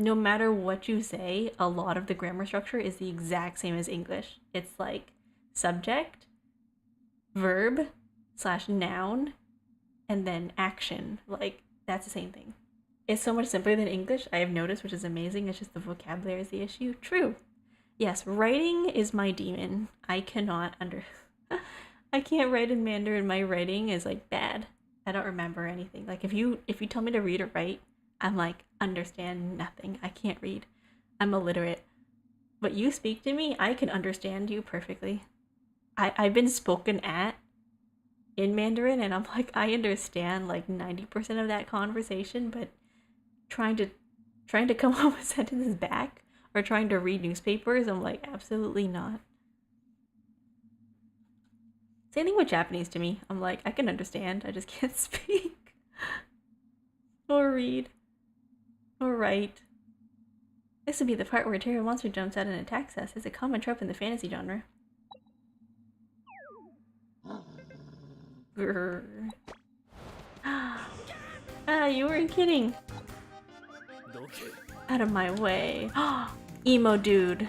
No matter what you say, a lot of the grammar structure is the exact same as English. It's like subject, verb / noun, and then action. Like, that's the same thing. It's so much simpler than English, I have noticed, which is amazing. It's just the vocabulary is the issue. True. Yes, writing is my demon. I cannot I can't write in Mandarin. My writing is like bad. I don't remember anything. Like if you tell me to read or write, I'm like, understand nothing. I can't read. I'm illiterate. But you speak to me, I can understand you perfectly. I've been spoken at in Mandarin, and I'm like, I understand like 90% of that conversation, but trying to come up with sentences back or trying to read newspapers, I'm like, absolutely not. Same thing with Japanese to me. I'm like, I can understand, I just can't speak or read or write. This would be the part where a terrier monster jumps out and attacks us. It's a common trope in the fantasy genre. Grr. Ah, you weren't kidding. Out of my way. Emo dude.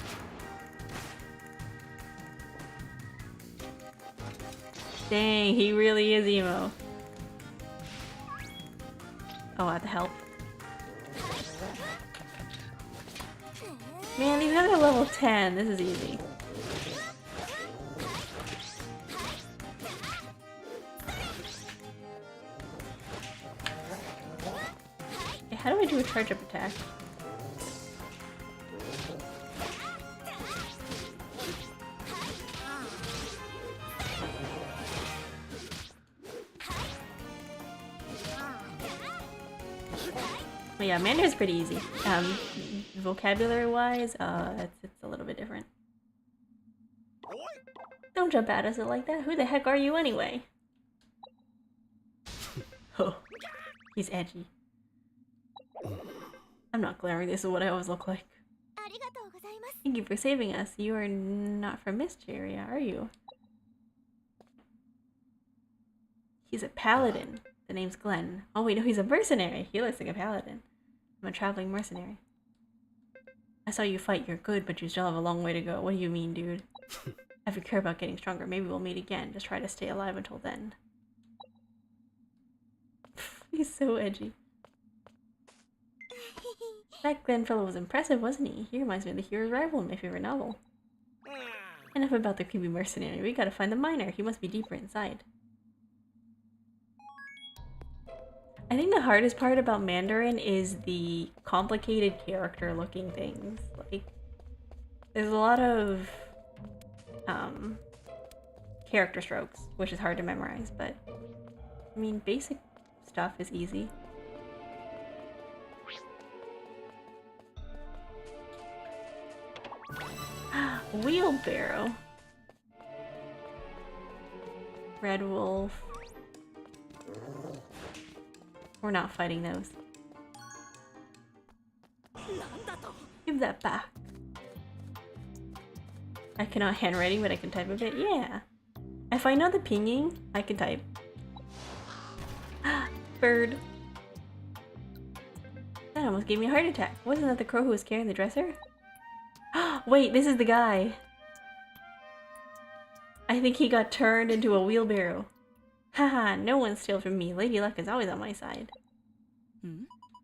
Dang, he really is emo. Oh, I have to help. Man, these guys are level 10. This is easy. Okay, how do I do a charge-up attack? Well, yeah, Mandarin's pretty easy. Vocabulary-wise, it's a little bit different. Don't jump at us like that. Who the heck are you anyway? Oh, he's edgy. I'm not glaring. This is what I always look like. Thank you for saving us. You are not from Mysteria, are you? He's a paladin. The name's Glenn. Oh wait, no, he's a mercenary. He looks like a paladin. I'm a traveling mercenary. I saw you fight. You're good, but you still have a long way to go. What do you mean, dude? If you care about getting stronger, maybe we'll meet again. Just try to stay alive until then. He's so edgy. That Glenn fellow was impressive, wasn't he? He reminds me of the hero's rival in my favorite novel. Enough about the creepy mercenary. We gotta find the miner. He must be deeper inside. I think the hardest part about Mandarin is the complicated character looking things. Like, there's a lot of character strokes, which is hard to memorize, but I mean, basic stuff is easy. Wheelbarrow. Red wolf. We're not fighting those. Give that back. I cannot handwriting, but I can type a bit. Yeah. If I know the pinging, I can type. Bird. That almost gave me a heart attack. Wasn't that the crow who was carrying the dresser? Wait, this is the guy. I think he got turned into a wheelbarrow. Haha, no one steals from me. Lady Luck is always on my side.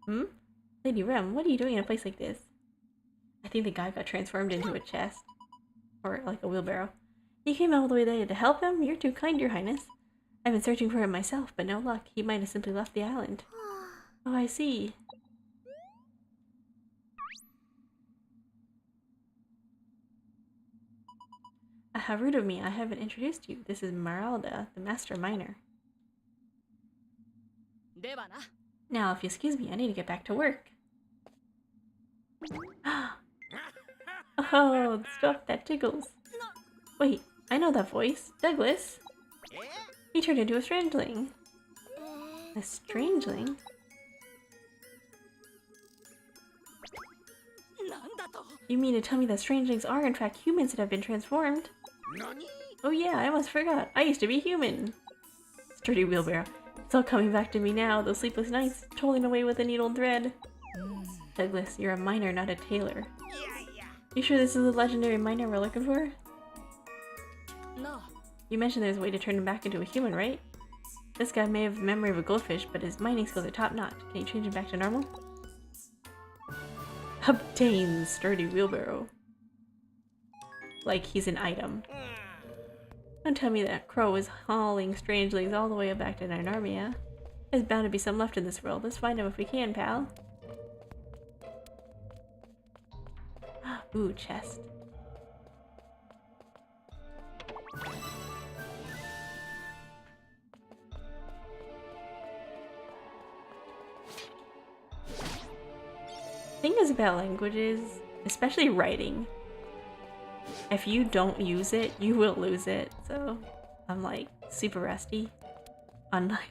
Hmm? Lady Rem, what are you doing in a place like this? I think the guy got transformed into a chest. Or like a wheelbarrow. You came all the way there to help him? You're too kind, your highness. I've been searching for him myself, but no luck. He might have simply left the island. Oh, I see. How rude of me. I haven't introduced you. This is Maralda, the master miner. Now, if you excuse me, I need to get back to work. Oh, the stuff that tickles. Wait, I know that voice. Douglas. He turned into a strangeling. A strangeling? You mean to tell me that strangelings are in fact humans that have been transformed? Oh yeah, I almost forgot. I used to be human. Sturdy wheelbarrow. It's all coming back to me now. Those sleepless nights, toiling away with a needle and thread. Douglas, you're a miner, not a tailor. You sure this is the legendary miner we're looking for? No. You mentioned there's a way to turn him back into a human, right? This guy may have the memory of a goldfish, but his mining skills are top-notch. Can you change him back to normal? Obtain sturdy wheelbarrow. Like he's an item. Don't tell me that crow is hauling strangelings all the way back to Narnia. There's bound to be some left in this world. Let's find him if we can, pal. Ooh, chest. Thing is about languages, especially writing. If you don't use it, you will lose it. So I'm like super rusty on like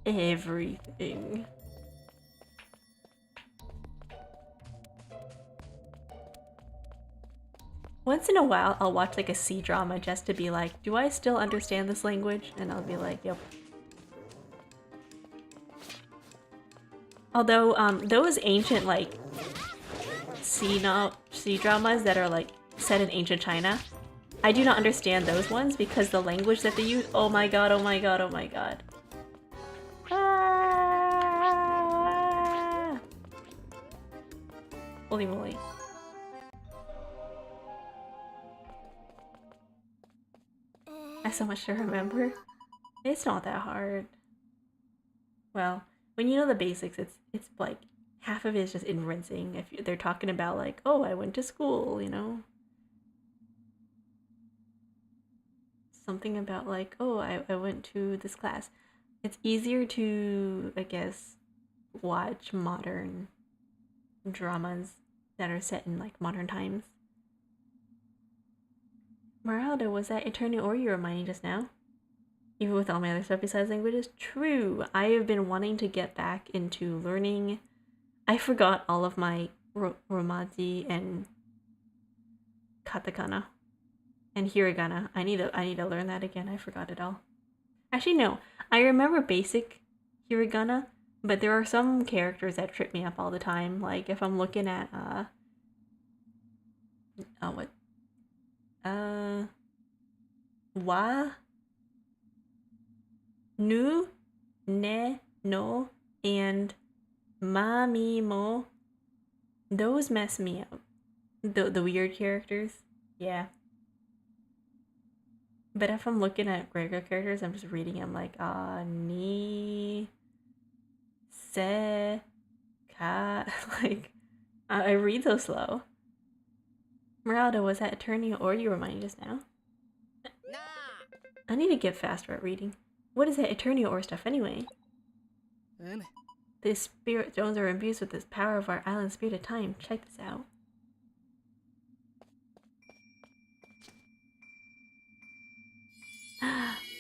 everything. Once in a while, I'll watch like a C drama just to be like, do I still understand this language? And I'll be like, yep. Although, those ancient like C dramas that are like set in ancient China, I do not understand those ones because the language that they use. Oh my god! Oh my god! Oh my god! Ah! Holy moly! That's so much to remember. It's not that hard. Well, when you know the basics, it's like half of it is just inferencing. If they're talking about like, oh, I went to school, you know, something about like, oh, I went to this class. It's easier to, I guess, watch modern dramas that are set in like modern times. Maralda, was that Eternal or you were mining just now? Even with all my other stuff besides languages? True! I have been wanting to get back into learning. I forgot all of my romaji and katakana and hiragana. I need to learn that again. I forgot it all. Actually, no. I remember basic hiragana, but there are some characters that trip me up all the time. Like if I'm looking at wa, nu, ne, no, and ma, mi, mo. Those mess me up. The weird characters. Yeah. But if I'm looking at regular characters, I'm just reading them like ni, se, ka. Like, I read so slow. Meralda, was that Eternia or you reminding just now? Nah. I need to get faster at reading. What is that Eternia or stuff anyway? The spirit stones are imbued with this power of our island spirit of time. Check this out.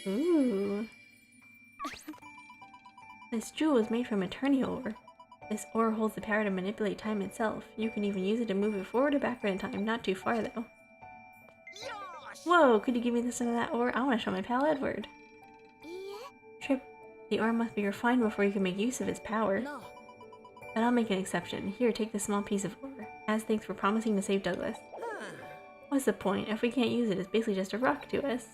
Ooh. This jewel was made from Eternia ore. This ore holds the power to manipulate time itself. You can even use it to move it forward or backward in time. Not too far though. Whoa, could you give me some of that ore? I want to show my pal Edward. Trip, the ore must be refined before you can make use of its power. But I'll make an exception. Here, take this small piece of ore. As thanks for promising to save Douglas. What's the point? If we can't use it, it's basically just a rock to us.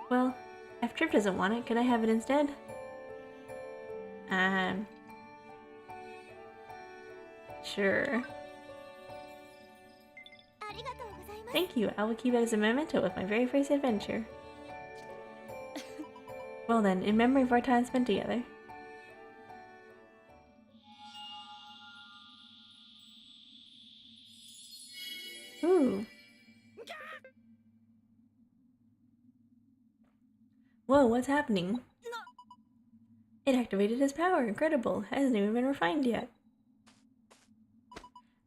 Well, if Trip doesn't want it, could I have it instead? Sure. Thank you. I will keep it as a memento of my very first adventure. Well then, in memory of our time spent together. Ooh. Whoa, what's happening? It activated his power. Incredible. Hasn't even been refined yet.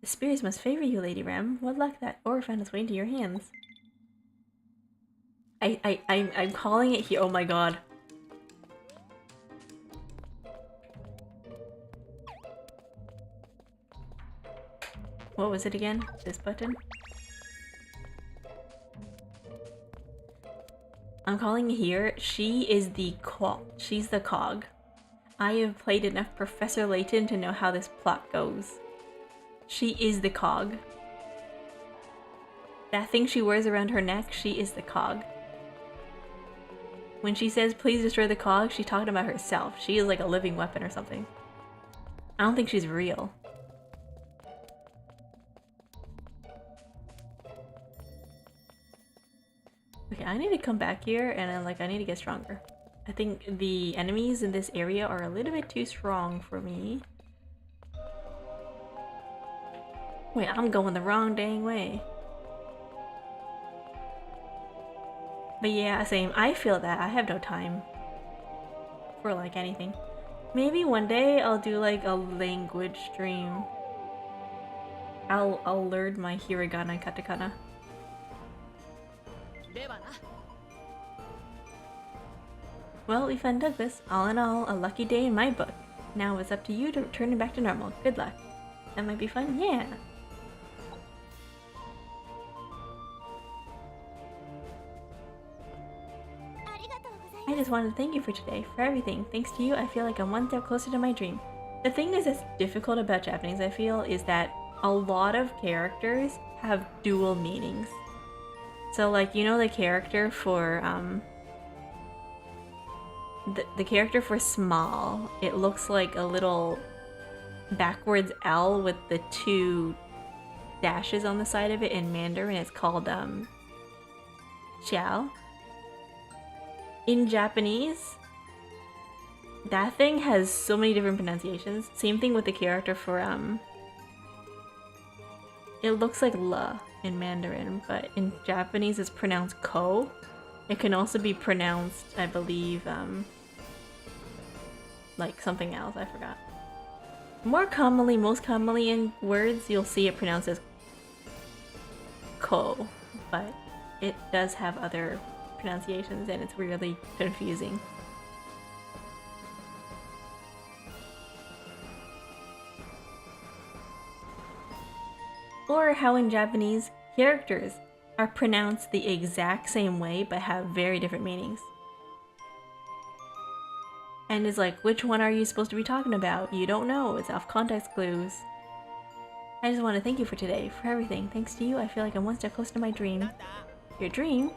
The spirits must favor you, Lady Rem. What luck that ore found its way into your hands. I'm calling it here. Oh my god. What was it again? This button? I'm calling it here. She is the she's the cog. I have played enough Professor Layton to know how this plot goes. She is the cog. That thing she wears around her neck, she is the cog. When she says, please destroy the cog, she's talking about herself. She is like a living weapon or something. I don't think she's real. Okay, I need to come back here and I need to get stronger. I think the enemies in this area are a little bit too strong for me. Wait, I'm going the wrong dang way. But yeah, same. I feel that. I have no time for like anything. Maybe one day I'll do like a language stream. I'll learn my hiragana and katakana. Well, we found Douglas. All in all, a lucky day in my book. Now it's up to you to return it back to normal. Good luck. That might be fun. Yeah. I just wanted to thank you for today, for everything. Thanks to you, I feel like I'm one step closer to my dream. The thing that's difficult about Japanese, I feel, is that a lot of characters have dual meanings. So, like, you know the character for, the character for small, it looks like a little backwards L with the 2 dashes on the side of it in Mandarin. It's called, Xiao. In Japanese, that thing has so many different pronunciations. Same thing with the character for, it looks like la in Mandarin, but in Japanese it's pronounced ko. It can also be pronounced, I believe, like something else, I forgot. Most commonly in words, you'll see it pronounced as ko, but it does have other pronunciations and it's really confusing. Or how in Japanese, characters are pronounced the exact same way but have very different meanings. And it's like, which one are you supposed to be talking about? You don't know, it's off context clues. I just want to thank you for today, for everything. Thanks to you, I feel like I'm one step closer to my dream. Your dream?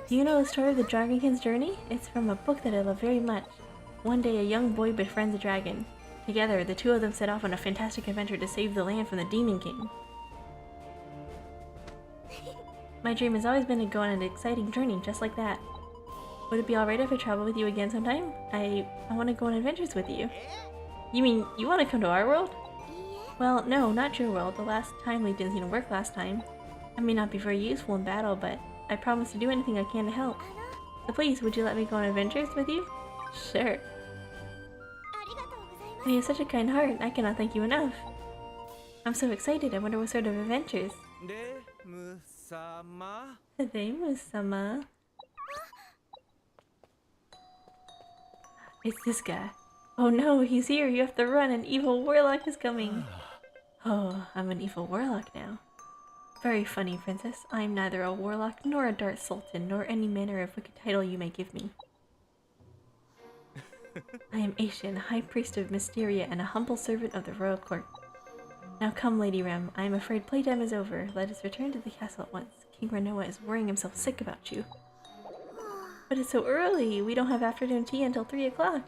Do you know the story of the Dragon King's journey? It's from a book that I love very much. One day, a young boy befriends a dragon. Together, the two of them set off on a fantastic adventure to save the land from the Demon King. My dream has always been to go on an exciting journey just like that. Would it be alright if I travel with you again sometime? I want to go on adventures with you. You mean you want to come to our world? Well, no, not your world. The last time we didn't seem to work last time. I may not be very useful in battle, but I promise to do anything I can to help. So please, would you let me go on adventures with you? Sure. You have such a kind heart. I cannot thank you enough. I'm so excited. I wonder what sort of adventures. Reimu-sama. It's this guy. Oh no, he's here. You have to run. An evil warlock is coming. Oh, I'm an evil warlock now. Very funny, princess. I am neither a warlock nor a dark sultan nor any manner of wicked title you may give me. I am Aishin, High Priest of Mysteria and a humble servant of the royal court. Now come, Lady Rem. I am afraid playtime is over. Let us return to the castle at once. King Renoa is worrying himself sick about you. But it's so early. We don't have afternoon tea until 3 o'clock.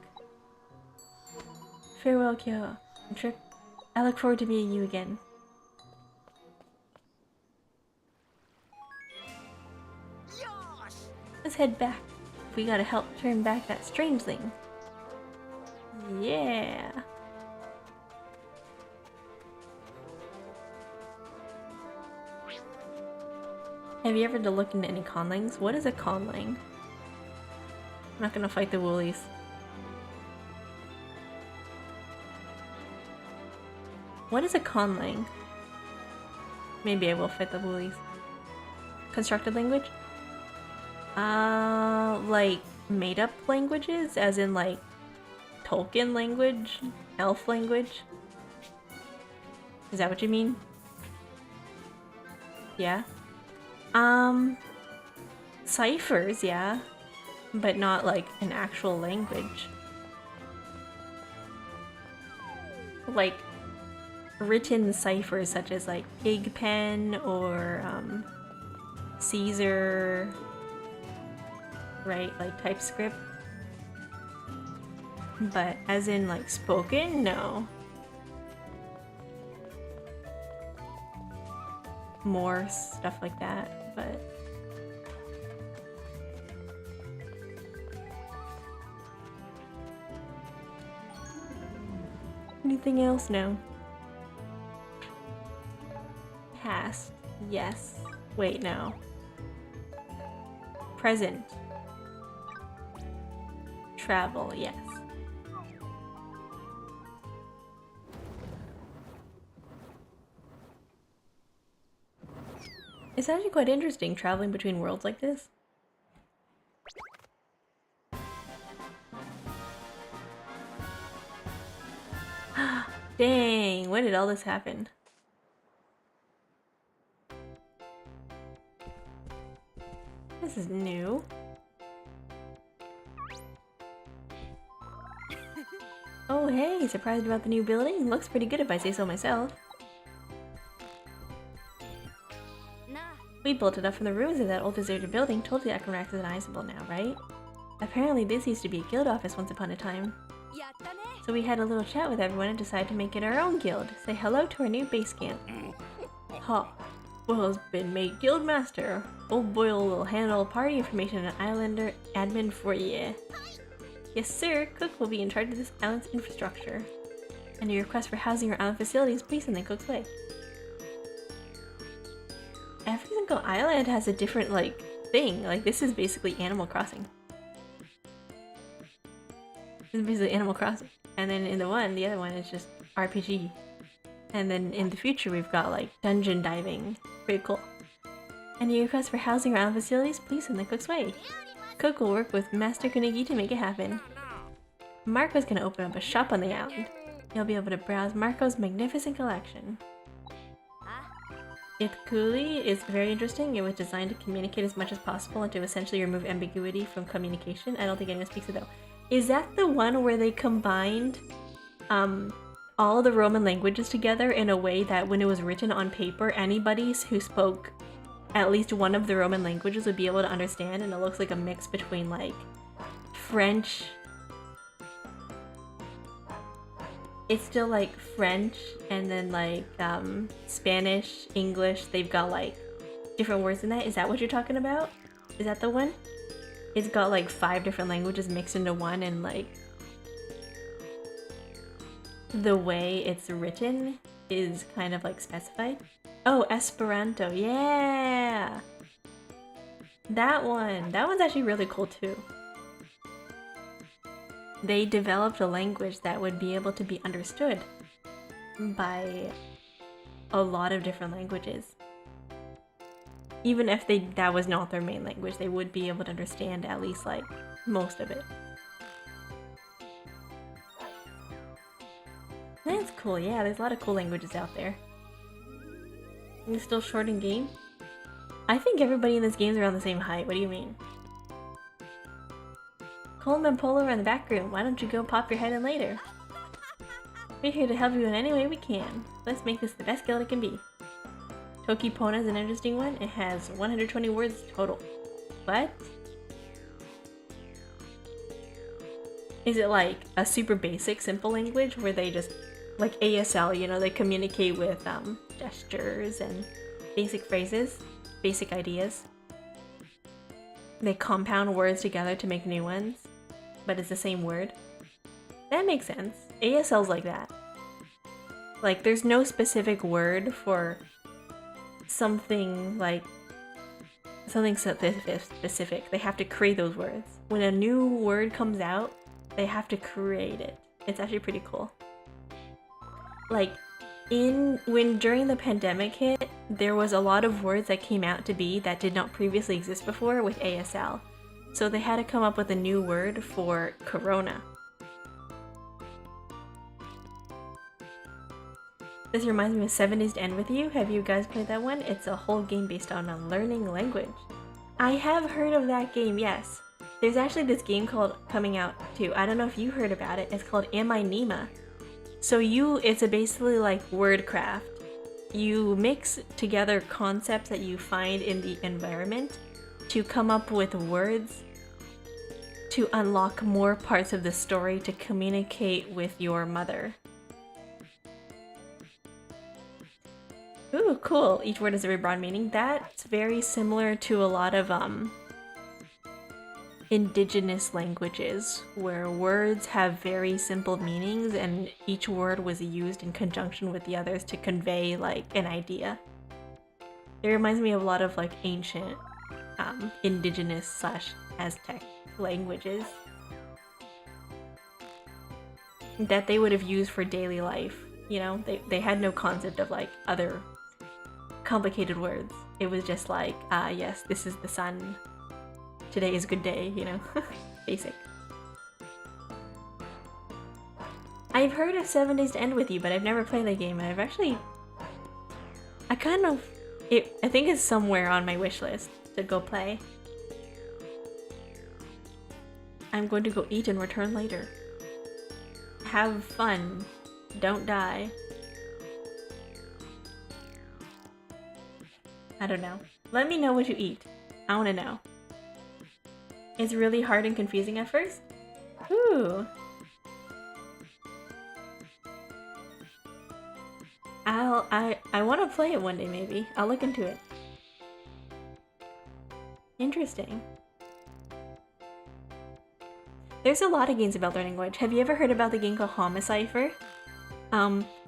Farewell, Kyo. Trip. I look forward to meeting you again. Let's head back. We gotta help turn back that strangeling. Yeah. Have you ever looked into any conlings? What is a conling? I'm not gonna fight the woolies. What is a conling? Maybe I will fight the woolies. Constructed language? Like made-up languages? As in like Tolkien language? Elf language? Is that what you mean? Yeah? Ciphers, yeah. But not like an actual language. Like written ciphers such as like Pigpen or Caesar, right? Like TypeScript. But as in like spoken, no. Morse, stuff like that, but anything else? No. Past, yes. Wait, no. Present. Travel, yes. It's actually quite interesting traveling between worlds like this. Dang, when did all this happen? This is new. Oh hey, surprised about the new building? Looks pretty good if I say so myself. We built it up from the ruins of that old deserted building, totally unrecognizable now, right? Apparently this used to be a guild office once upon a time. So we had a little chat with everyone and decided to make it our own guild. Say hello to our new base camp. Ha! Boyle's been made guild master. Old Boyle will handle party information and islander admin for you. Yes sir, Cook will be in charge of this island's infrastructure. Any request for housing or island facilities, please send in Cook's way. Every single island has a different, like, thing. Like, this is basically Animal Crossing. This is basically Animal Crossing. And then in the other one is just RPG. And then in the future we've got, like, dungeon diving. Pretty cool. Any requests for housing or island facilities, please send the Cook's way. Cook will work with Master Kunigi to make it happen. Marco's gonna open up a shop on the island. You'll be able to browse Marco's magnificent collection. Itkuli is very interesting. It was designed to communicate as much as possible and to essentially remove ambiguity from communication. I don't think anyone speaks it though. Is that the one where they combined all the Roman languages together in a way that when it was written on paper, anybody who spoke at least one of the Roman languages would be able to understand, and it looks like a mix between like French. It's still like French and then like Spanish, English. They've got like different words in that. Is that what you're talking about? Is that the one? It's got like 5 different languages mixed into one, and like the way it's written is kind of like specified. Oh, Esperanto, yeah! That one! That one's actually really cool too. They developed a language that would be able to be understood by a lot of different languages. Even if that was not their main language, they would be able to understand at least like most of it. That's cool, yeah, there's a lot of cool languages out there. Are you still short in game? I think everybody in this game is around the same height, what do you mean? Colm and Polo are in the back room. Why don't you go pop your head in later? We're here to help you in any way we can. Let's make this the best guild it can be. Toki Pona is an interesting one. It has 120 words total. What? Is it like a super basic, simple language where they just, like ASL, you know, they communicate with gestures and basic phrases, basic ideas? They compound words together to make new ones, but it's the same word. That makes sense. ASL's like that. Like, there's no specific word for something like something specific. They have to create those words. When a new word comes out, they have to create it. It's actually pretty cool. Like, during the pandemic hit, there was a lot of words that came out to be that did not previously exist before with ASL. So they had to come up with a new word for corona. This reminds me of 7 Days to End With You. Have you guys played that one? It's a whole game based on a learning language. I have heard of that game, yes. There's actually this game coming out too. I don't know if you heard about it. It's called Am I Nima? So it's basically like wordcraft. You mix together concepts that you find in the environment to come up with words to unlock more parts of the story to communicate with your mother. Ooh, cool. Each word has a very broad meaning. That's very similar to a lot of indigenous languages where words have very simple meanings and each word was used in conjunction with the others to convey like an idea. It reminds me of a lot of like ancient indigenous / Aztec languages that they would have used for daily life. You know, they had no concept of like other complicated words. It was just like, yes, this is the sun. Today is a good day, you know? Basic. I've heard of 7 Days to End With You, but I've never played that game, and I think it's somewhere on my wish list to go play. I'm going to go eat and return later. have fun. Don't die. I don't know. Let me know what you eat. I want to know. It's really hard and confusing at first? Ooh. I want to play it one day maybe. I'll look into it. Interesting. There's a lot of games about learning language. Have you ever heard about the game called Homicipher?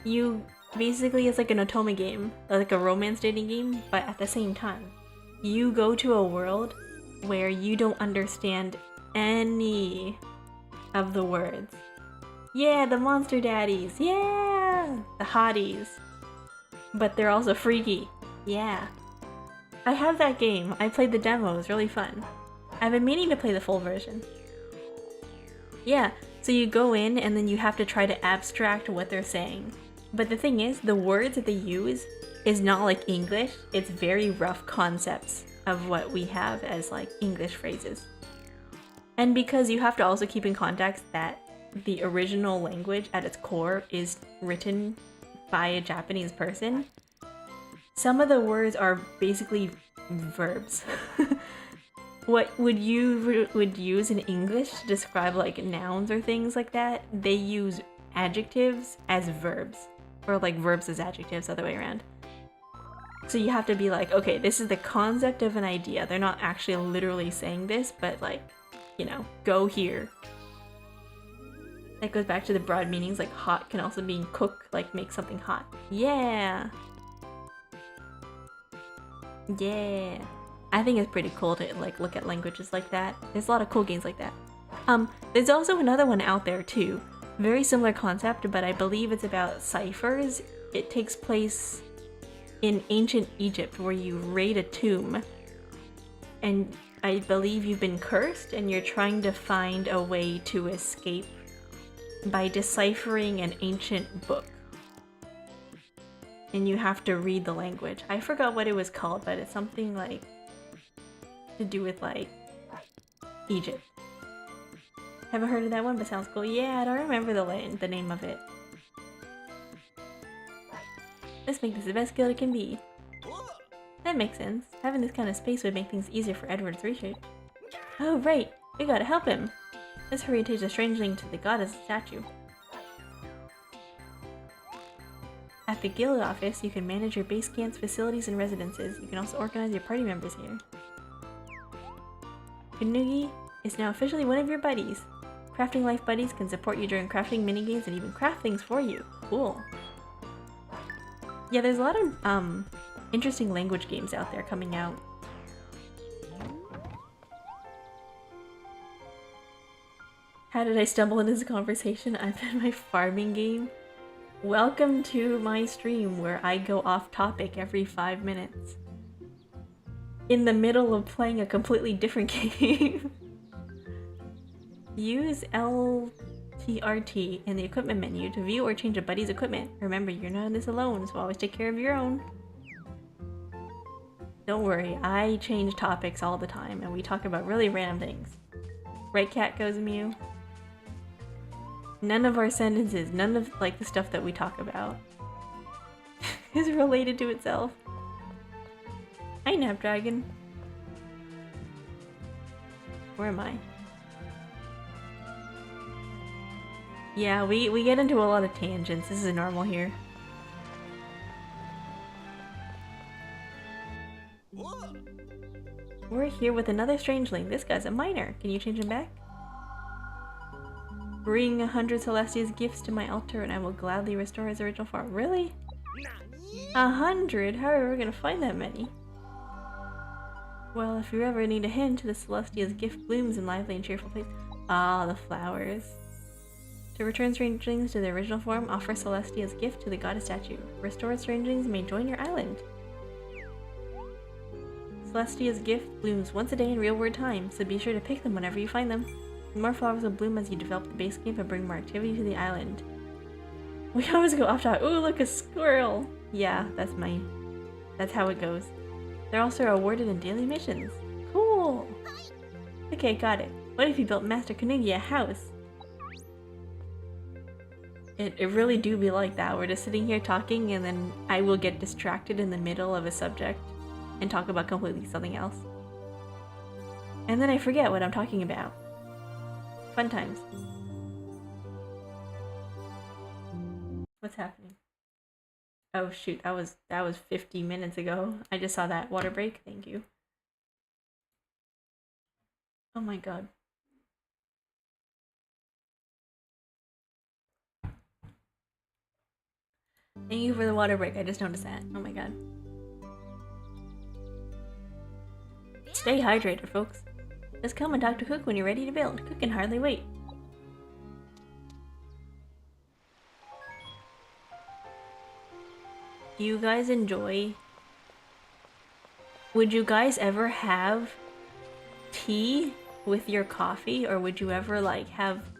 You basically, it's like an otome game, like a romance dating game, but at the same time, you go to a world where you don't understand any of the words. Yeah, the monster daddies. Yeah, the hotties. But they're also freaky. Yeah. I have that game. I played the demo. It was really fun. I've been meaning to play the full version. Yeah, so you go in and then you have to try to abstract what they're saying. But the thing is, the words that they use is not like English. It's very rough concepts of what we have as like English phrases. And because you have to also keep in context that the original language at its core is written by a Japanese person, some of the words are basically verbs. What would you use in English to describe like nouns or things like that, they use adjectives as verbs. Or like verbs as adjectives, other way around. So you have to be like, okay, this is the concept of an idea. They're not actually literally saying this, but like, you know, go here. That goes back to the broad meanings, like hot can also mean cook, like make something hot. Yeah! Yeah! I think it's pretty cool to like look at languages like that. There's a lot of cool games like that. There's also another one out there too. Very similar concept, but I believe it's about ciphers. It takes place in ancient Egypt where you raid a tomb. And I believe you've been cursed and you're trying to find a way to escape by deciphering an ancient book. And you have to read the language. I forgot what it was called, but it's something like to do with like Egypt. Haven't heard of that one, but sounds cool. Yeah, I don't remember the name of it. Let's make this the best guild it can be. That makes sense. Having this kind of space would make things easier for Edward's research. Oh right, we gotta help him. Let's hurry and take the strangeling to the goddess statue. At the guild office, you can manage your base camps, facilities, and residences. You can also organize your party members here. Kanugi is now officially one of your buddies. Crafting Life buddies can support you during crafting minigames and even craft things for you. Cool. Yeah, there's a lot of interesting language games out there coming out. How did I stumble into this conversation? I'm in my farming game. Welcome to my stream where I go off topic every 5 minutes. In the middle of playing a completely different game. Use LTRT in the equipment menu to view or change a buddy's equipment. Remember, you're not in this alone, so always take care of your own. Don't worry, I change topics all the time and we talk about really random things. Right, Cat Goes Mew? None of our sentences, none of like the stuff that we talk about is related to itself. Hi, Napdragon. Where am I? Yeah, we get into a lot of tangents. This is normal here. We're here with another strangeling. This guy's a miner. Can you change him back? Bring 100 Celestia's gifts to my altar and I will gladly restore his original form. Really? 100? How are we gonna find that many? Well, if you ever need a hint, the Celestia's gift blooms in lively and cheerful place. Ah, the flowers. To return strangelings to their original form, offer Celestia's gift to the goddess statue. Restored strangelings may join your island. Celestia's gift blooms once a day in real-world time, so be sure to pick them whenever you find them. More flowers will bloom as you develop the base camp and bring more activity to the island. We always go off topic. Ooh, look, a squirrel! Yeah, that's how it goes. They're also awarded in daily missions. Cool! Okay, got it. What if you built Master Kanugi a house? It really do be like that. We're just sitting here talking and then I will get distracted in the middle of a subject and talk about completely something else. And then I forget what I'm talking about. Fun times. What's happening? Oh shoot, that was 50 minutes ago. I just saw that water break. Thank you. Oh my god. Thank you for the water break. I just noticed that. Oh my god. Stay hydrated, folks. Just come and talk to Cook when you're ready to build. Cook can hardly wait. Do you guys enjoy... Would you guys ever have tea with your coffee? Or would you ever like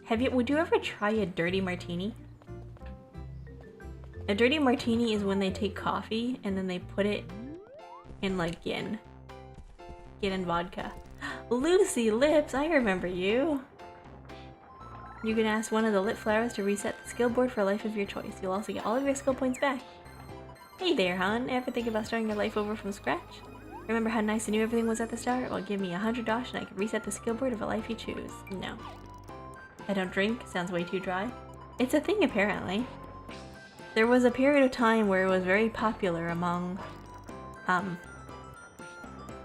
would you ever try a dirty martini? A dirty martini is when they take coffee and then they put it in like gin and vodka. Lucy Lips, I remember you. You can ask one of the lit flowers to reset the skill board for a life of your choice. You'll also get all of your skill points back. Hey there, hon. Ever think about starting your life over from scratch? Remember how nice and new everything was at the start? Well, give me $100 and I can reset the skill board of a life you choose. No. I don't drink. Sounds way too dry. It's a thing, apparently. There was a period of time where it was very popular among,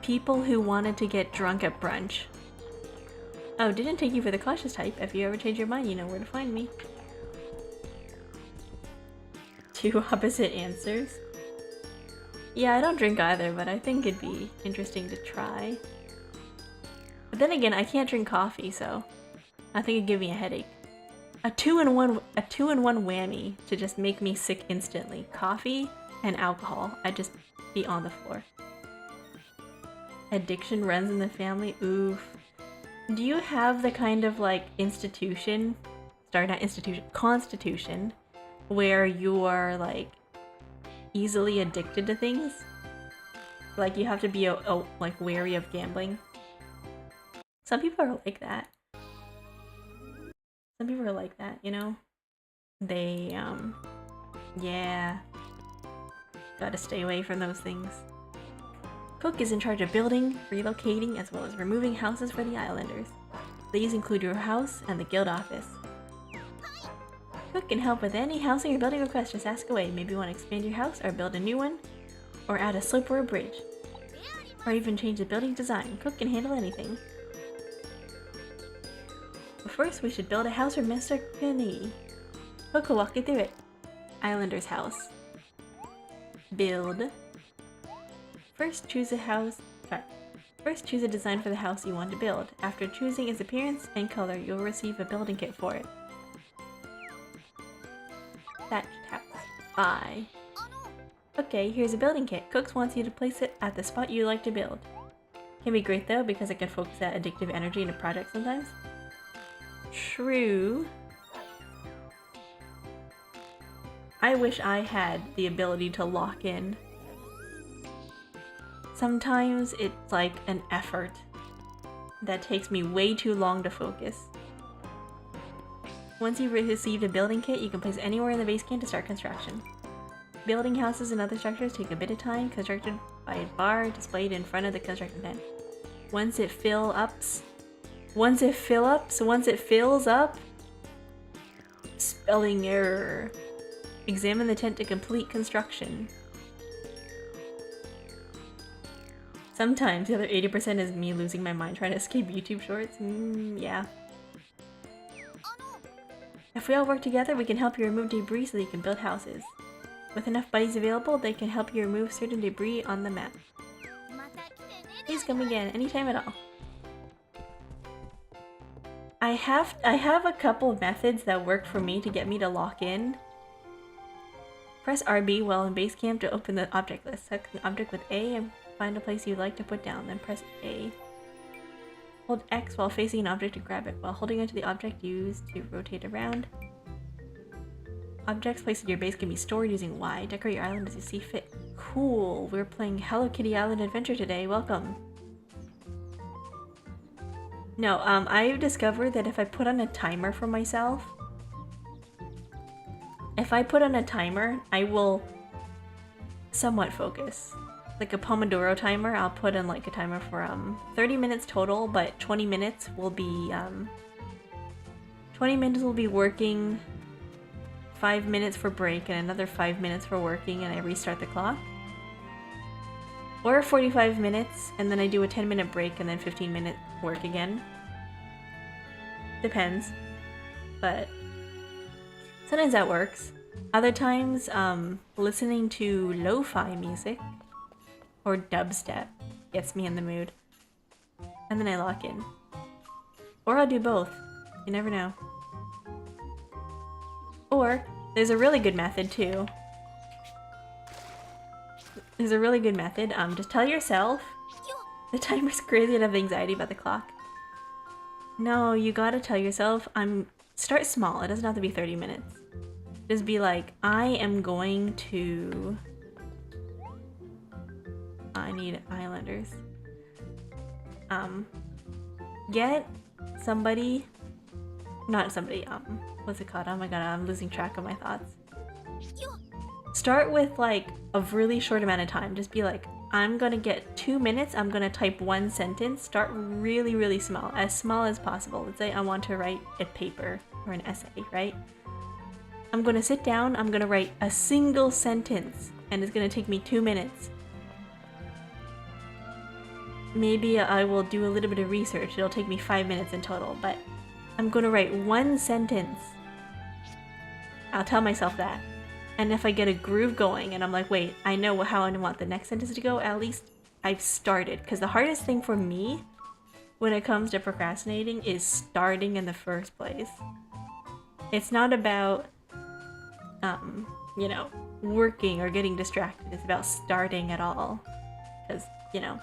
people who wanted to get drunk at brunch. Oh, didn't take you for the cautious type. If you ever change your mind, you know where to find me. Two opposite answers. Yeah, I don't drink either, but I think it'd be interesting to try. But then again, I can't drink coffee, so I think it'd give me a headache. A two-in-one whammy to just make me sick instantly. Coffee and alcohol. I'd just be on the floor. Addiction runs in the family. Oof. Do you have the kind of like institution, sorry, not institution, constitution, where you are like easily addicted to things? Like you have to be like wary of gambling. Some people are like that. Some people are like that, you know? They, yeah. Gotta stay away from those things. Cook is in charge of building, relocating, as well as removing houses for the islanders. These include your house and the guild office. Cook can help with any housing or building request, just ask away. Maybe you want to expand your house or build a new one, or add a slope or a bridge, or even change the building design. Cook can handle anything. But first, we should build a house for Mr. Kenny. Cook will walk you through it. Islander's house. Build. First, choose a design for the house you want to build. After choosing its appearance and color, you'll receive a building kit for it. Thatched house. Bye. Okay, here's a building kit. Cooks wants you to place it at the spot you like to build. Can be great though, because it can focus that addictive energy into projects sometimes. True. I wish I had the ability to lock in. Sometimes it's like an effort that takes me way too long to focus. Once you've received a building kit, you can place anywhere in the base camp to start construction. Building houses and other structures take a bit of time, constructed by a bar displayed in front of the construction tent. Once it fills up, spelling error. Examine the tent to complete construction. Sometimes the other 80% is me losing my mind trying to escape YouTube shorts. Yeah. If we all work together, we can help you remove debris so that you can build houses. With enough buddies available, they can help you remove certain debris on the map. Please come again, anytime at all. I have a couple of methods that work for me to get me to lock in. Press RB while in base camp to open the object list. Select an object with A and find a place you'd like to put down, then press A. Hold X while facing an object to grab it. While holding onto the object, use to rotate around. Objects placed in your base can be stored using Y. Decorate your island as you see fit. Cool, we're playing Hello Kitty Island Adventure today. Welcome. No, I've discovered that if I put on a timer for myself, if I put on a timer, I will somewhat focus. Like a Pomodoro timer, I'll put in like a timer for 30 minutes total, but 20 minutes will be 20 minutes will be working, 5 minutes for break, and another 5 minutes for working, and I restart the clock. Or 45 minutes, and then I do a 10-minute break, and then 15-minute work again. Depends. But sometimes that works. Other times, listening to lo-fi music or dubstep gets me in the mood. And then I lock in. Or I'll do both. You never know. Or, there's a really good method too. There's a really good method. Just tell yourself the timer's crazy and have anxiety about the clock. No, you gotta tell yourself, start small. It doesn't have to be 30 minutes. Just be like, I am going to... I need Islanders. Get somebody... Not somebody, what's it called? Oh my god, I'm losing track of my thoughts. Start with like a really short amount of time. Just be like, I'm gonna get 2 minutes, I'm gonna type one sentence. Start really, really small as possible. Let's say I want to write a paper or an essay, right? I'm gonna sit down, I'm gonna write a single sentence, and it's gonna take me 2 minutes. Maybe I will do a little bit of research, it'll take me 5 minutes in total, but I'm gonna write one sentence. I'll tell myself that. And if I get a groove going and I'm like, wait, I know how I want the next sentence to go, at least I've started. Because the hardest thing for me when it comes to procrastinating is starting in the first place. It's not about, you know, working or getting distracted. It's about starting at all. Because, you know,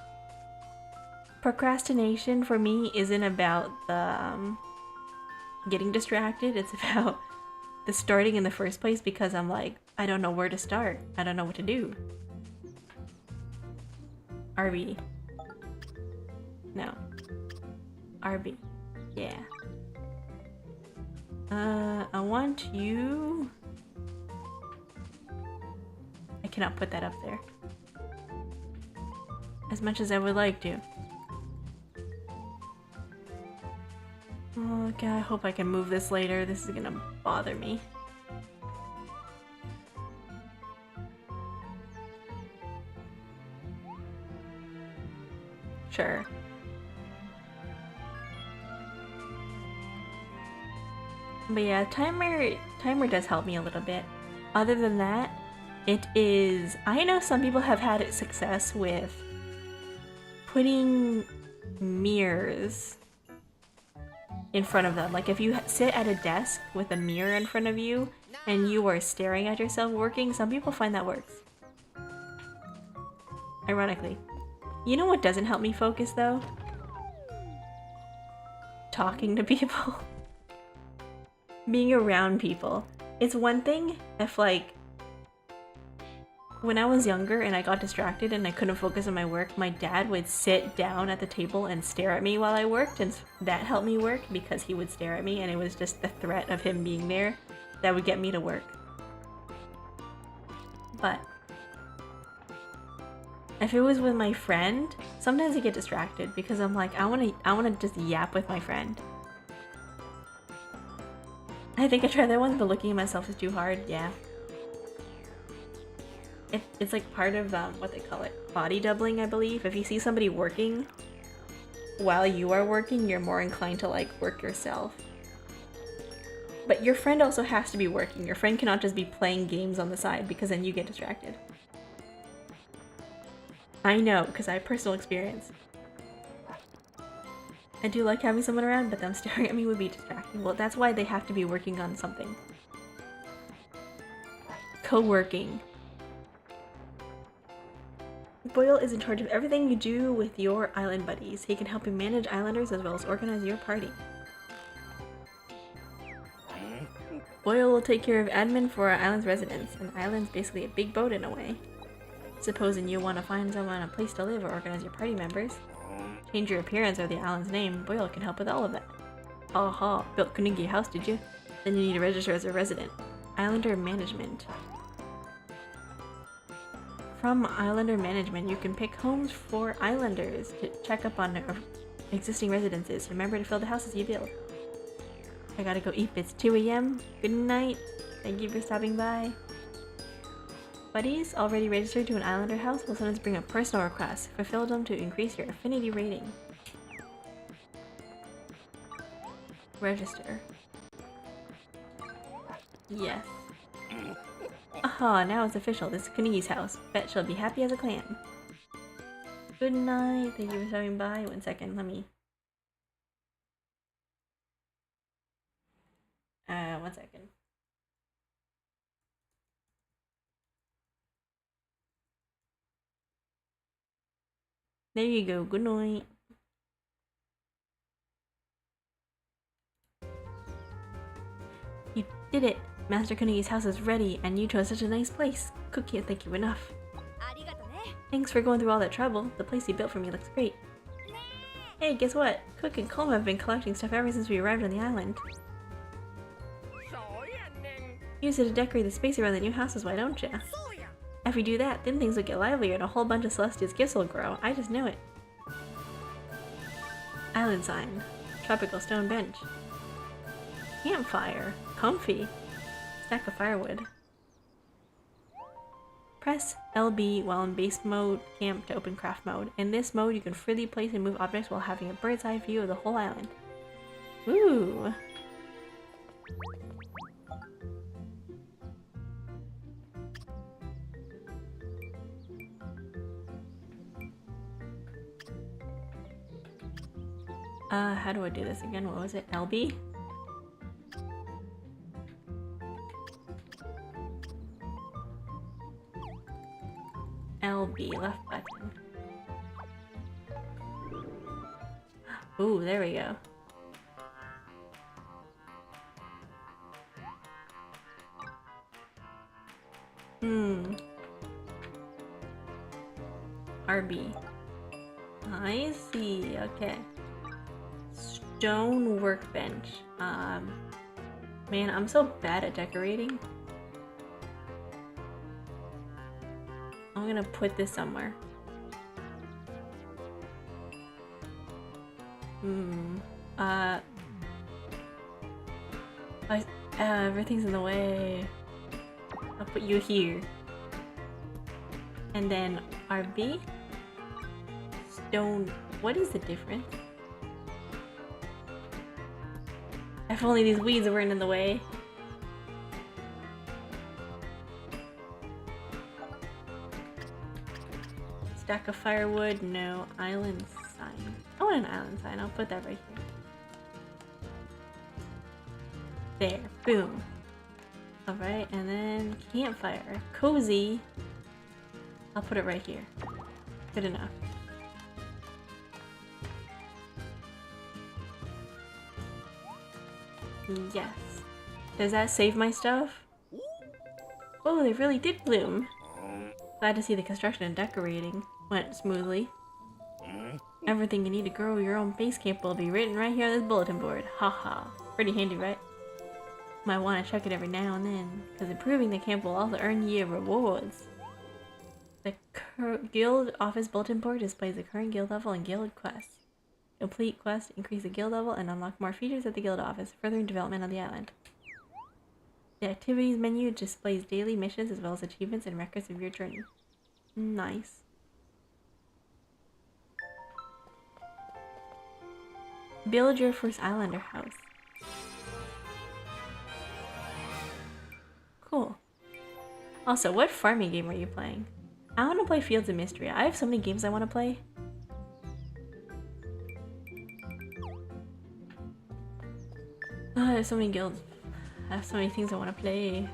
procrastination for me isn't about the getting distracted. It's about the starting in the first place, because I'm like, I don't know where to start. I don't know what to do. RB. No. RB. Yeah. I want you... I cannot put that up there. As much as I would like to. Oh god, I hope I can move this later. This is gonna bother me. Sure. But yeah, timer does help me a little bit. Other than that, it is... I know some people have had success with putting mirrors in front of them. Like if you sit at a desk with a mirror in front of you and you are staring at yourself working, some people find that works. Ironically. You know what doesn't help me focus though? Talking to people. Being around people. It's one thing if like when I was younger and I got distracted and I couldn't focus on my work, my dad would sit down at the table and stare at me while I worked, and that helped me work because he would stare at me and it was just the threat of him being there that would get me to work. But if it was with my friend, sometimes I get distracted because I'm like, I wanna just yap with my friend. I think I tried that once, but looking at myself is too hard, yeah. It's like part of what they call it, body doubling, I believe. If you see somebody working while you are working, you're more inclined to like work yourself. But your friend also has to be working. Your friend cannot just be playing games on the side because then you get distracted. I know, because I have personal experience. I do like having someone around, but them staring at me would be distracting. Well, that's why they have to be working on something. Co-working. Boyle is in charge of everything you do with your island buddies. He can help you manage islanders as well as organize your party. Boyle will take care of admin for our island's residents. An island's basically a big boat in a way. Supposing you want to find someone a place to live or organize your party members. Change your appearance or the island's name. Boyle can help with all of that. Aha, built Kuningi house, did you? Then you need to register as a resident. Islander Management. From Islander Management, you can pick homes for Islanders to check up on their existing residences. Remember to fill the houses you build. I gotta go eat. It's 2 AM. Good night. Thank you for stopping by. Buddies already registered to an Islander house will sometimes bring up personal requests. Fulfill them to increase your affinity rating. Register. Yes. Aha, now it's official. This is Kunigi's house. Bet she'll be happy as a clam. Good night. Thank you for stopping by. 1 second, let me... 1 second. There you go. Good night. You did it! Master Kunigi's house is ready, and you chose such a nice place. Cook can't thank you enough. Thanks for going through all that trouble. The place you built for me looks great. Hey, guess what? Cook and Colm have been collecting stuff ever since we arrived on the island. Use it to decorate the space around the new houses, why don't ya? If we do that, then things will get livelier and a whole bunch of Celestia's gifts will grow. I just know it. Island sign. Tropical stone bench. Campfire. Comfy. Stack of firewood. Press LB while in base mode camp to open craft mode. In this mode, you can freely place and move objects while having a bird's eye view of the whole island. Ooh! How do I do this again? What was it? LB? LB, left button. Ooh, there we go. RB. I see, okay. Stone workbench. Man, I'm so bad at decorating. I'm gonna put this somewhere. Everything's in the way. I'll put you here. And then RB? Stone. What is the difference? If only these weeds weren't in the way. Stack of firewood, no. Island sign. I want an island sign, I'll put that right here. There, boom. Alright, and then campfire. Cozy. I'll put it right here. Good enough. Yes. Does that save my stuff? Oh, they really did bloom. Glad to see the construction and decorating went smoothly. Everything you need to grow your own base camp will be written right here on this bulletin board. Haha. Pretty handy, right? Might want to check it every now and then, because improving the camp will also earn you rewards. The guild office bulletin board displays the current guild level and guild quests. Complete quests, increase the guild level, and unlock more features at the guild office, furthering development on the island. The activities menu displays daily missions as well as achievements and records of your journey. Nice. Build your first islander house. Cool. Also, what farming game are you playing? I want to play Fields of Mystery. I have so many games I want to play. Oh, I have so many guilds. I have so many things I want to play.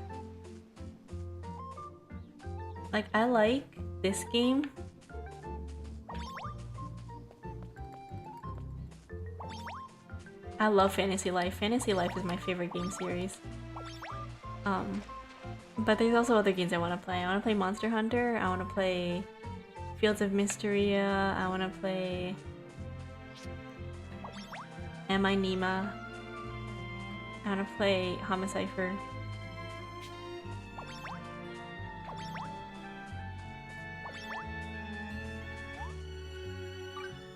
Like, I like this game. I love Fantasy Life. Fantasy Life is my favorite game series. But there's also other games I want to play. I want to play Monster Hunter. I want to play Fields of Mysteria. I want to play Am I Nima? I want to play Homicipher.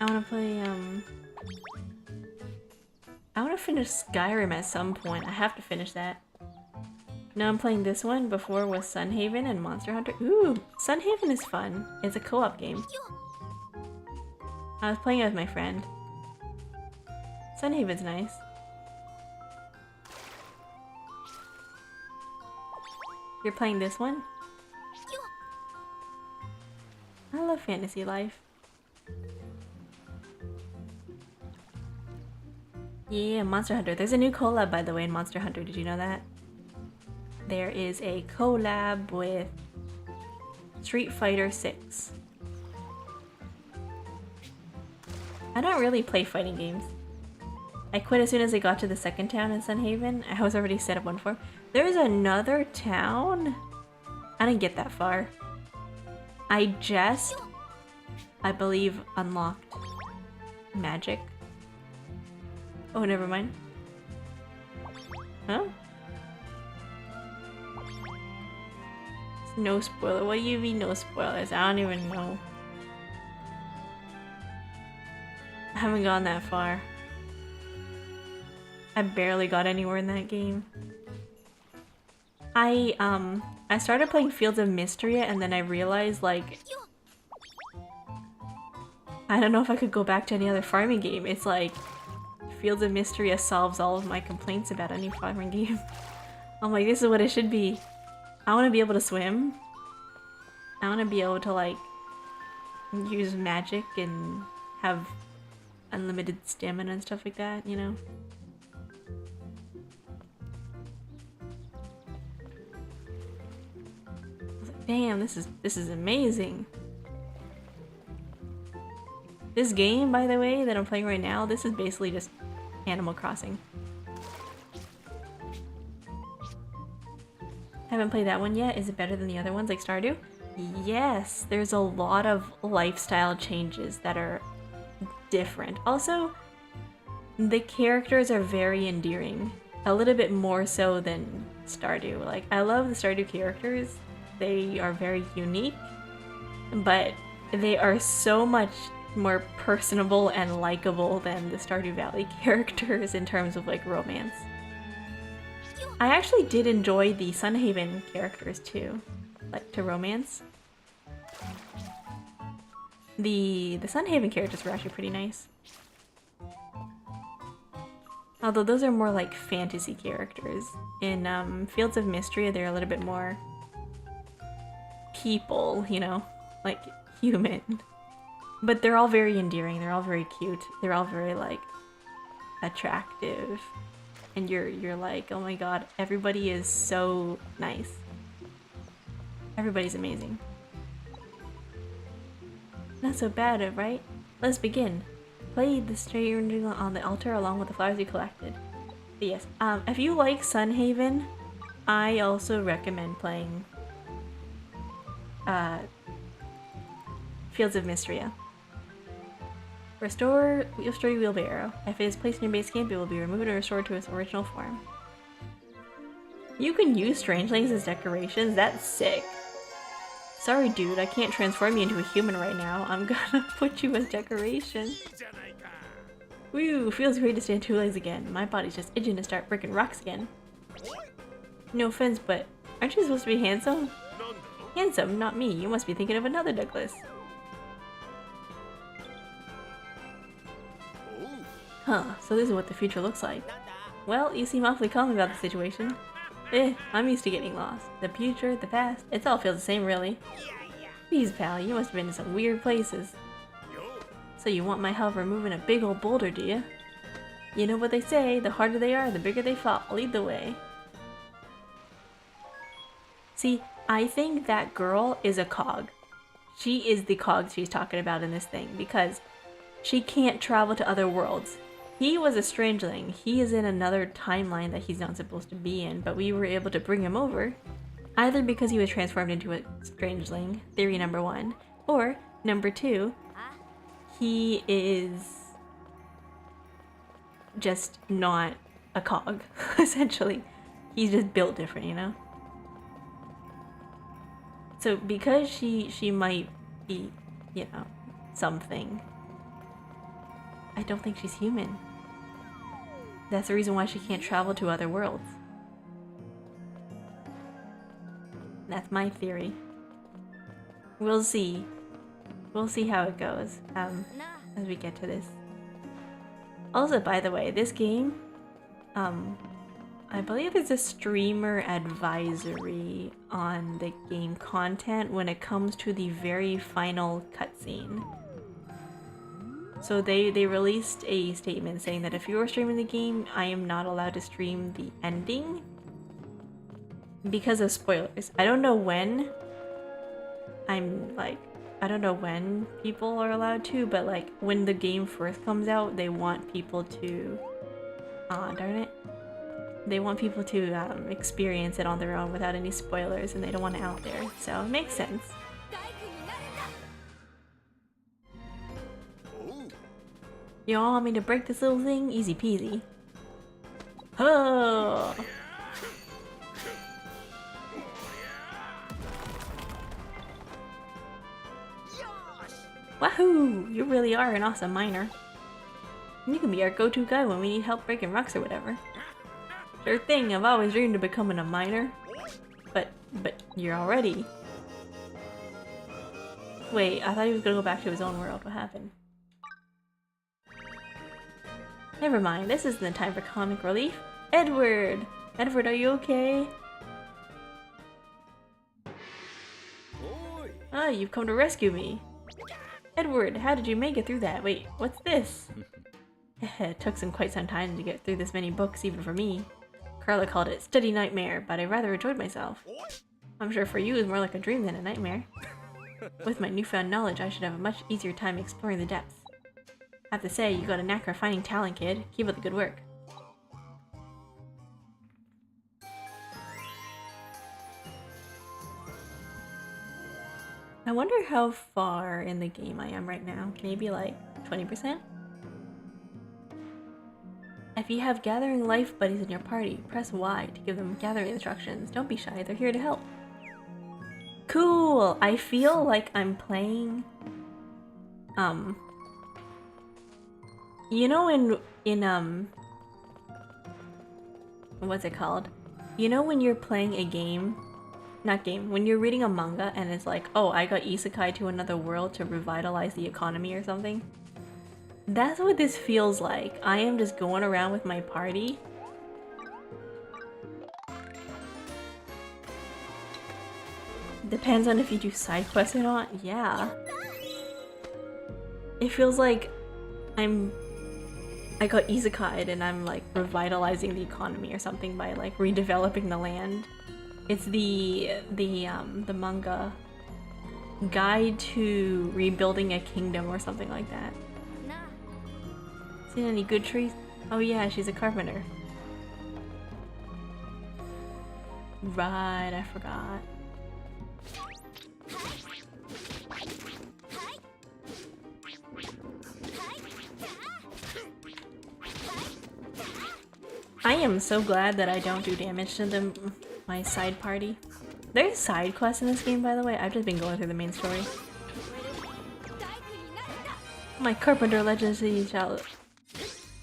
I wanna play, I wanna finish Skyrim at some point. I have to finish that. Now I'm playing this one. Before was Sunhaven and Monster Hunter. Ooh, Sunhaven is fun. It's a co-op game. I was playing it with my friend. Sunhaven's nice. You're playing this one? I love Fantasy Life. Yeah, Monster Hunter. There's a new collab, by the way, in Monster Hunter. Did you know that? There is a collab with Street Fighter 6. I don't really play fighting games. I quit as soon as I got to the second town in Sunhaven. I was already set up one for. There's another town? I didn't get that far. I believe, unlocked magic. Oh, never mind. Huh? No spoiler. What do you mean no spoilers? I don't even know. I haven't gone that far. I barely got anywhere in that game. I started playing Fields of Mystery and then I realized, like, I don't know if I could go back to any other farming game. It's like Fields of Mystery solves all of my complaints about any farming game. I'm like, this is what it should be. I want to be able to swim. I want to be able to, like, use magic and have unlimited stamina and stuff like that, you know? I was like, damn, this is amazing. This game, by the way, that I'm playing right now, this is basically just Animal Crossing. Haven't played that one yet. Is it better than the other ones like Stardew? Yes, there's a lot of lifestyle changes that are different. Also, the characters are very endearing. A little bit more so than Stardew. Like, I love the Stardew characters. They are very unique, but they are so much more personable and likable than the Stardew Valley characters in terms of, like, romance. I actually did enjoy the Sunhaven characters too, like, to romance. The Sunhaven characters were actually pretty nice. Although those are more like fantasy characters. In Fields of Mystery, they're a little bit more people, you know, like human. But they're all very endearing, they're all very cute, they're all very, like, attractive. And you're like, oh my god, everybody is so nice. Everybody's amazing. Not so bad, right? Let's begin. Play the stranger on the altar along with the flowers you collected. But yes, if you like Sunhaven, I also recommend playing Fields of Mysteria. Restore your wheelbarrow. If it is placed in your base camp, it will be removed and restored to its original form. You can use strangelings as decorations? That's sick. Sorry dude, I can't transform you into a human right now. I'm gonna put you as decoration. Woo, feels great to stand two legs again. My body's just itching to start breaking rocks again. No offense, but aren't you supposed to be handsome? Handsome, not me. You must be thinking of another Douglas. Huh, so this is what the future looks like. Well, you seem awfully calm about the situation. I'm used to getting lost. The future, the past, it all feels the same really. Please pal, you must have been to some weird places. So you want my help removing a big old boulder, do you? You know what they say, the harder they are, the bigger they fall. Lead the way. See, I think that girl is a cog. She is the cog she's talking about in this thing, because she can't travel to other worlds. He was a strangeling. He is in another timeline that he's not supposed to be in, but we were able to bring him over. Either because he was transformed into a strangeling, theory number one, or number two, he is just not a cog, essentially. He's just built different, you know? So because she might be, you know, something, I don't think she's human. That's the reason why she can't travel to other worlds. That's my theory. We'll see. We'll see how it goes as we get to this. Also, by the way, this game, I believe it's a streamer advisory on the game content when it comes to the very final cutscene. So they released a statement saying that if you are streaming the game, I am not allowed to stream the ending because of spoilers. I don't know when I don't know when people are allowed to, but like when the game first comes out, they want people to, darn it. They want people to experience it on their own without any spoilers, and they don't want it out there. So it makes sense. You all want me to break this little thing? Easy peasy. Oh! Wahoo! You really are an awesome miner. You can be our go-to guy when we need help breaking rocks or whatever. Sure thing, I've always dreamed of becoming a miner. But you're already. Wait, I thought he was gonna go back to his own world. What happened? Never mind, this isn't the time for comic relief. Edward! Edward, are you okay? Ah, you've come to rescue me. Edward, how did you make it through that? Wait, what's this? It took quite some time to get through this many books, even for me. Carla called it study nightmare, but I rather enjoyed myself. I'm sure for you it was more like a dream than a nightmare. With my newfound knowledge, I should have a much easier time exploring the depths. I have to say, you got a knack for finding talent, kid. Keep up the good work. I wonder how far in the game I am right now. Maybe like 20%? If you have gathering life buddies in your party, press Y to give them gathering instructions. Don't be shy, they're here to help. Cool! I feel like I'm playing... You know in what's it called? You know when you're playing a game? Not game, when you're reading a manga and it's like, oh, I got isekai to another world to revitalize the economy or something? That's what this feels like. I am just going around with my party. Depends on if you do side quests or not. Yeah. It feels like I got isekai'd and I'm like revitalizing the economy or something by like redeveloping the land. It's the manga Guide to Rebuilding a Kingdom or something like that. Seen any good trees? Oh yeah, she's a carpenter. Right, I forgot. I am so glad that I don't do damage to my side party. There's side quests in this game, by the way. I've just been going through the main story. My carpenter legacy shall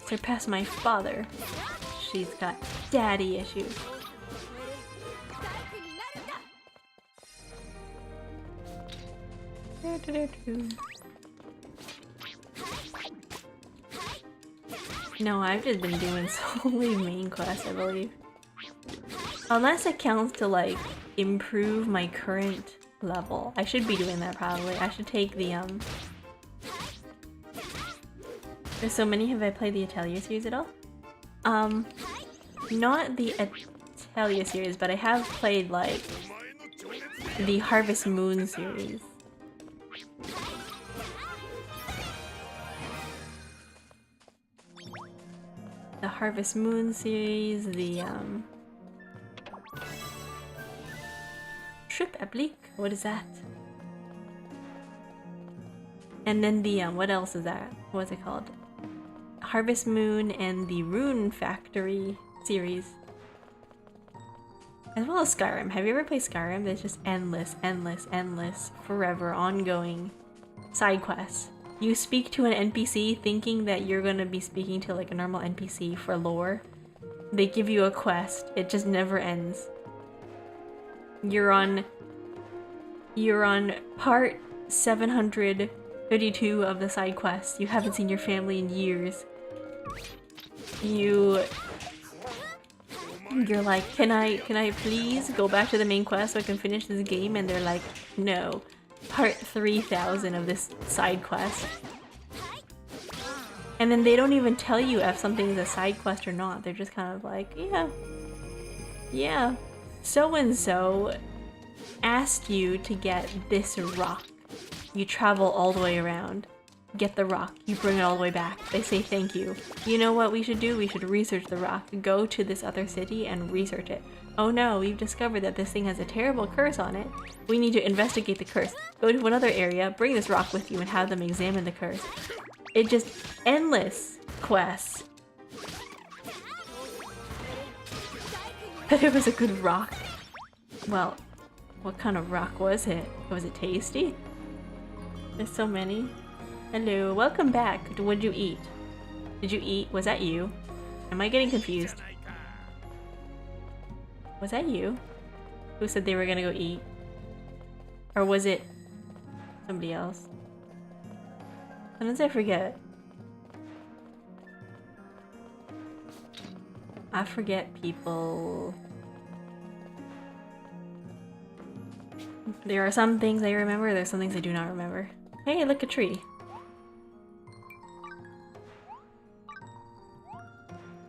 surpass my father. She's got daddy issues. No, I've just been doing solely main quests, I believe. Unless it counts to like improve my current level. I should be doing that probably. I should take the There's so many. Have I played the Atelier series at all? Not the Atelier series, but I have played like the Harvest Moon series. The Harvest Moon series, the Trip Oblique, what is that? And then the what else is that? What's it called? Harvest Moon and the Rune Factory series. As well as Skyrim. Have you ever played Skyrim? There's just endless, forever, ongoing side quests. You speak to an NPC thinking that you're gonna be speaking to like a normal NPC for lore. They give you a quest. It just never ends. You're on part 752 of the side quest. You haven't seen your family in years. You're like, can I please go back to the main quest so I can finish this game? And they're like, no. Part 3000 of this side quest. And then they don't even tell you if something is a side quest or not. They're just kind of like, yeah, so-and-so asked you to get this rock. You travel all the way around, get the rock, you bring it all the way back. They say thank you. You know what we should do? We should research the rock. Go to this other city and research it. Oh no, we've discovered that this thing has a terrible curse on it. We need to investigate the curse. Go to another area, bring this rock with you, and have them examine the curse. It just endless quests. But it was a good rock. Well, what kind of rock was it? Was it tasty? There's so many. Hello, welcome back. What did you eat? Did you eat? Was that you? Am I getting confused? Was that you? Who said they were gonna go eat? Or was it somebody else? Sometimes I forget. I forget people. There are some things I remember, there's some things I do not remember. Hey, look, a tree.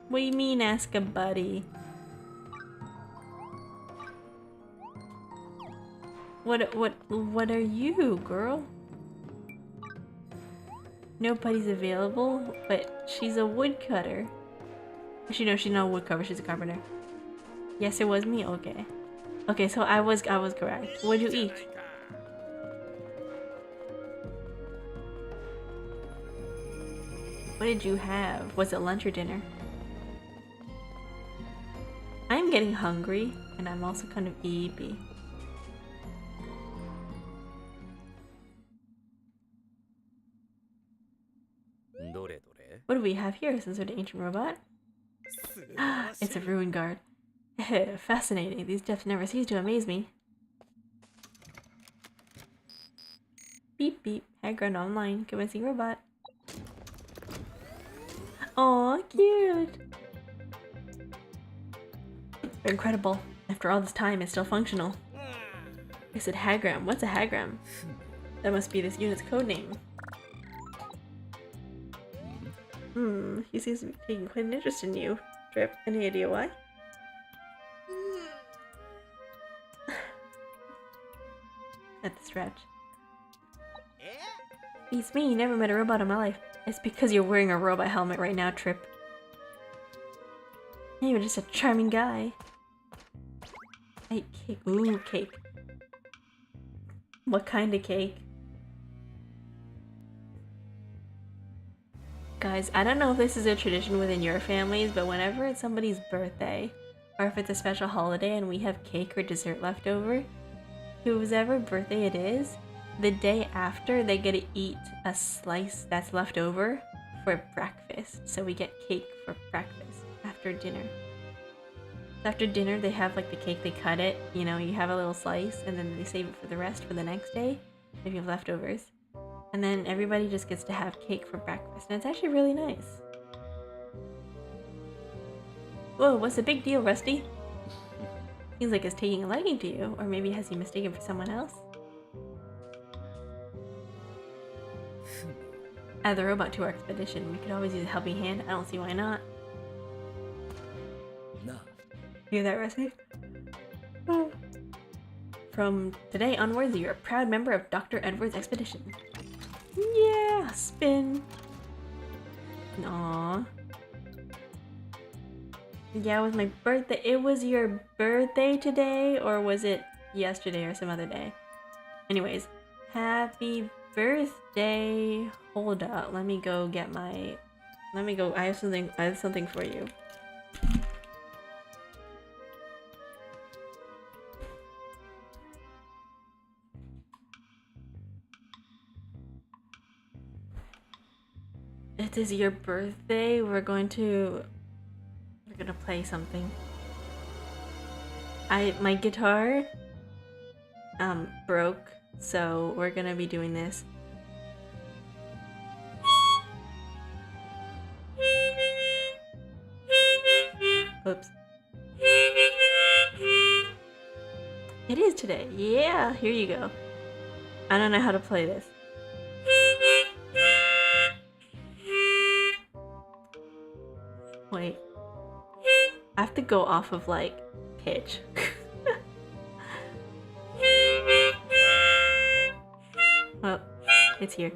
What do you mean, ask a buddy? What are you, girl? Nobody's available, but she's a woodcutter. Actually, no, she's not a woodcutter, she's a carpenter. Yes, it was me? Okay. Okay, so I was correct. What'd you eat? What did you have? Was it lunch or dinner? I'm getting hungry, and I'm also kind of eepy. What do we have here? Some sort of ancient robot? It's a ruin guard. Fascinating. These depths never cease to amaze me. Beep beep. Hagrid online. Convincing robot. Aw, cute. Incredible. After all this time, it's still functional. I said hagram. What's a hagram? That must be this unit's codename. He seems to be taking quite an interest in you, Drip. Any idea why? At the stretch. Beats me, never met a robot in my life. It's because you're wearing a robot helmet right now, Trip. You're just a charming guy. I ate cake. Ooh, cake. What kind of cake? Guys, I don't know if this is a tradition within your families, but whenever it's somebody's birthday, or if it's a special holiday and we have cake or dessert left over, whoever birthday it is, the day after they get to eat a slice that's left over for breakfast. So we get cake for breakfast after dinner. After dinner they have like the cake, they cut it, you know, you have a little slice and then they save it for the rest for the next day if you have leftovers. And then everybody just gets to have cake for breakfast, and it's actually really nice. Whoa, what's the big deal, Rusty? Seems like it's taking a liking to you, or maybe has he mistaken for someone else? Add the robot to our expedition. We could always use a helping hand. I don't see why not. No. Hear that, Rusty? Oh. From today onwards, you're a proud member of Dr. Edward's expedition. Yeah, spin. Aww. Yeah, it was my birthday. It was your birthday today, or was it yesterday or some other day? Anyways, happy birthday. Hold up, let me go get my... Let me go, I have something for you. it is your birthday, we're gonna play something. My guitar broke, so we're gonna be doing this. Oops. It is today. Yeah, here you go. I don't know how to play this. Wait. I have to go off of, like, pitch. Well, it's here.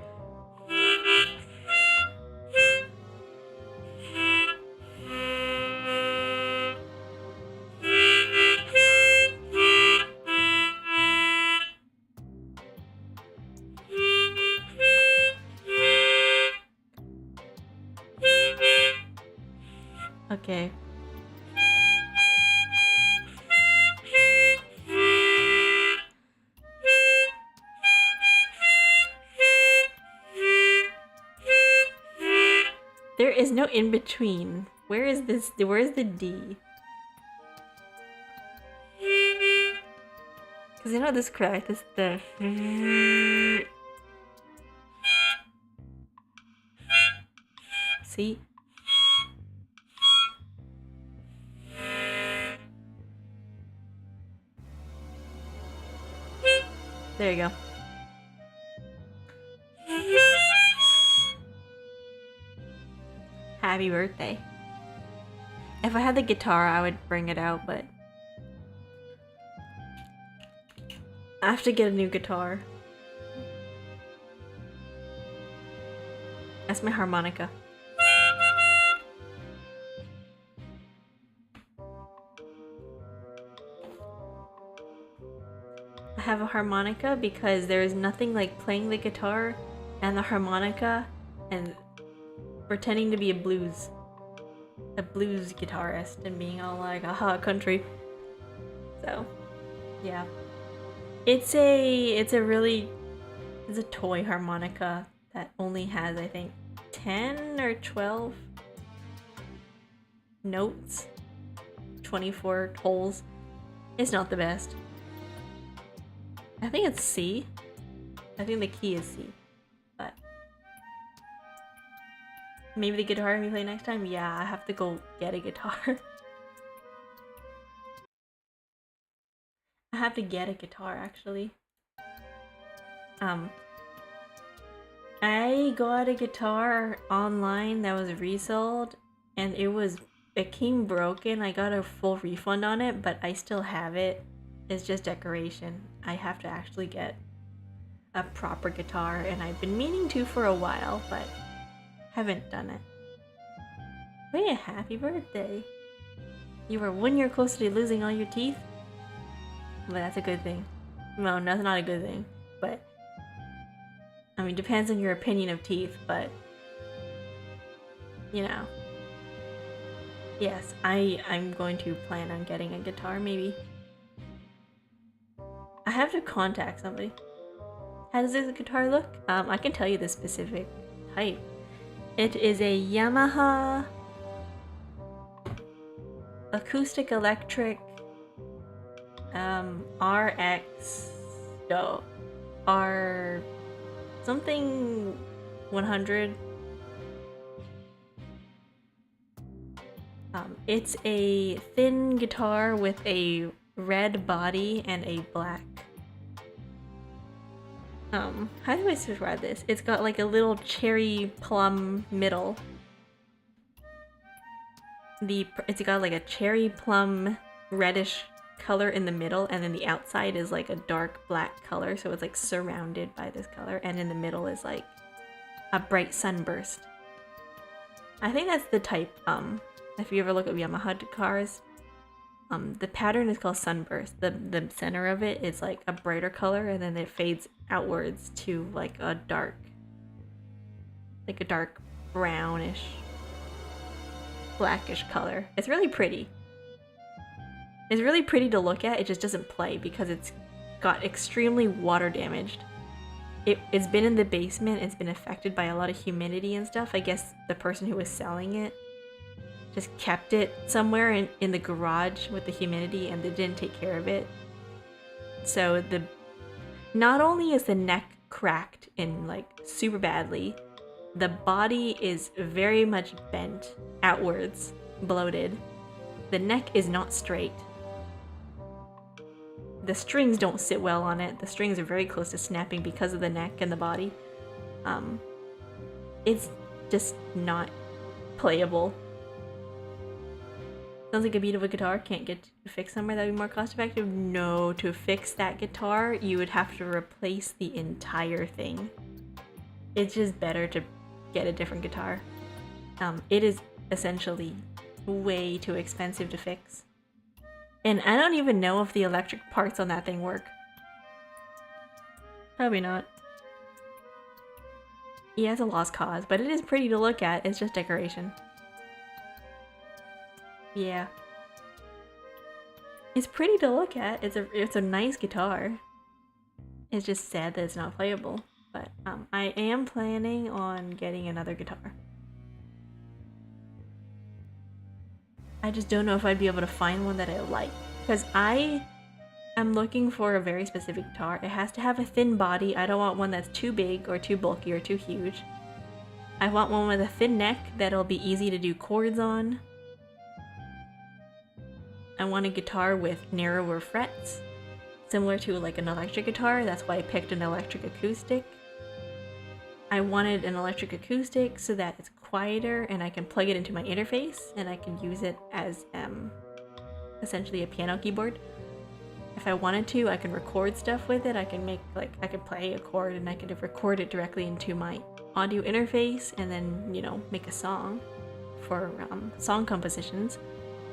Okay. There is no in between. Where is this? Where is the D? Because you know this correct. This the. See? There you go. Happy birthday. If I had the guitar, I would bring it out, but I have to get a new guitar. That's my harmonica. I have a harmonica because there is nothing like playing the guitar and the harmonica and pretending to be a blues guitarist and being all like, aha, country. So, yeah. It's a toy harmonica that only has, I think, 10 or 12 notes, 24 holes. It's not the best. I think it's C. I think the key is C. But maybe the guitar we play next time? Yeah, I have to go get a guitar. I have to get a guitar, actually. I got a guitar online that was resold, and it came broken. I got a full refund on it, but I still have it. It's just decoration. I have to actually get a proper guitar, and I've been meaning to for a while, but haven't done it. Wait, happy birthday! You were 1 year closer to losing all your teeth? But that's a good thing. No, that's not a good thing, but I mean, depends on your opinion of teeth, but you know. Yes, I'm going to plan on getting a guitar, maybe. I have to contact somebody. How does this guitar look? I can tell you the specific type. It is a Yamaha acoustic electric RX R something 100. It's a thin guitar with a red body and a black. How do I describe this? It's got like a little cherry plum middle. It's got like a cherry plum reddish color in the middle, and then the outside is like a dark black color, so it's like surrounded by this color, and in the middle is like a bright sunburst. I think that's the type. If you ever look at Yamaha cars, the pattern is called sunburst. The center of it is like a brighter color, and then it fades outwards to like a dark brownish, blackish color. It's really pretty. It's really pretty to look at. It just doesn't play because it's got extremely water damaged. it's been in the basement. It's been affected by a lot of humidity and stuff. I guess the person who was selling it just kept it somewhere in the garage with the humidity, and they didn't take care of it. So not only is the neck cracked in like super badly, the body is very much bent outwards, bloated. The neck is not straight. The strings don't sit well on it. The strings are very close to snapping because of the neck and the body. It's just not playable. Sounds like a beautiful guitar. Can't get to fix somewhere that would be more cost effective? No, to fix that guitar, you would have to replace the entire thing. It's just better to get a different guitar. It is essentially way too expensive to fix. And I don't even know if the electric parts on that thing work. Probably not. Yeah, it's a lost cause, but it is pretty to look at. It's just decoration. Yeah. It's pretty to look at. It's a nice guitar. It's just sad that it's not playable. But I am planning on getting another guitar. I just don't know if I'd be able to find one that I like. Because I am looking for a very specific guitar. It has to have a thin body. I don't want one that's too big or too bulky or too huge. I want one with a thin neck that'll be easy to do chords on. I want a guitar with narrower frets, similar to like an electric guitar. That's why I picked an electric acoustic. I wanted an electric acoustic so that it's quieter and I can plug it into my interface and I can use it as essentially a piano keyboard. If I wanted to, I can record stuff with it. I can make I could play a chord and I could record it directly into my audio interface and then, you know, make a song for song compositions.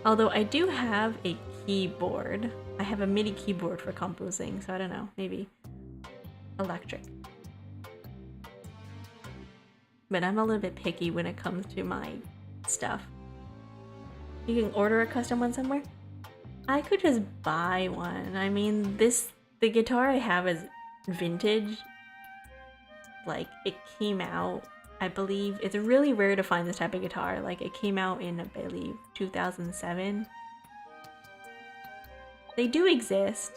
Although I do have a keyboard. I have a MIDI keyboard for composing, so I don't know, maybe electric. But I'm a little bit picky when it comes to my stuff. You can order a custom one somewhere? I could just buy one. I mean, the guitar I have is vintage. Like, it came out, I believe, it's really rare to find this type of guitar. Like, it came out in, I believe, 2007. They do exist.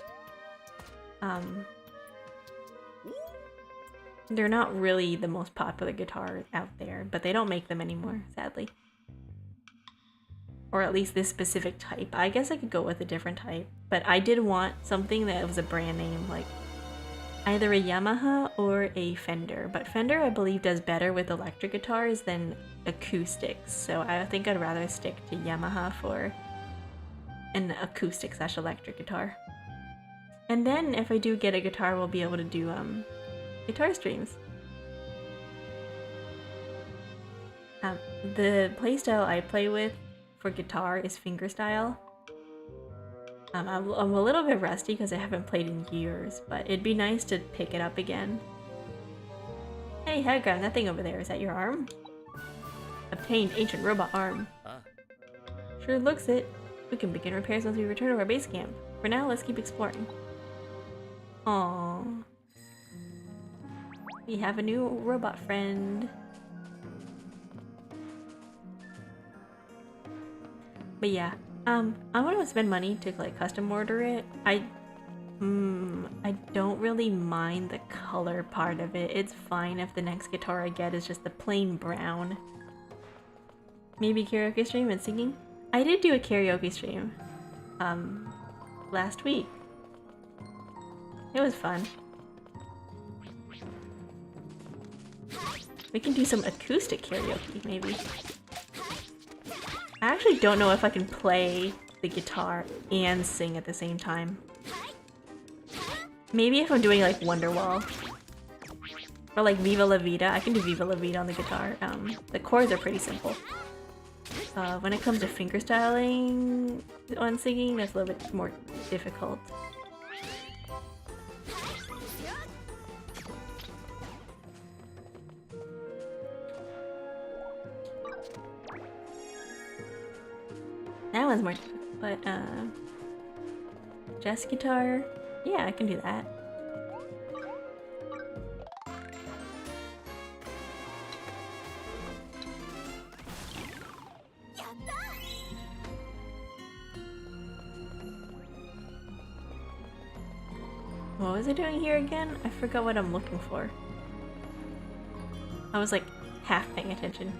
They're not really the most popular guitar out there, but they don't make them anymore, sadly. Or at least this specific type. I guess I could go with a different type, but I did want something that was a brand name, like either a Yamaha or a Fender. But Fender, I believe, does better with electric guitars than acoustics, so I think I'd rather stick to Yamaha for an acoustic/electric guitar. And then if I do get a guitar, we'll be able to do guitar streams. The playstyle I play with for guitar is fingerstyle. I'm a little bit rusty because I haven't played in years, but it'd be nice to pick it up again. Hey, Hagran, that thing over there, is that your arm? Obtained ancient robot arm. Sure looks it. We can begin repairs once we return to our base camp. For now, let's keep exploring. Aww. We have a new robot friend. But yeah, I want to spend money to like custom order it. I don't really mind the color part of it. It's fine if the next guitar I get is just the plain brown. Maybe karaoke stream and singing? I did do a karaoke stream last week. It was fun. We can do some acoustic karaoke, maybe. I actually don't know if I can play the guitar and sing at the same time. Maybe if I'm doing like Wonderwall. Or like Viva La Vida. I can do Viva La Vida on the guitar. The chords are pretty simple. When it comes to fingerstyling on singing, that's a little bit more difficult. That one's more difficult, but jazz guitar, yeah, I can do that. What was I doing here again? I forgot what I'm looking for. I was like half paying attention.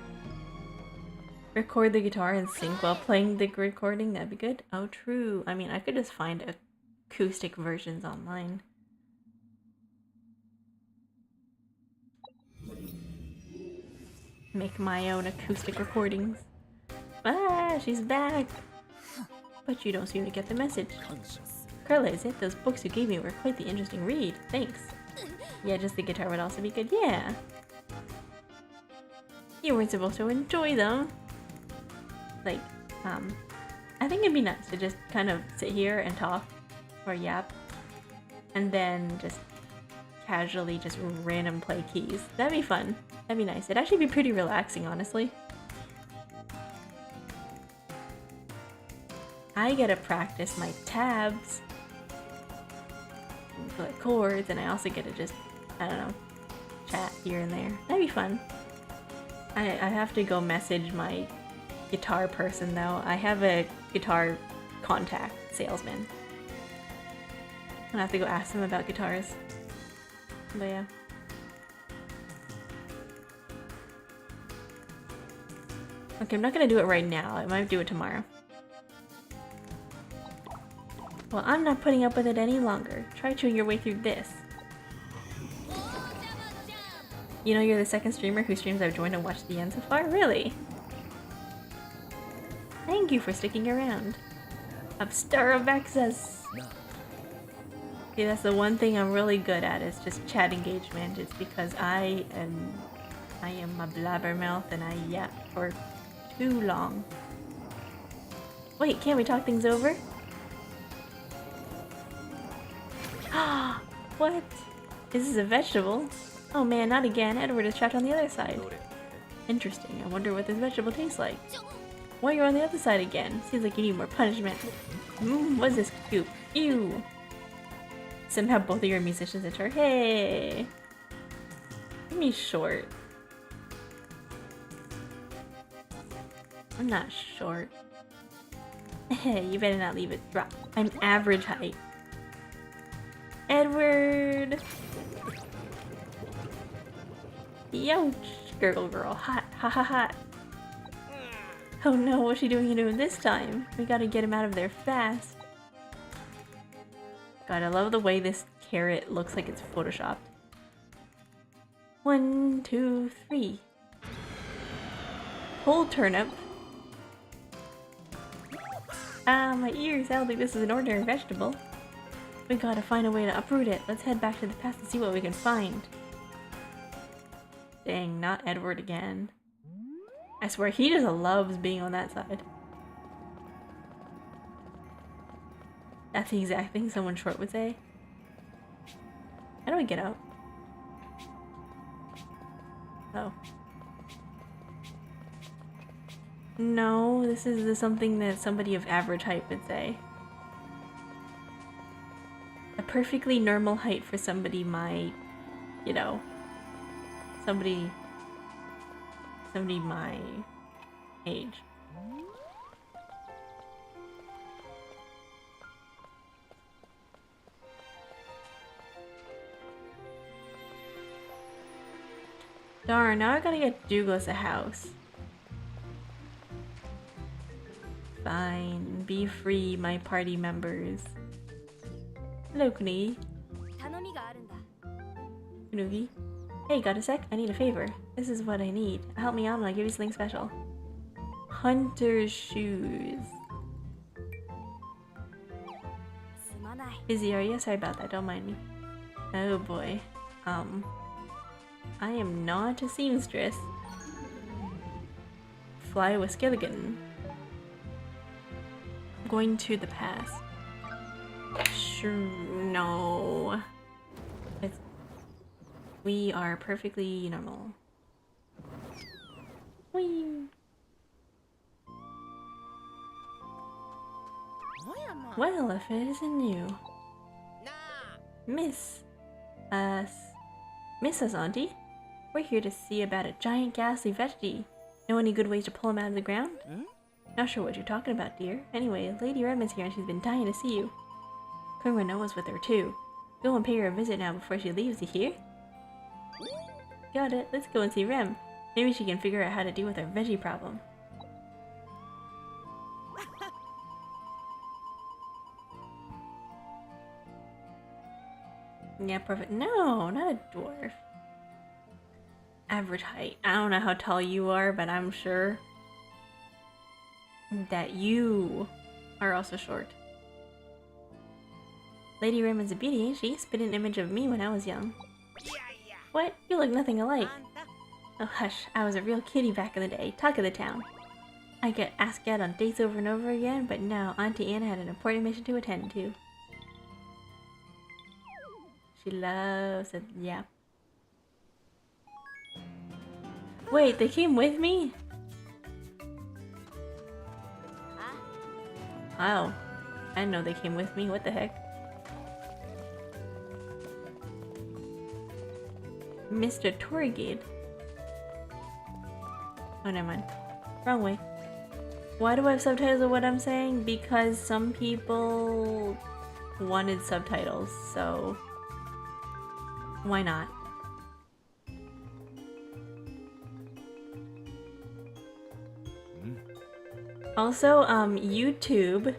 Record the guitar and sync while playing the recording, that'd be good. Oh, true. I mean, I could just find acoustic versions online. Make my own acoustic recordings. Ah, she's back! But you don't seem to get the message. Carla, is it? Those books you gave me were quite the interesting read. Thanks. Yeah, just the guitar would also be good. Yeah. You weren't supposed to enjoy them. Like, I think it'd be nice to just kind of sit here and talk or yap and then just casually just random play keys. That'd be fun. That'd be nice. It'd actually be pretty relaxing, honestly. I get to practice my tabs for the chords, and I also get to just, I don't know, chat here and there. That'd be fun. I have to go message my guitar person though. I have a guitar contact salesman. I'm gonna have to go ask them about guitars. But yeah. Okay, I'm not gonna do it right now. I might do it tomorrow. Well, I'm not putting up with it any longer. Try chewing your way through this. You know you're the second streamer whose streams I've joined and watched the end so far? Really? Thank you for sticking around. Upstar of access. See, that's the one thing I'm really good at, is just chat engagement. It's because I am a blabbermouth and I yap for too long. Wait, can't we talk things over? Ah, what? This is a vegetable? Oh man, not again. Edward is trapped on the other side. Interesting. I wonder what this vegetable tastes like. Why you're on the other side again? Seems like you need more punishment. What's this goop? Ew. Somehow both of you are musicians at church. Hey. Give me short. I'm not short. Hey, you better not leave it drop. I'm average height. Edward! Youch! Gurgle girl. Hot. Ha ha ha. Oh no, what's she doing to him this time? We gotta get him out of there fast. God, I love the way this carrot looks like it's photoshopped. 1, 2, 3. Whole turnip. Ah, my ears. I don't think this is an ordinary vegetable. We gotta find a way to uproot it. Let's head back to the past and see what we can find. Dang, not Edward again. I swear, he just loves being on that side. That's the exact thing someone short would say. How do I get out? Oh. No, this is something that somebody of average height would say. A perfectly normal height for somebody my, you know, somebody my age. Darn, now I gotta get Douglas a house. Fine, be free, my party members. Hello, Kunugi. Kunugi? Hey, got a sec? I need a favor. This is what I need. Help me out and I'll give you something special. Hunter's shoes. Busy, are you? Sorry about that, don't mind me. Oh boy. I am not a seamstress. Fly with Skilligan. Going to the past. Sure, no. We are perfectly normal. Whee! Well, if it isn't you. Miss us, Auntie. We're here to see about a giant ghastly veggie. Know any good ways to pull him out of the ground? Not sure what you're talking about, dear. Anyway, Lady Redmond's here and she's been dying to see you. Queen Noah's with her too. Go and pay her a visit now before she leaves, you hear? Got it. Let's go and see Rem. Maybe she can figure out how to deal with her veggie problem. Yeah, perfect. No, not a dwarf. Average height. I don't know how tall you are, but I'm sure that you are also short. Lady Rem is a beauty, ain't she? Spit an image of me when I was young. What? You look nothing alike. Oh hush, I was a real kitty back in the day, talk of the town. I get asked out on dates over and over again, but now Auntie Anna had an important mission to attend to. She loves it, yeah. Wait, they came with me? Oh, I didn't know they came with me, what the heck? Mr. Torrigate. Oh, never mind. Wrong way. Why do I have subtitles of what I'm saying? Because some people wanted subtitles, so why not? Also, YouTube,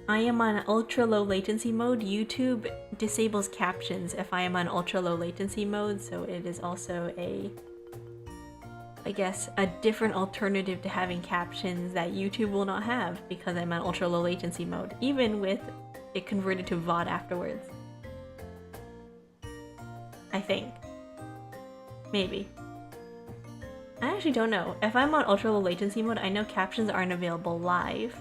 I am on ultra low latency mode. YouTube disables captions if I am on ultra low latency mode, so it is also I guess, a different alternative to having captions that YouTube will not have because I'm on ultra low latency mode, even with it converted to VOD afterwards. I think. Maybe. I actually don't know. If I'm on ultra low latency mode, I know captions aren't available live,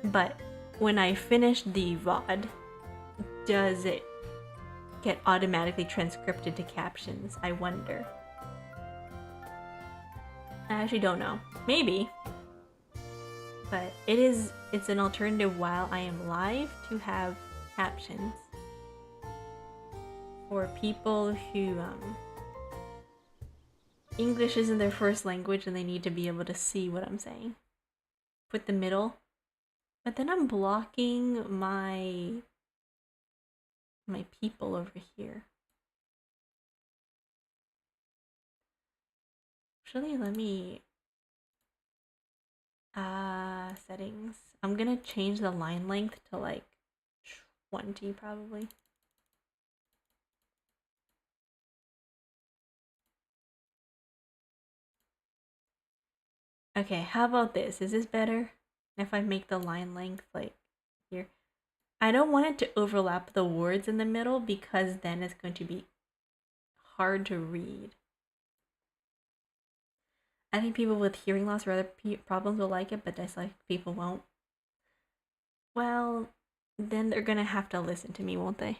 but when I finish the VOD, does it get automatically transcripted to captions? I wonder. I actually don't know. Maybe. But it's an alternative while I am live to have captions for people who English isn't their first language and they need to be able to see what I'm saying. Put the middle. But then I'm blocking my people over here. Actually, let me settings. I'm gonna change the line length to like 20 probably. Okay, how about this? Is this better? If I make the line length like here. I don't want it to overlap the words in the middle because then it's going to be hard to read. I think people with hearing loss or other problems will like it, but dyslexic people won't. Well, then they're gonna have to listen to me, won't they?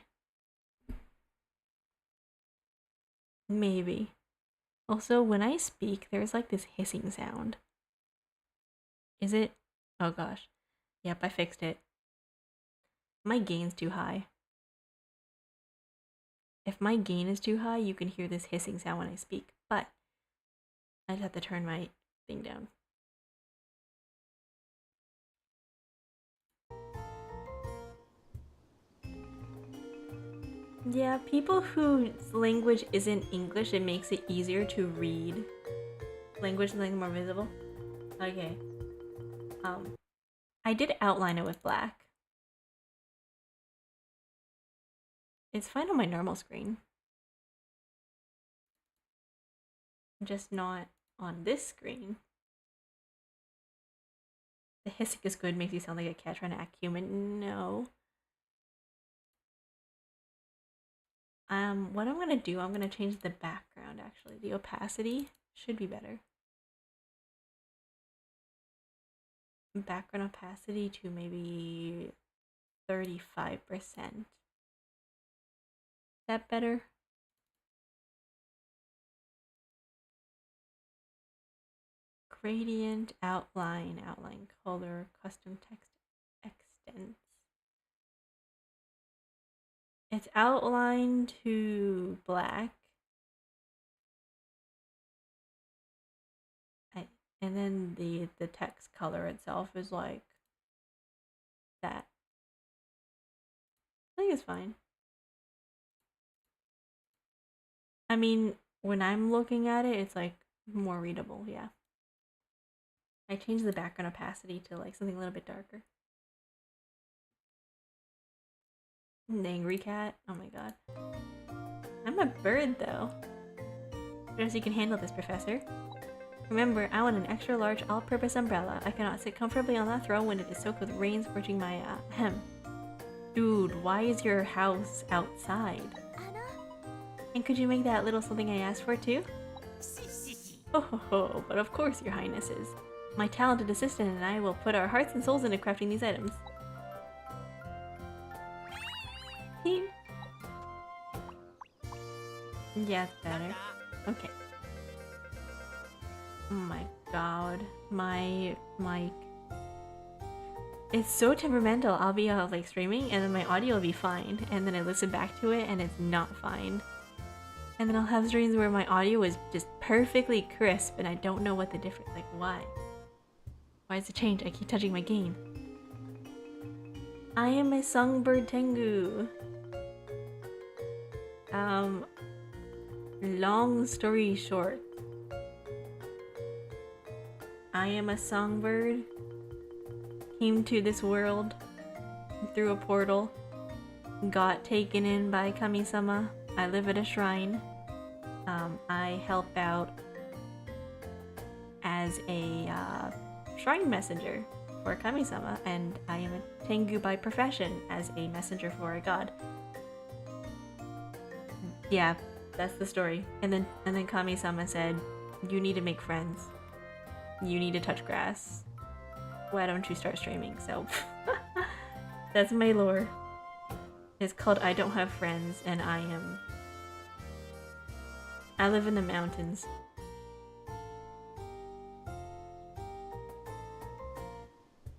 Maybe. Also, when I speak, there's like this hissing sound. Is it? Oh gosh. Yep, I fixed it. My gain's too high. If my gain is too high, you can hear this hissing sound when I speak, but I just have to turn my thing down. Yeah, people whose language isn't English, it makes it easier to read. Language something more visible. Okay. I did outline it with black. It's fine on my normal screen. Just not on this screen. The hissing is good, makes you sound like a cat trying to act human. No. What I'm gonna do, I'm gonna change the background actually. The opacity should be better. Background opacity to maybe 35%. Is that better? Gradient, outline color, custom text extents. It's outlined to black. And then the text color itself is like that. I think it's fine. I mean, when I'm looking at it, it's like more readable, yeah. I changed the background opacity to like something a little bit darker. An angry cat? Oh my god. I'm a bird though. Perhaps you can handle this, Professor. Remember, I want an extra large all-purpose umbrella. I cannot sit comfortably on that throne when it is soaked with rain scorching my hem. Dude, why is your house outside? And could you make that little something I asked for too? Ho ho ho, but of course, your highnesses. My talented assistant and I will put our hearts and souls into crafting these items. Here. Yeah, it's better. Okay. Oh my god. My mic. It's so temperamental. I'll be like streaming and then my audio will be fine. And then I listen back to it and it's not fine. And then I'll have streams where my audio is just perfectly crisp and I don't know what the difference, like why? Why is it changed? I keep touching my game. I am a songbird Tengu. Long story short. I am a songbird. Came to this world through a portal. Got taken in by Kami-sama. I live at a shrine. I help out as a shrine messenger for Kami-sama, and I am a Tengu by profession as a messenger for a god. Yeah, that's the story. And then Kami-sama said, "You need to make friends. You need to touch grass. Why don't you start streaming?" So that's my lore. It's called I Don't Have Friends, and I live in the mountains.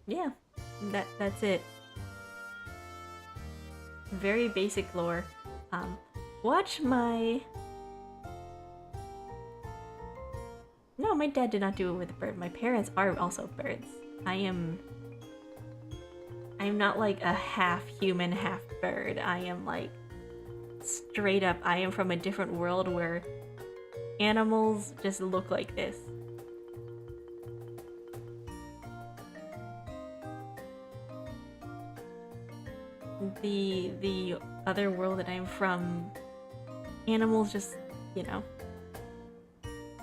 Yeah, that's it. Very basic lore. Watch my... No, my dad did not do it with a bird. My parents are also birds. I am not like a half human, half bird. I am like straight up, I am from a different world where animals just look like this. The other world that I'm from, animals just, you know,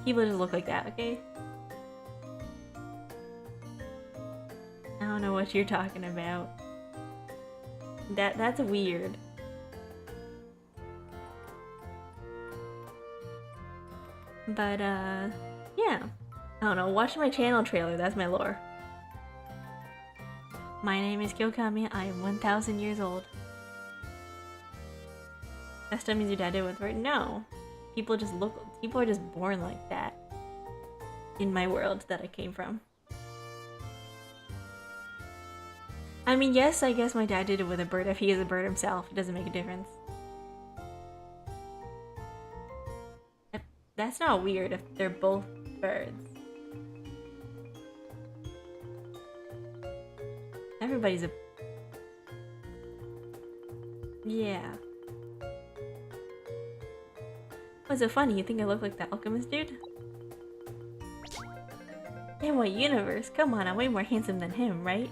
people just look like that, okay? I don't know what you're talking about. That's weird. But yeah. I don't know, watch my channel trailer, that's my lore. My name is Kyokami, I am 1,000 years old. That still means your dad did with bird? No. People are just born like that. In my world that I came from. I mean, yes, I guess my dad did it with a bird. If he is a bird himself, it doesn't make a difference. That's not weird if they're both birds. Everybody's a... Yeah. What's so funny? You think I look like the alchemist dude? In what universe? Come on, I'm way more handsome than him, right?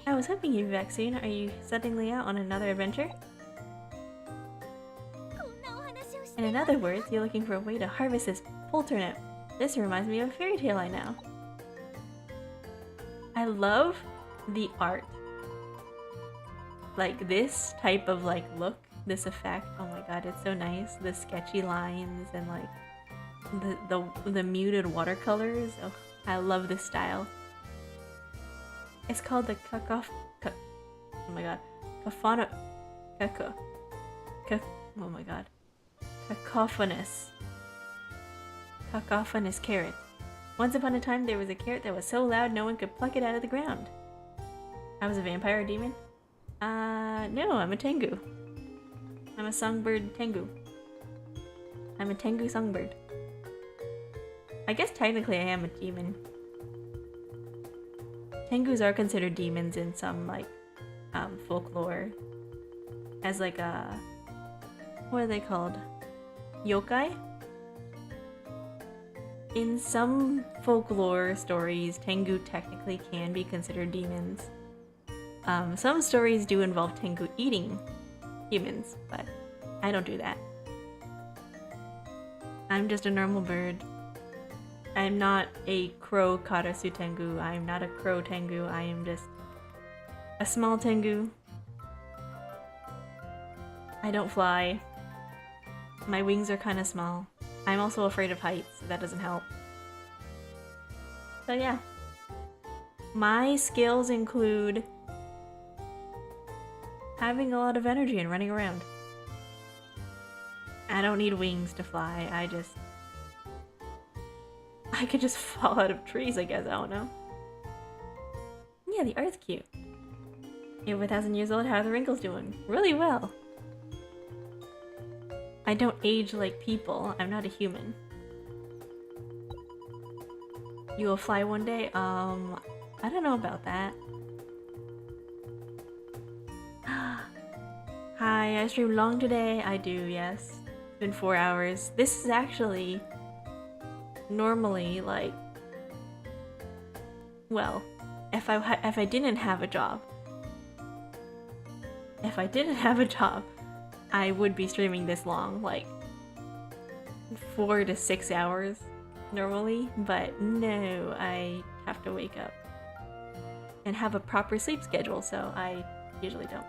I was hoping you'd be back soon. Are you suddenly out on another adventure? In other words, you're looking for a way to harvest this pole turnip. This reminds me of a fairy tale I know. I love the art. Like this type of like look, this effect. Oh my god, it's so nice. The sketchy lines and like the muted watercolors. Oh, I love this style. It's called the oh my god. Oh my god. Cacophonous carrot. Once upon a time there was a carrot that was so loud no one could pluck it out of the ground. I was a vampire or demon? No, I'm a Tengu. I'm a songbird Tengu. I'm a Tengu songbird. I guess technically I am a demon. Tengus are considered demons in some, like, folklore. as like a... what are they called? Yokai? In some folklore stories, Tengu technically can be considered demons. Some stories do involve Tengu eating humans, but I don't do that. I'm just a normal bird. I'm not a crow Karasu Tengu. I'm not a crow Tengu. I am just a small Tengu. I don't fly. My wings are kind of small. I'm also afraid of heights, so that doesn't help. So yeah. My skills include having a lot of energy and running around. I don't need wings to fly, I could just fall out of trees, I guess, I don't know. Yeah, the art's cute. You're 1,000 years old, how are the wrinkles doing? Really well. I don't age like people, I'm not a human. You will fly one day? I don't know about that. Hi, I streamed long today. I do, yes. It's been 4 hours. This is actually normally like, well, if I didn't have a job, I would be streaming this long, like 4 to 6 hours normally, but no, I have to wake up and have a proper sleep schedule, so I usually don't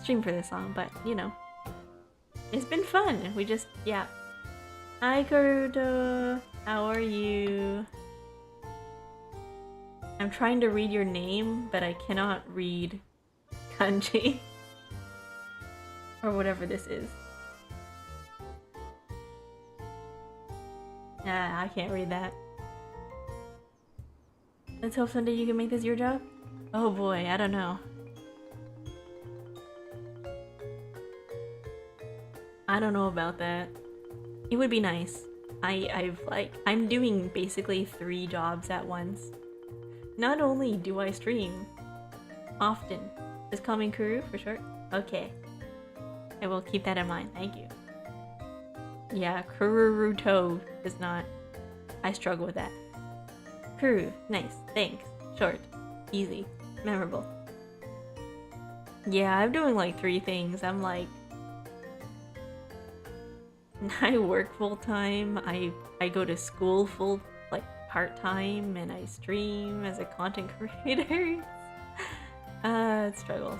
stream for this long, but you know, it's been fun. We just, yeah. Hi Kuruto, how are you? I'm trying to read your name, but I cannot read kanji. Or whatever this is. Nah, I can't read that. Let's hope someday you can make this your job. Oh boy, I don't know. I don't know about that. It would be nice. I'm doing basically 3 jobs at once. Not only do I stream often. Just call me Kuru for short? Okay. I will keep that in mind, thank you. Yeah, Kururuto is not... I struggle with that. Kuru, nice, thanks. Short, easy, memorable. Yeah, I'm doing like 3 things. I'm like... I work full-time, I go to school part-time, and I stream as a content creator. It struggles.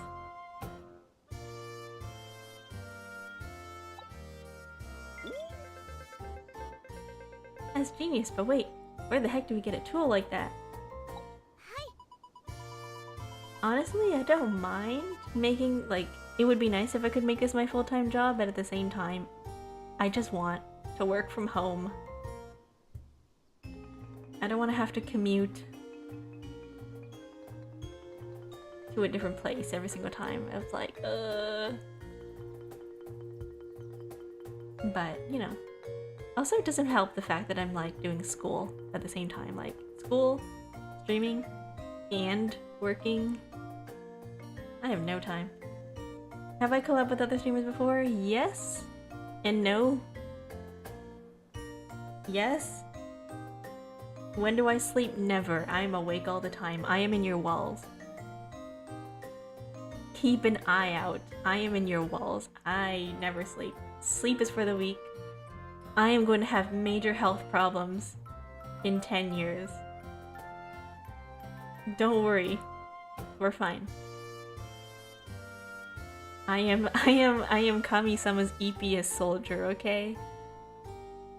That's genius, but wait, where the heck do we get a tool like that? Honestly, I don't mind making, like, it would be nice if I could make this my full-time job, but at the same time, I just want to work from home. I don't want to have to commute to a different place every single time. It's like, But, you know. Also, it doesn't help the fact that I'm, like, doing school at the same time. Like, school, streaming, and working. I have no time. Have I collabed with other streamers before? Yes. And no. Yes. When do I sleep? Never. I am awake all the time. I am in your walls. Keep an eye out. I am in your walls. I never sleep. Sleep is for the weak. I am going to have major health problems in 10 years. Don't worry. We're fine. I am Kami-sama's eepiest soldier, okay?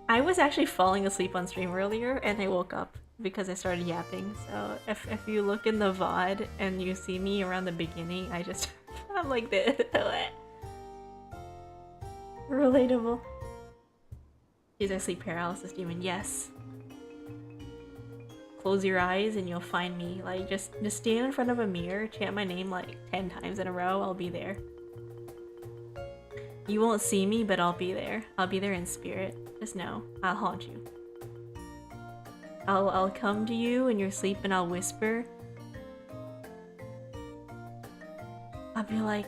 I was actually falling asleep on stream earlier and I woke up because I started yapping. So if you look in the VOD and you see me around the beginning, I'm like this. Relatable. Is a sleep paralysis demon? Yes. Close your eyes and you'll find me. Like, just stand in front of a mirror, chant my name like 10 times in a row, I'll be there. You won't see me, but I'll be there. I'll be there in spirit. Just know, I'll haunt you. I'll come to you in your sleep and I'll whisper. I'll be like,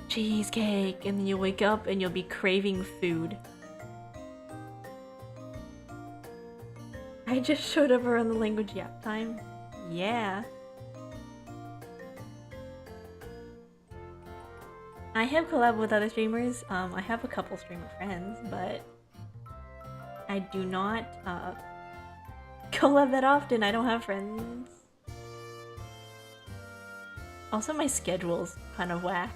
cheesecake, and then you'll wake up and you'll be craving food. I just showed up around the language yap time. Yeah. I have collabed with other streamers. I have a couple streamer friends, but I do not collab that often. I don't have friends. Also, my schedule's kind of whack.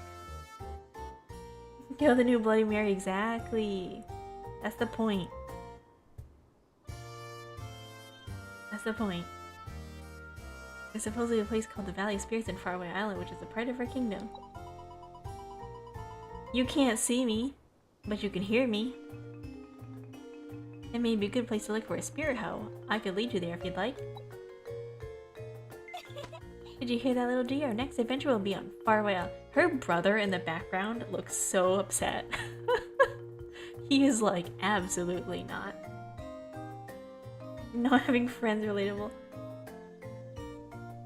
Kill the new Bloody Mary, exactly. That's the point. That's the point. There's supposedly a place called the Valley of Spirits in Faraway Island, which is a part of our kingdom. You can't see me, but you can hear me. It may be a good place to look for a spirit hoe. I could lead you there if you'd like. Did you hear that, little G? Our next adventure will be on Faraway Island. Her brother in the background looks so upset. He is like, absolutely not. Not having friends relatable.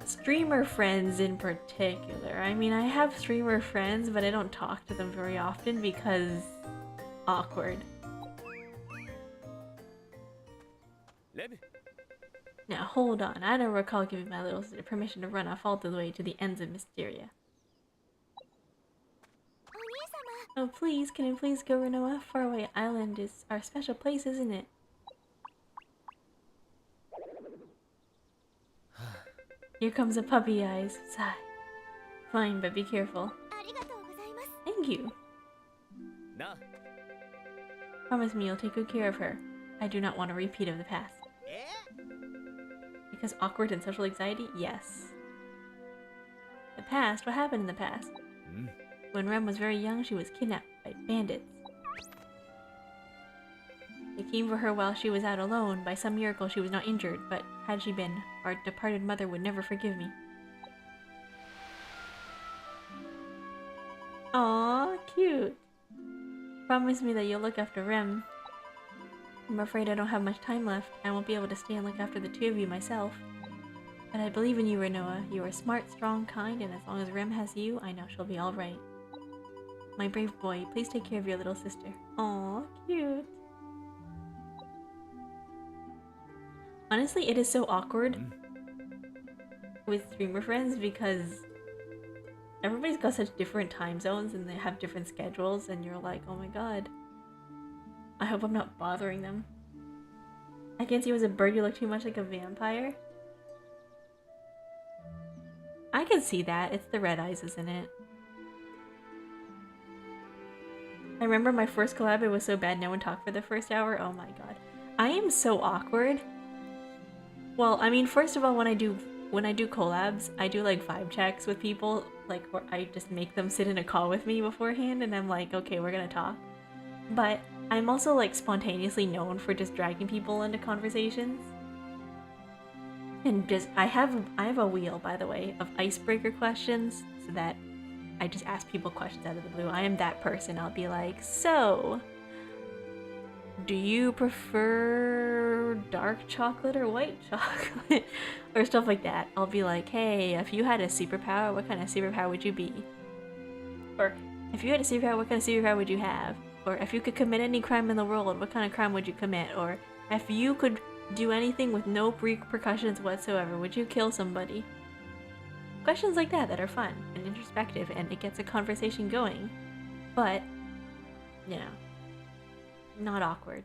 Streamer friends in particular. I mean, I have streamer friends, but I don't talk to them very often because awkward. Now hold on, I don't recall giving my little sister permission to run off all the way to the ends of Mysteria. Oh please, can you please go, Renoa? Faraway Island is our special place, isn't it? Here comes the puppy eyes. Sigh. Fine, but be careful. Thank you. Promise me you'll take good care of her. I do not want a repeat of the past. Because awkward and social anxiety? Yes. The past? What happened in the past? When Rem was very young, she was kidnapped by bandits. They came for her while she was out alone. By some miracle, she was not injured, but had she been, our departed mother would never forgive me. Aww, cute. Promise me that you'll look after Rem. I'm afraid I don't have much time left. I won't be able to stay and look after the two of you myself. But I believe in you, Renoa. You are smart, strong, kind, and as long as Rem has you, I know she'll be alright. My brave boy, please take care of your little sister. Aww, cute. Honestly, it is so awkward with streamer friends because everybody's got such different time zones and they have different schedules and you're like, oh my god. I hope I'm not bothering them. I can't see you as a bird, you look too much like a vampire. I can see that. It's the red eyes, isn't it? I remember my first collab, it was so bad no one talked for the first hour. Oh my god. I am so awkward. Well, I mean, first of all, when I do collabs, I do like vibe checks with people, like where I just make them sit in a call with me beforehand and I'm like, okay, we're gonna talk. But I'm also like spontaneously known for just dragging people into conversations. And just I have a wheel, by the way, of icebreaker questions so that I just ask people questions out of the blue. I am that person. I'll be like, so do you prefer dark chocolate or white chocolate? Or stuff like that. I'll be like, hey, if you had a superpower, what kind of superpower would you be? Or if you had a superpower, what kind of superpower would you have? Or if you could commit any crime in the world, what kind of crime would you commit? Or if you could do anything with no repercussions whatsoever, would you kill somebody? Questions like that are fun and introspective and it gets a conversation going. But, you know, not awkward.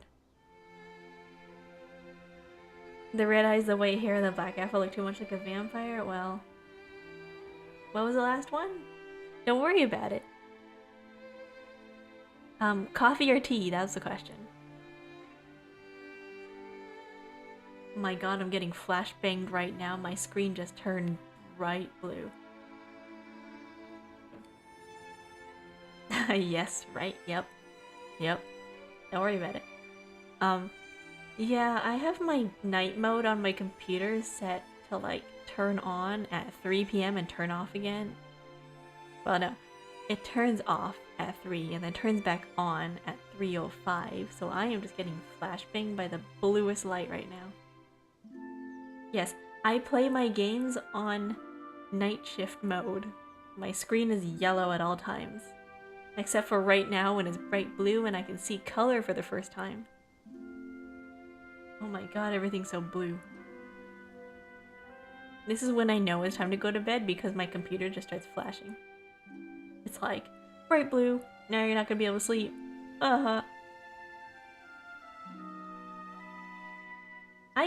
The red eyes, the white hair, and the black afro look too much like a vampire? Well, what was the last one? Don't worry about it. Coffee or tea? That was the question. Oh my god, I'm getting flashbanged right now. My screen just turned bright blue. Yes, right, yep. Yep. Don't worry about it. Yeah, I have my night mode on my computer set to like turn on at 3 p.m. and turn off again. Well, no. It turns off at 3 and then turns back on at 3:05, so I am just getting flashbanged by the bluest light right now. Yes, I play my games on night shift mode. My screen is yellow at all times. Except for right now when it's bright blue and I can see color for the first time. Oh my god, everything's so blue. This is when I know it's time to go to bed because my computer just starts flashing. It's like, bright blue, now you're not gonna be able to sleep. I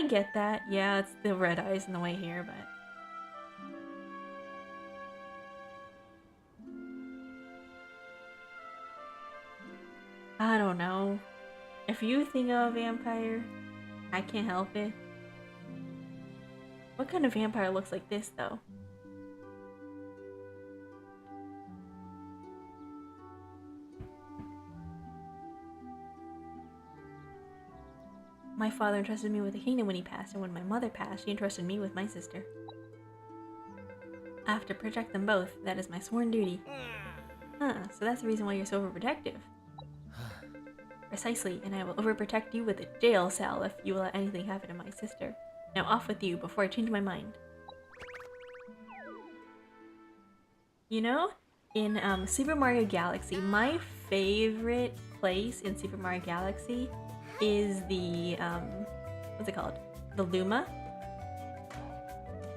get that. Yeah, it's the red eyes in the way here, but... I don't know. If you think of a vampire, I can't help it. What kind of vampire looks like this, though? My father entrusted me with the kingdom when he passed, and when my mother passed, she entrusted me with my sister. I have to protect them both. That is my sworn duty. Huh, so that's the reason why you're so overprotective. Precisely, and I will overprotect you with a jail cell if you let anything happen to my sister. Now off with you before I change my mind. You know, in Super Mario Galaxy, my favorite place in Super Mario Galaxy is the, what's it called? The Luma?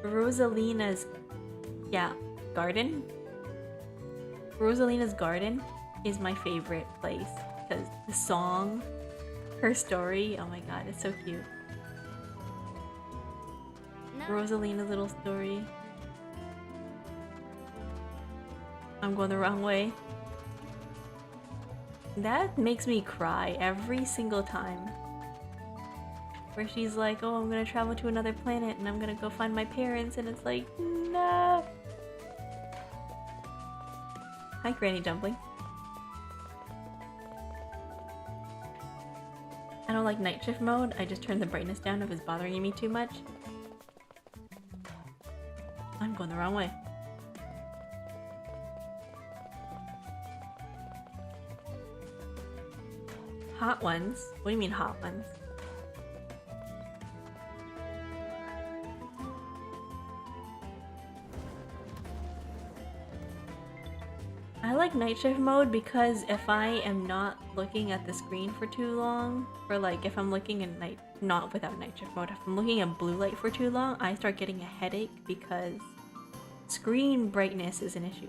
Rosalina's, yeah, garden? Rosalina's garden is my favorite place because the song, her story, oh my god, it's so cute. Rosalina's little story. I'm going the wrong way. That makes me cry every single time. Where she's like, oh, I'm gonna travel to another planet and I'm gonna go find my parents, and it's like, no. Hi, Granny Dumpling. I don't like night shift mode. I just turned the brightness down if it's bothering me too much. I'm going the wrong way. Hot ones? What do you mean hot ones? I like night shift mode because if I am not looking at the screen for too long, or like if I'm looking at night, not without night shift mode, if I'm looking at blue light for too long, I start getting a headache because screen brightness is an issue.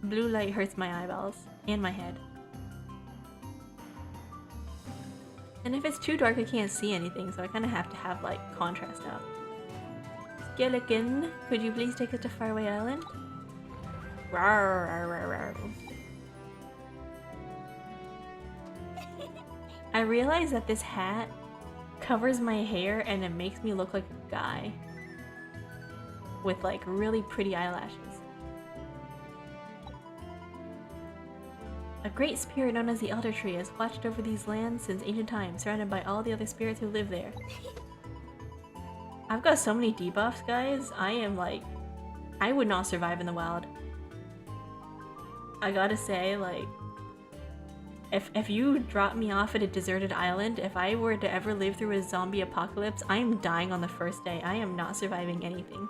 Blue light hurts my eyeballs and my head. And if it's too dark, I can't see anything, so I kind of have to have, like, contrast up. Skeleton, could you please take us to Faraway Island? Rawr, rawr, rawr, rawr. I realize that this hat covers my hair and it makes me look like a guy. With, like, really pretty eyelashes. A great spirit known as the Elder Tree has watched over these lands since ancient times, surrounded by all the other spirits who live there. I've got so many debuffs, guys. I am like... I would not survive in the wild. I gotta say, like... If you drop me off at a deserted island, if I were to ever live through a zombie apocalypse, I am dying on the first day. I am not surviving anything.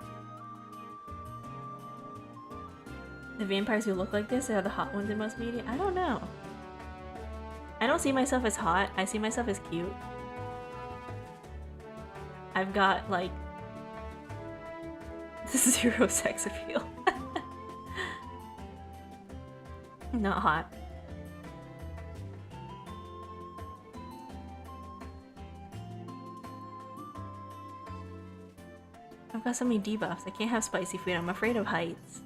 The vampires who look like this are the hot ones in most media? I don't know. I don't see myself as hot. I see myself as cute. I've got, like, zero sex appeal. Not hot. I've got so many debuffs. I can't have spicy food. I'm afraid of heights.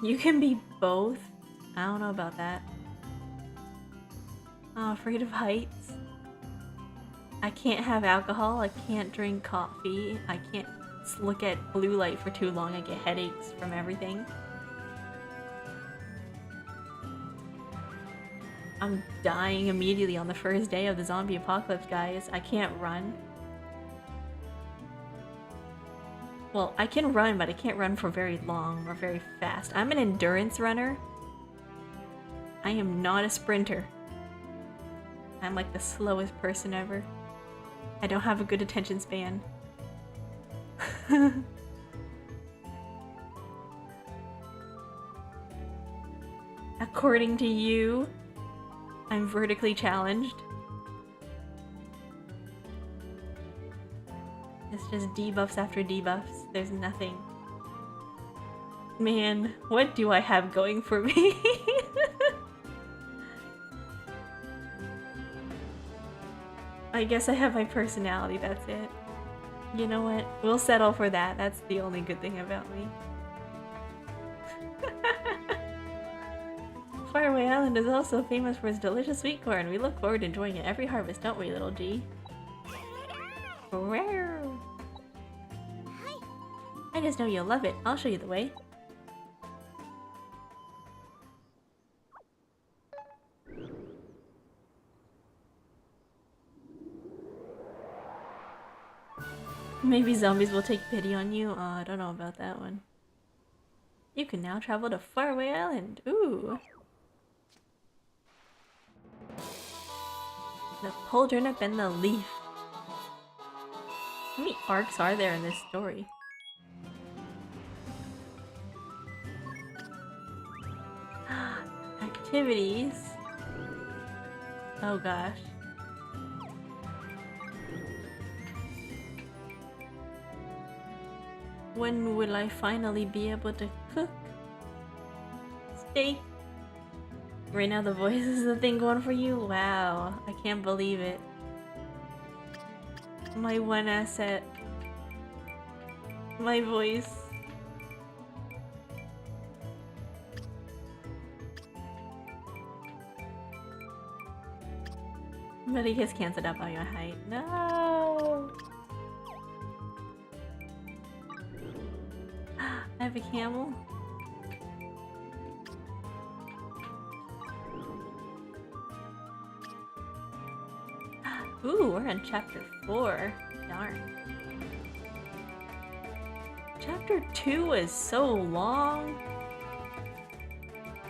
You can be both? I don't know about that. I'm afraid of heights. I can't have alcohol. I can't drink coffee. I can't look at blue light for too long. I get headaches from everything. I'm dying immediately on the first day of the zombie apocalypse, guys. I can't run. Well, I can run, but I can't run for very long or very fast. I'm an endurance runner. I am not a sprinter. I'm like the slowest person ever. I don't have a good attention span. According to you, I'm vertically challenged. It's just debuffs after debuffs. There's nothing. Man, what do I have going for me? I guess I have my personality, that's it. You know what? We'll settle for that. That's the only good thing about me. Faraway Island is also famous for its delicious sweet corn. We look forward to enjoying it every harvest, don't we, little G? I just know you'll love it. I'll show you the way. Maybe zombies will take pity on you. Oh, I don't know about that one. You can now travel to Faraway Island. Ooh. The pole turnip and the leaf. How many arcs are there in this story? Activities. Oh gosh. When will I finally be able to cook? Steak. Right now the voice is the thing going for you? Wow, I can't believe it. My one asset. My voice. But it gets cancelled out by your height. No! I have a camel. Ooh, we're on chapter 4. Darn. Chapter 2 was so long.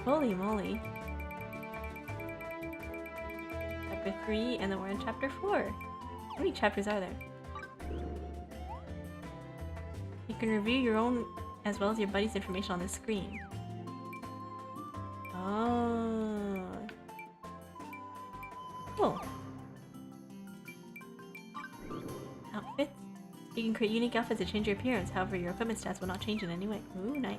Holy moly. Chapter 3, and then we're in chapter 4. How many chapters are there? You can review your own as well as your buddy's information on the screen. Oh. Cool. Outfits. You can create unique outfits to change your appearance, however your equipment stats will not change in any way. Ooh, nice.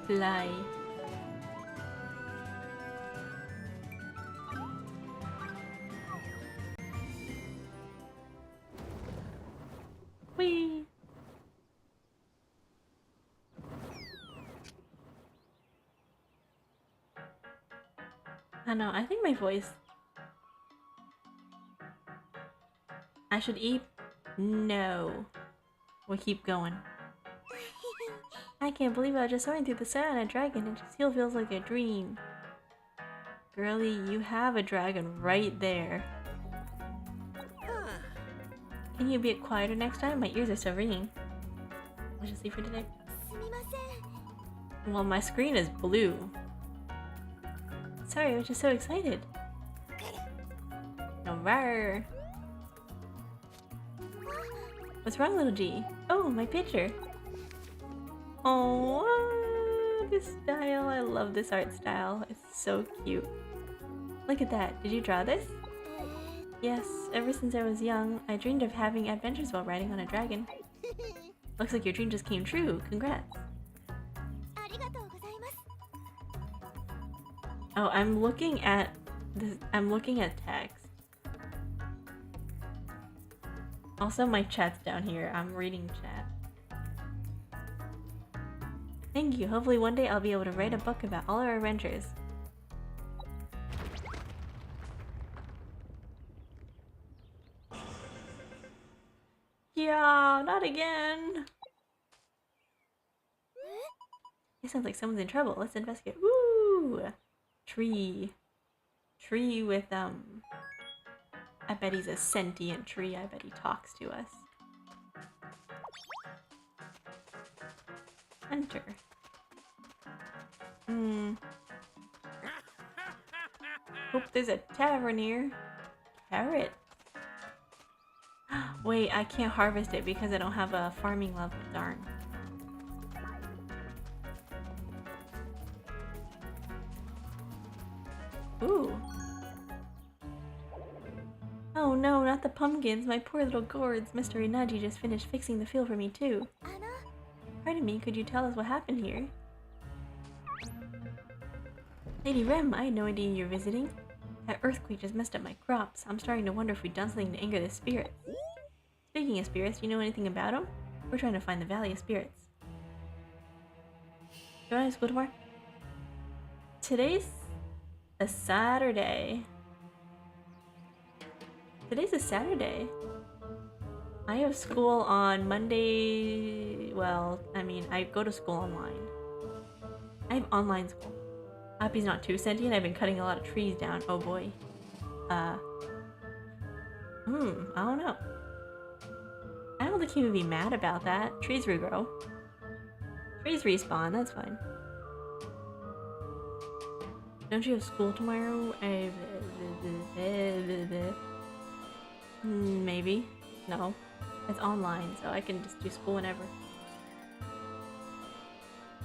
Fly. Whee! I know, I think my voice... I should eat? No. We'll keep going. I can't believe I was just soaring through the sky on a dragon. It just still feels like a dream. Girlie, you have a dragon right there. Can you be quieter next time? My ears are still ringing. I'll just leave for today. Well, my screen is blue. Sorry, I was just so excited. No, rawr. What's wrong, little G? Oh, my picture. Oh, this style. I love this art style. It's so cute. Look at that. Did you draw this? Yes, ever since I was young, I dreamed of having adventures while riding on a dragon. Looks like your dream just came true. Congrats. Oh, I'm looking at this. I'm looking at text. Also, my chat's down here. I'm reading chat. Thank you. Hopefully one day I'll be able to write a book about all our adventures. Yeah, not again. It sounds like someone's in trouble. Let's investigate. Woo! Tree. Tree with, I bet he's a sentient tree. I bet he talks to us. Hunter. Hope there's a tavern here. Carrot. Wait, I can't harvest it because I don't have a farming level. Darn. Ooh. Oh no, not the pumpkins. My poor little gourds. Mr. Inaji just finished fixing the field for me too. Pardon me, could you tell us what happened here? Lady Rem, I had no idea you were visiting. That earthquake just messed up my crops. I'm starting to wonder if we've done something to anger the spirits. Speaking of spirits, do you know anything about them? We're trying to find the Valley of Spirits. Do I have school tomorrow? Today's a Saturday. Today's a Saturday. I have school on Monday. Well, I mean, I go to school online. I have online school. Happy's not too sentient. I've been cutting a lot of trees down. Oh boy. I don't know. I don't think he would be mad about that. Trees regrow. Trees respawn, that's fine. Don't you have school tomorrow? Maybe. No. It's online, so I can just do school whenever.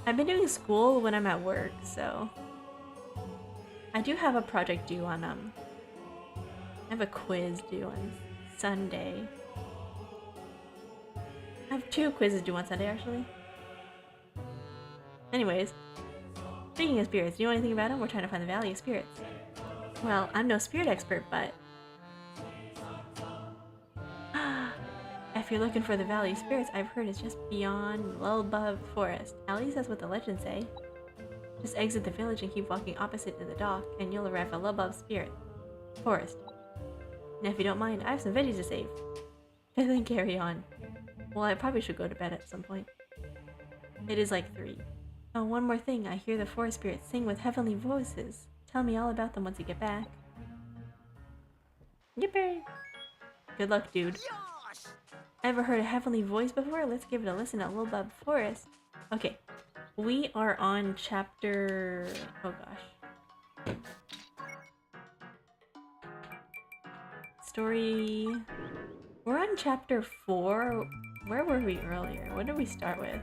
I've been doing school when I'm at work, so... I do have a project due on, I have a quiz due on Sunday. I have 2 quizzes due on Sunday, actually. Anyways, speaking of spirits, do you know anything about them? We're trying to find the Valley of Spirits. Well, I'm no spirit expert, but... if you're looking for the Valley of Spirits, I've heard it's just beyond, well above the forest. At least that's what the legends say. Just exit the village and keep walking opposite to the dock, and you'll arrive at Love Above Spirit Forest. Now if you don't mind, I have some veggies to save. Then carry on. Well, I probably should go to bed at some point. It is like 3. Oh, one more thing. I hear the forest spirits sing with heavenly voices. Tell me all about them once you get back. Yippee! Good luck, dude. Ever heard a heavenly voice before? Let's give it a listen at Love Above Forest. Okay. We are on chapter... oh gosh. Story... We're on chapter 4. Where were we earlier? What did we start with?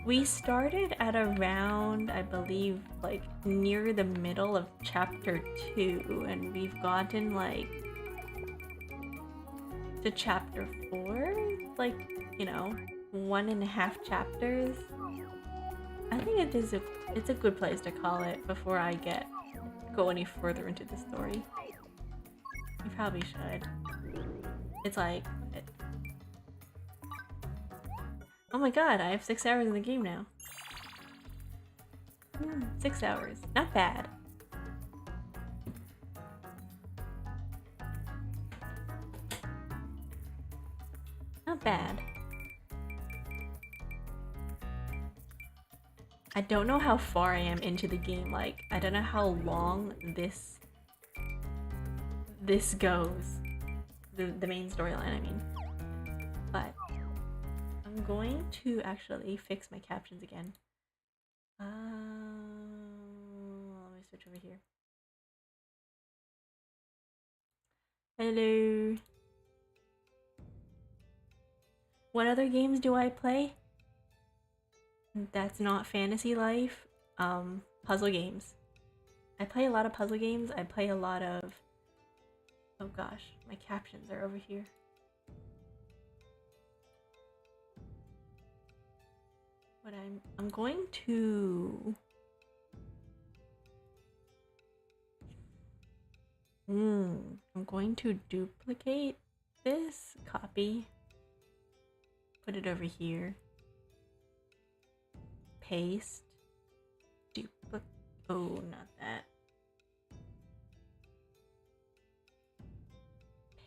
We started at around, I believe, like, near the middle of chapter 2, and we've gotten, like, to chapter 4? Like, you know, 1.5 chapters? I think it's a good place to call it before I go any further into the story. You probably should. It's like... oh my god, I have 6 hours in the game now. 6 hours. Not bad. Not bad. I don't know how far I am into the game. Like, I don't know how long this goes. The main storyline, I mean. But I'm going to actually fix my captions again. Let me switch over here. Hello. What other games do I play? That's not Fantasy Life. Puzzle games. I play a lot of puzzle games. I play a lot of... oh gosh, my captions are over here. But I'm going to... I'm going to duplicate this, copy, put it over here, paste, duplicate, oh, not that,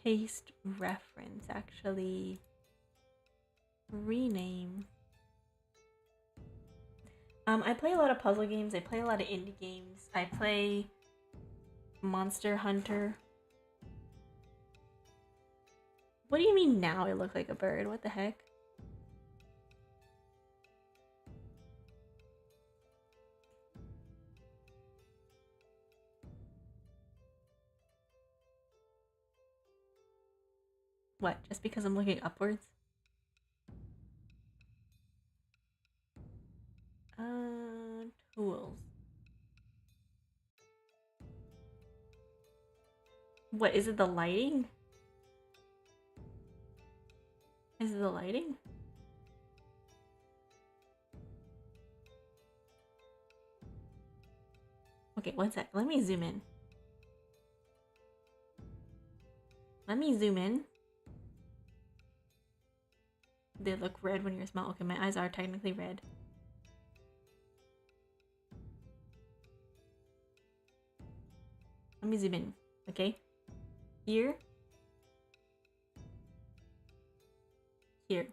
paste reference, actually, rename. I play a lot of puzzle games, I play a lot of indie games, I play Monster Hunter. What do you mean now I look like a bird? What the heck? What, just because I'm looking upwards? Tools. What, is it the lighting? Is it the lighting? Okay, one sec. Let me zoom in. Let me zoom in. They look red when you're small. Okay, my eyes are technically red. Let me zoom in, okay? Here. Here.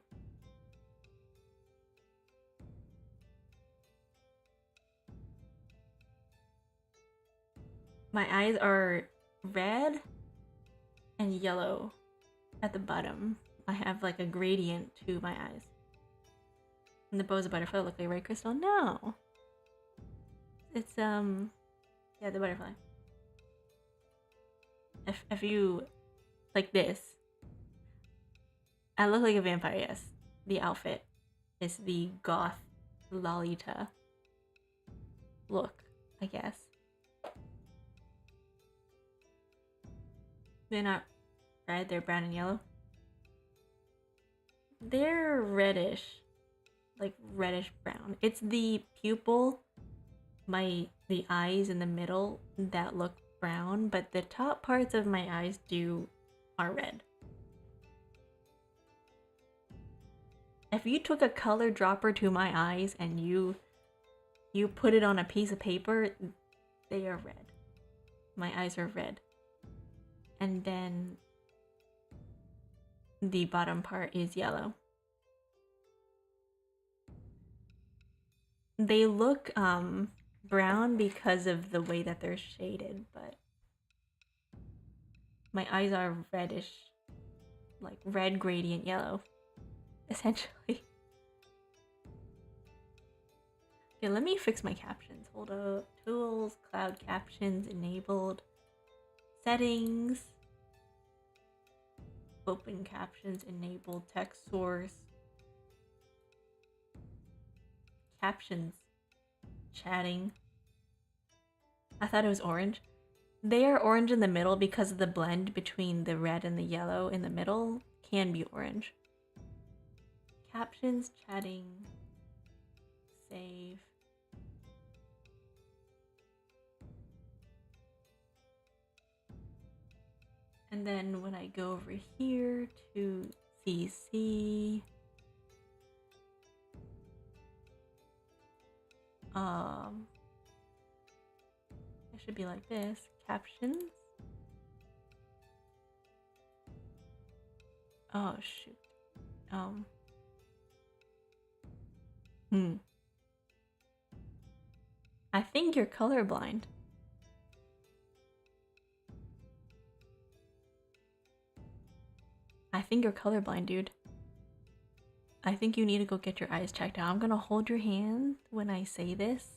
My eyes are red and yellow at the bottom. I have like a gradient to my eyes. And the bows of butterfly look like red crystal. No. It's yeah, the butterfly. If you like this, I look like a vampire, yes. The outfit is the goth Lolita look, I guess. They're not red, they're brown and yellow. They're reddish, like reddish brown. It's the pupil, the eyes in the middle that look brown, but the top parts of my eyes are red. If you took a color dropper to my eyes and you put it on a piece of paper, they are red. My eyes are red. And then the bottom part is yellow. They look brown because of the way that they're shaded, but my eyes are reddish, like red gradient yellow, essentially. Okay, let me fix my captions. Hold up. Tools, cloud captions enabled. Settings. Open captions enabled. Text source. Captions. Chatting. I thought it was orange. They are orange in the middle because of the blend between the red and the yellow in the middle can be orange. Captions, chatting, save. And then when I go over here to CC, it should be like this, captions. Oh shoot. I think you're colorblind. I think you're colorblind, dude. I think you need to go get your eyes checked out. I'm gonna hold your hand when I say this,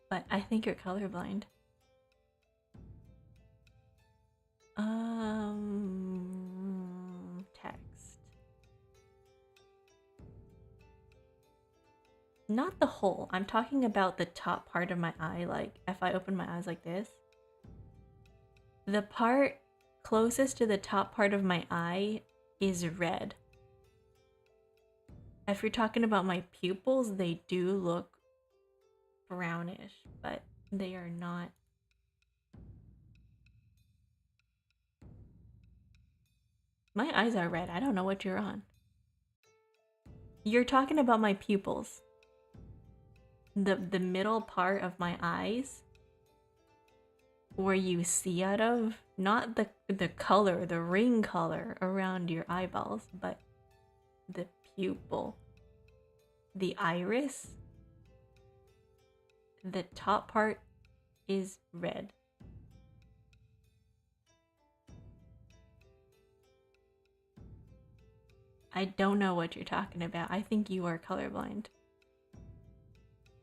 but I think you're colorblind. Text. Not the whole. I'm talking about the top part of my eye. Like if I open my eyes like this, the part closest to the top part of my eye is red. If you're talking about my pupils, they do look brownish, but they are not. My eyes are red. I don't know what you're on. You're talking about my pupils. The middle part of my eyes, where you see out of, not the color, the ring color around your eyeballs, but the pupil, the iris, the top part is red. I don't know what you're talking about. I think you are colorblind.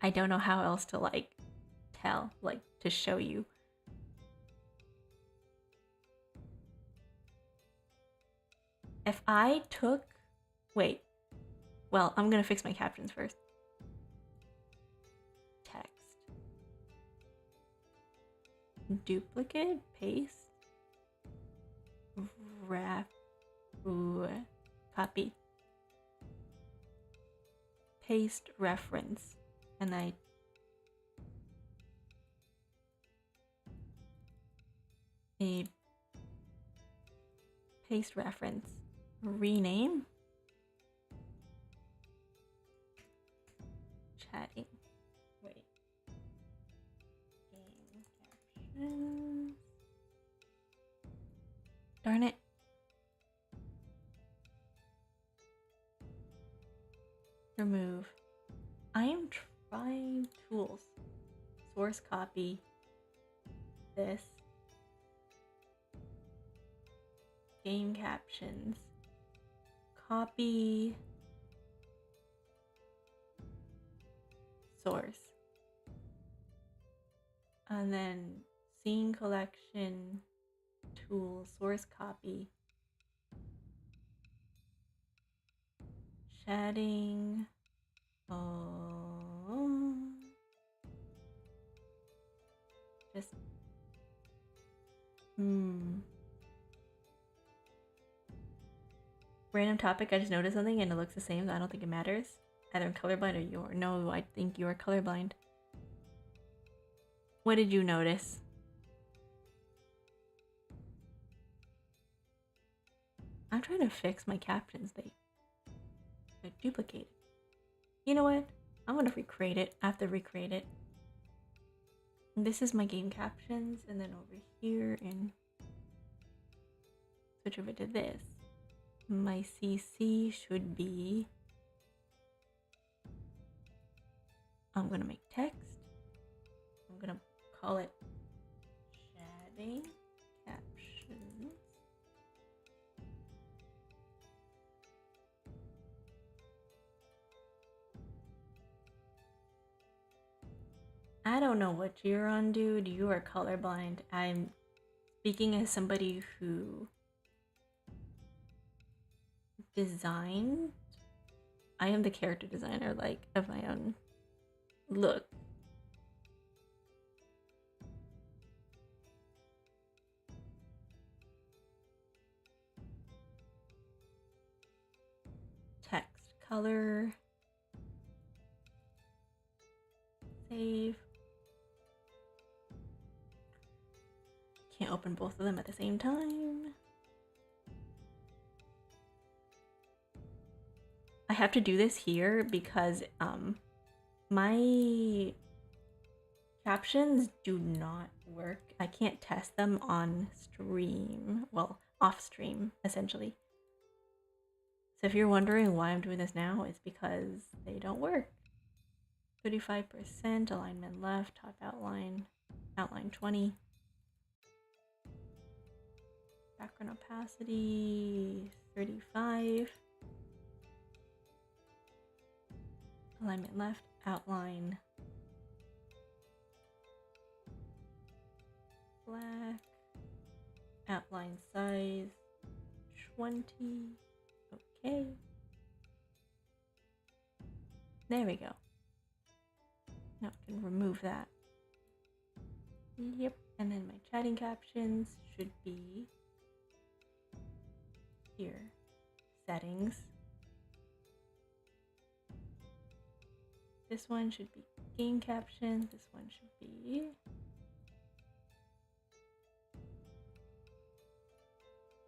I don't know how else to tell, to show you. If I took... Wait. Well, I'm gonna fix my captions first. Text. Duplicate, paste. Wrap. Copy. Paste reference. And I... paste reference. Rename. Chatting. Wait. Game captions. Darn it. Remove. I am trying tools. Source copy. This. Game captions. Copy. Source. And then scene collection. Tool. Source copy. Chatting. Just random topic. I just noticed something and it looks the same. So I don't think it matters. Either I'm colorblind or you're... No, I think you are colorblind. What did you notice? I'm trying to fix my captions. They're duplicated. You know what? I'm gonna recreate it. I have to recreate it. This is my game captions, and then over here and switch over to this. My CC should be... I'm gonna make text. I'm gonna call it chatting captions. I don't know what you're on, dude. You are colorblind. I'm speaking as somebody who designed. I am the character designer, like, of my own look. Text, color, save. Can't open both of them at the same time. I have to do this here because my captions do not work. I can't test them on stream. Well, off stream, essentially. So if you're wondering why I'm doing this now, it's because they don't work. 35% alignment left, top outline, outline 20. Background opacity 35. Alignment left, outline black, outline size 20. Okay. There we go. Now I can remove that. Yep, and then my chatting captions should be here. Settings. This one should be game captions. This one should be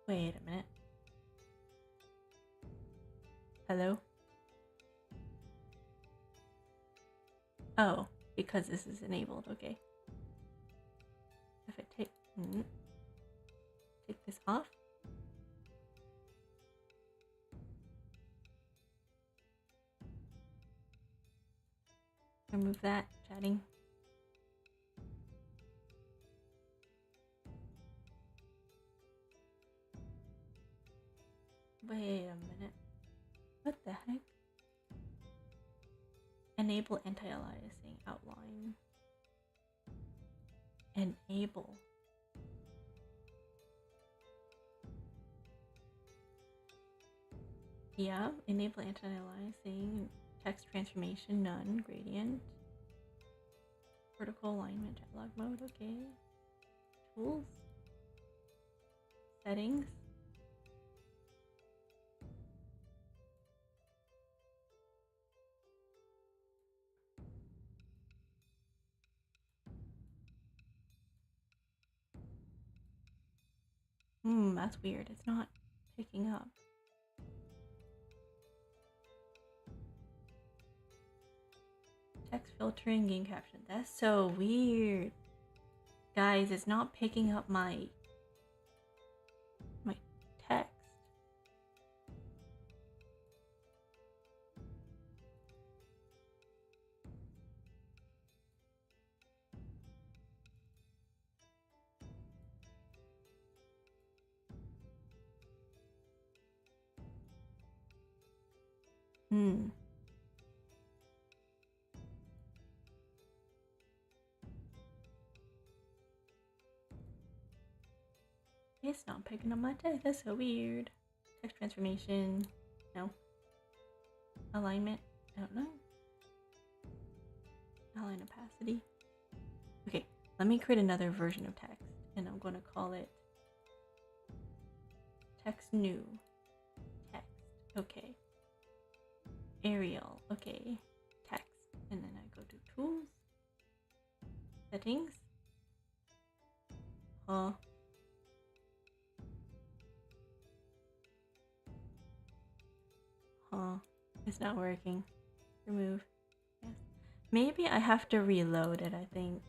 wait a minute. Hello? Oh, because this is enabled. Okay. If I take this off. Remove that chatting. Wait a minute. What the heck? Enable anti-aliasing outline. Enable. Yeah, enable anti-aliasing, text transformation, none, gradient, vertical alignment, dialog mode, okay. Tools, settings. That's weird. It's not picking up. Text filtering, game caption. That's so weird. Guys, it's not picking up my text. It's not picking up my text. That's so weird. Text transformation. No. Alignment. I don't know. Align opacity. Okay, let me create another version of text, and I'm going to call it text new. Text. Okay. Arial. Okay. Text. And then I go to tools. Settings. It's not working. Remove. Yes. Maybe I have to reload it, I think.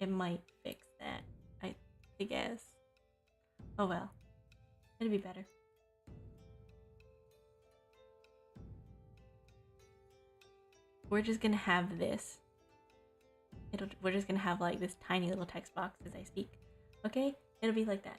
It might fix that. I guess. Oh well. It'll be better. We're just gonna have this. We're just gonna have like this tiny little text box as I speak. Okay? It'll be like that.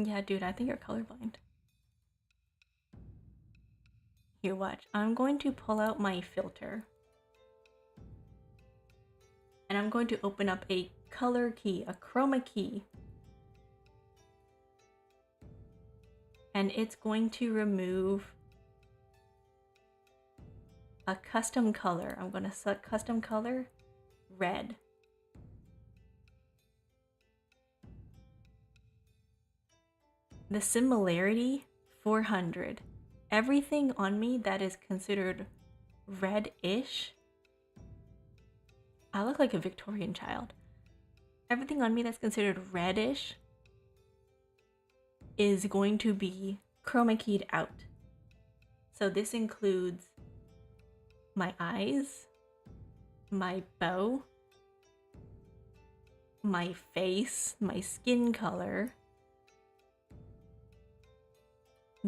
Yeah, dude, I think you're colorblind. Here, watch. I'm going to pull out my filter. And I'm going to open up a color key, a chroma key. And it's going to remove a custom color. I'm going to select custom color, red. The similarity, 400. Everything on me that is considered red-ish, I look like a Victorian child. Everything on me that's considered reddish is going to be chroma keyed out. So this includes my eyes, my bow, my face, my skin color.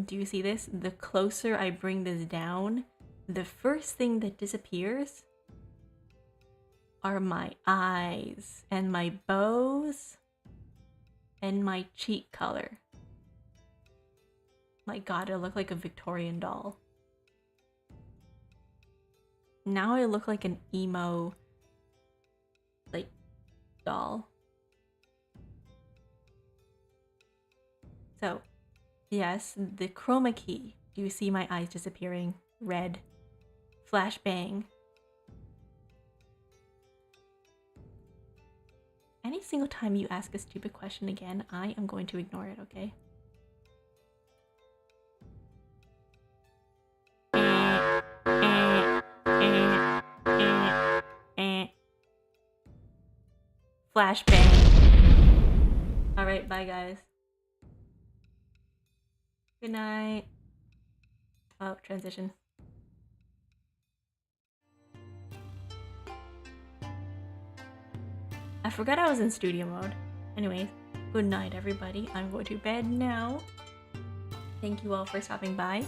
Do you see this? The closer I bring this down, the first thing that disappears are my eyes and my bows and my cheek color. My god, I look like a Victorian doll. Now I look like an emo, like, doll. So, yes, the chroma key. Do you see my eyes disappearing? Red. Flashbang. Any single time you ask a stupid question again, I am going to ignore it, okay? Flashbang. Alright, bye guys. Good night. Oh, transition. I forgot I was in studio mode. Anyways, good night everybody. I'm going to bed now. Thank you all for stopping by.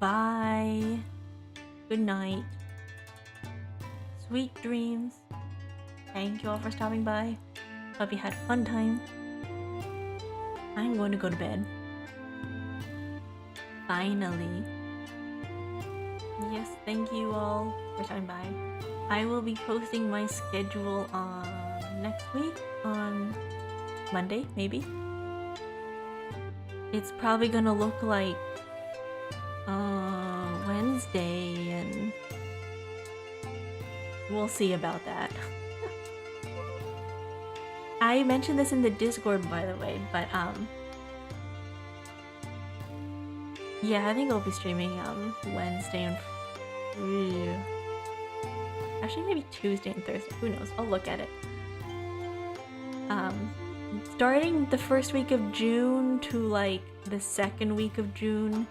Bye. Good night. Sweet dreams. Thank you all for stopping by. Hope you had a fun time. I'm going to go to bed. Finally. Yes, thank you all for coming by. I will be posting my schedule on next week on Monday, maybe. It's probably gonna look like Wednesday, and we'll see about that. I mentioned this in the Discord, by the way, but yeah, I think I'll be streaming Wednesday and actually maybe Tuesday and Thursday. Who knows? I'll look at it. Starting the first week of June to like the second week of June,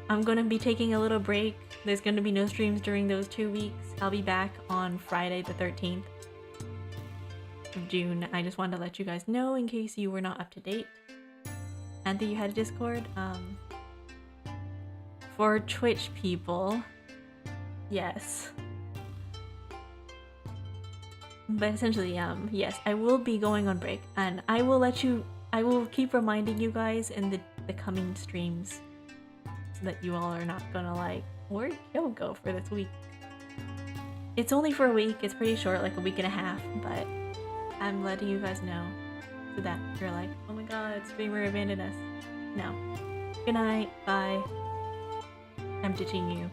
I'm gonna be taking a little break. There's gonna be no streams during those 2 weeks. I'll be back on Friday the 13th of June. I just wanted to let you guys know in case you were not up to date and that you had a Discord. For Twitch people, yes. But essentially, yes, I will be going on break, and I will keep reminding you guys in the coming streams so that you all are not gonna like, where'd Joe go for this week? It's only for a week, it's pretty short, like a week and a half, but I'm letting you guys know so that you're like, oh my god, streamer abandoned us. No. Good night, bye. I'm ditching you.